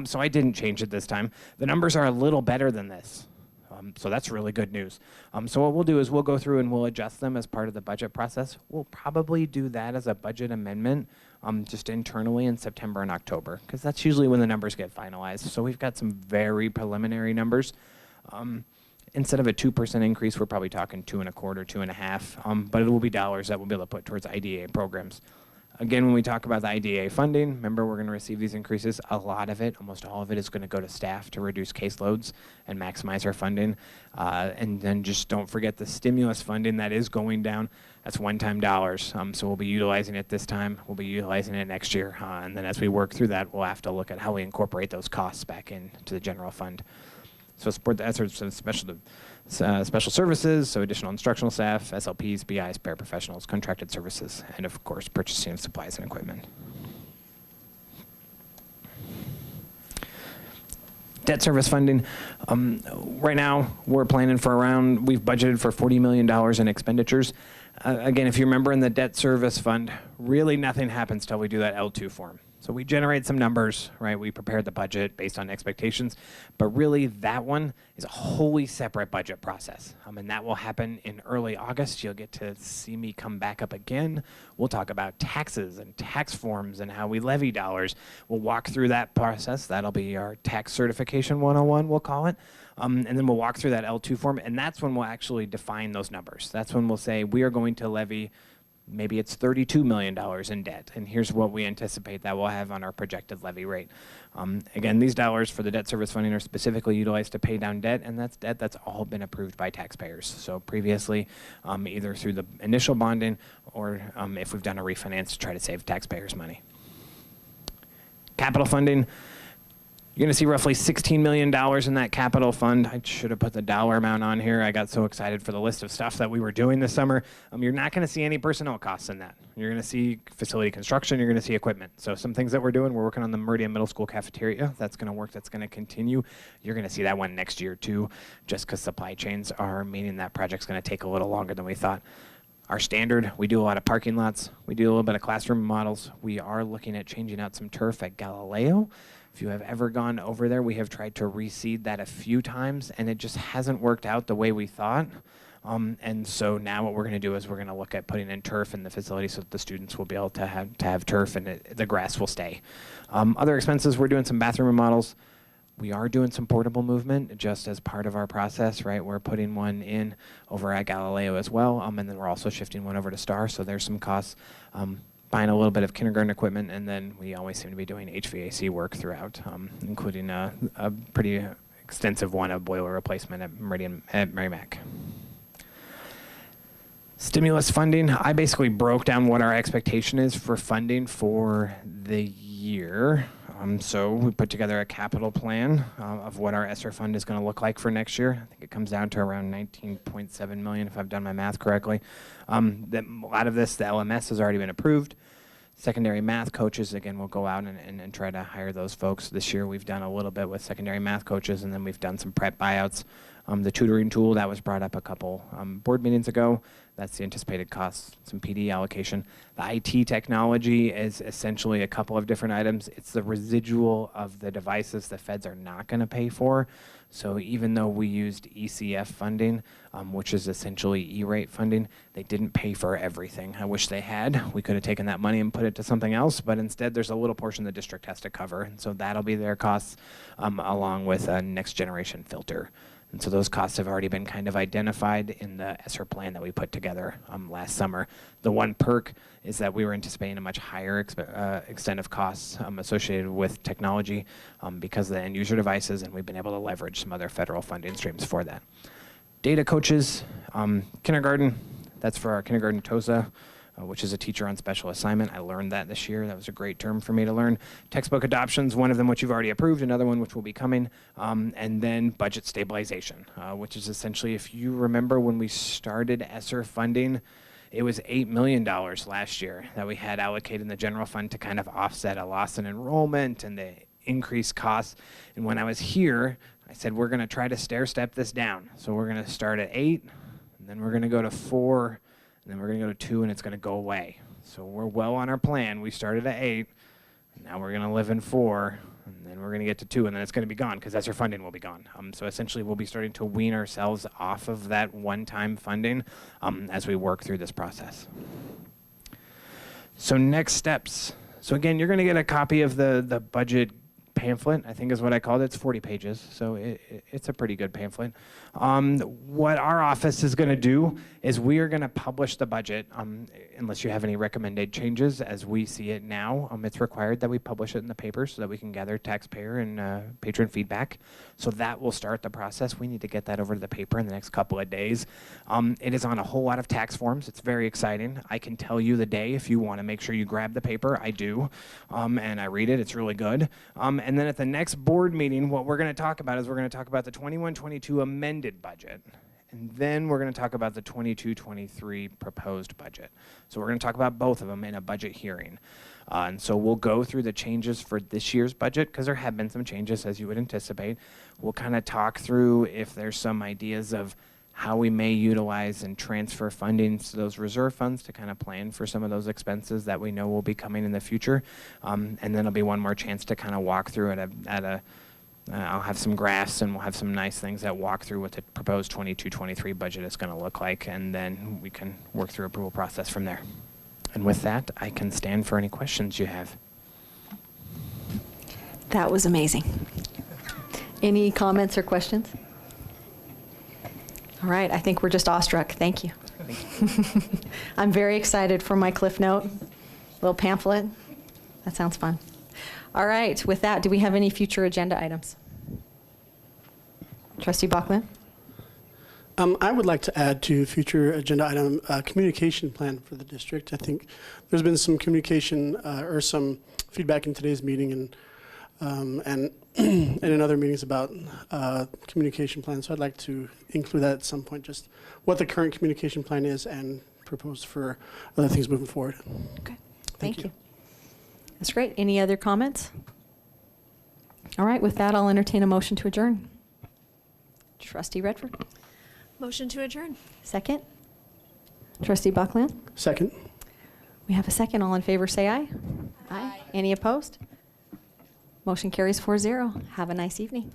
[SPEAKER 10] So I didn't change it this time. The numbers are a little better than this. So that's really good news. So what we'll do is we'll go through and we'll adjust them as part of the budget process. We'll probably do that as a budget amendment just internally in September and October, because that's usually when the numbers get finalized. So we've got some very preliminary numbers. Instead of a 2% increase, we're probably talking 2.25%, 2.5%, but it will be dollars that we'll be able to put towards IDEA programs. Again, when we talk about the IDEA funding, remember we're going to receive these increases. A lot of it, almost all of it, is going to go to staff to reduce caseloads and maximize our funding. And then just don't forget the stimulus funding that is going down. That's one-time dollars. So we'll be utilizing it this time. We'll be utilizing it next year. And then as we work through that, we'll have to look at how we incorporate those costs back into the general fund. So support the efforts of special services, so additional instructional staff, SLPs, BIs, paraprofessionals, contracted services, and of course, purchasing of supplies and equipment. Debt service funding. Right now, we're planning for we've budgeted for $40 million in expenditures. Again, if you remember in the debt service fund, really nothing happens till we do that L2 form. So we generate some numbers, right? We prepare the budget based on expectations, but really that one is a wholly separate budget process. And that will happen in early August. You'll get to see me come back up again. We'll talk about taxes and tax forms and how we levy dollars. We'll walk through that process. That'll be our tax certification 101, we'll call it. And then we'll walk through that L2 form, and that's when we'll actually define those numbers. That's when we'll say we are going to levy, maybe it's $32 million in debt, and here's what we anticipate that we'll have on our projected levy rate. Again, these dollars for the debt service funding are specifically utilized to pay down debt, and that's debt that's all been approved by taxpayers. So previously, either through the initial bonding or if we've done a refinance to try to save taxpayers money. Capital funding. You're going to see roughly $16 million in that capital fund. I should have put the dollar amount on here. I got so excited for the list of stuff that we were doing this summer. You're not going to see any personnel costs in that. You're going to see facility construction. You're going to see equipment. So some things that we're doing, we're working on the Meridian Middle School cafeteria. That's going to work. That's going to continue. You're going to see that one next year too, just because supply chains are meaning that project's going to take a little longer than we thought. Our standard, we do a lot of parking lots. We do a little bit of classroom models. We are looking at changing out some turf at Galileo. If you have ever gone over there, we have tried to reseed that a few times, and it just hasn't worked out the way we thought. And so now what we're going to do is we're going to look at putting in turf in the facility so that the students will be able to have turf and the grass will stay. Other expenses, we're doing some bathroom remodels. We are doing some portable movement just as part of our process, right? We're putting one in over at Galileo as well, and then we're also shifting one over to Star, so there's some costs. Buying a little bit of kindergarten equipment, and then we always seem to be doing HVAC work throughout, including a pretty extensive one of boiler replacement at Meridian at Merrimack. Stimulus funding, I basically broke down what our expectation is for funding for the year. So we put together a capital plan of what our ESSER fund is going to look like for next year. I think it comes down to around $19.7 million if I've done my math correctly. A lot of this, the LMS has already been approved. Secondary math coaches, again, we'll go out and try to hire those folks. This year we've done a little bit with secondary math coaches, and then we've done some prep buyouts. The tutoring tool, that was brought up a couple board meetings ago. That's the anticipated costs, some PD allocation. The IT technology is essentially a couple of different items. It's the residual of the devices the feds are not going to pay for. So even though we used ECF funding, which is essentially E-rate funding, they didn't pay for everything. I wish they had. We could have taken that money and put it to something else, but instead there's a little portion the district has to cover. And so that'll be their costs along with a next generation filter. And so those costs have already been kind of identified in the ESSER plan that we put together last summer. The one perk is that we were anticipating a much higher extent of costs associated with technology because of the end user devices, and we've been able to leverage some other federal funding streams for that. Data coaches, kindergarten, that's for our kindergarten TOSA, which is a teacher on special assignment. I learned that this year. That was a great term for me to learn. Textbook adoptions, one of them which you've already approved, another one which will be coming, and then budget stabilization, which is essentially, if you remember when we started ESSER funding, it was $8 million last year that we had allocated in the general fund to kind of offset a loss in enrollment and the increased costs. And when I was here, I said, we're going to try to stair-step this down. So we're going to start at 8, and then we're going to go to 4, and then we're going to go to 2, and it's going to go away. So we're well on our plan. We started at 8, and now we're going to live in 4, and then we're going to get to 2, and then it's going to be gone because ESSER funding will be gone. So essentially, we'll be starting to wean ourselves off of that one-time funding as we work through this process. So next steps. So again, you're going to get a copy of the budget pamphlet, I think is what I called it. It's 40 pages, so it's a pretty good pamphlet. What our office is going to do is we are going to publish the budget, unless you have any recommended changes as we see it now. It's required that we publish it in the paper so that we can gather taxpayer and patron feedback. So that will start the process. We need to get that over to the paper in the next couple of days. It is on a whole lot of tax forms. It's very exciting. I can tell you the day if you want to make sure you grab the paper. I do, and I read it. It's really good. And then at the next board meeting, what we're going to talk about is we're going to talk about the 21-22 amended budget. And then we're going to talk about the 22-23 proposed budget. So we're going to talk about both of them in a budget hearing. And so we'll go through the changes for this year's budget because there have been some changes as you would anticipate. We'll kind of talk through if there's some ideas of how we may utilize and transfer funding to those reserve funds to kind of plan for some of those expenses that we know will be coming in the future. And then there'll be one more chance to kind of walk through it I'll have some graphs and we'll have some nice things that walk through what the proposed 22-23 budget is going to look like, and then we can work through approval process from there. And with that, I can stand for any questions you have.
[SPEAKER 1] That was amazing. Any comments or questions? All right, I think we're just awestruck. Thank you. Thank you. I'm very excited for my Cliff Note, little pamphlet. That sounds fun. All right, with that, do we have any future agenda items? Trustee Bachman?
[SPEAKER 22] I would like to add to future agenda item communication plan for the district. I think there's been some communication or some feedback in today's meeting, and and in other meetings about communication plans. So I'd like to include that at some point, just what the current communication plan is and propose for other things moving forward.
[SPEAKER 1] Okay, thank you. That's great. Any other comments? All right, with that, I'll entertain a motion to adjourn. Trustee Redford.
[SPEAKER 9] Motion to adjourn.
[SPEAKER 1] Second. Trustee Buckland.
[SPEAKER 22] Second.
[SPEAKER 1] We have a second. All in favor, say aye. Aye. Any opposed? Motion carries 4-0. Have a nice evening.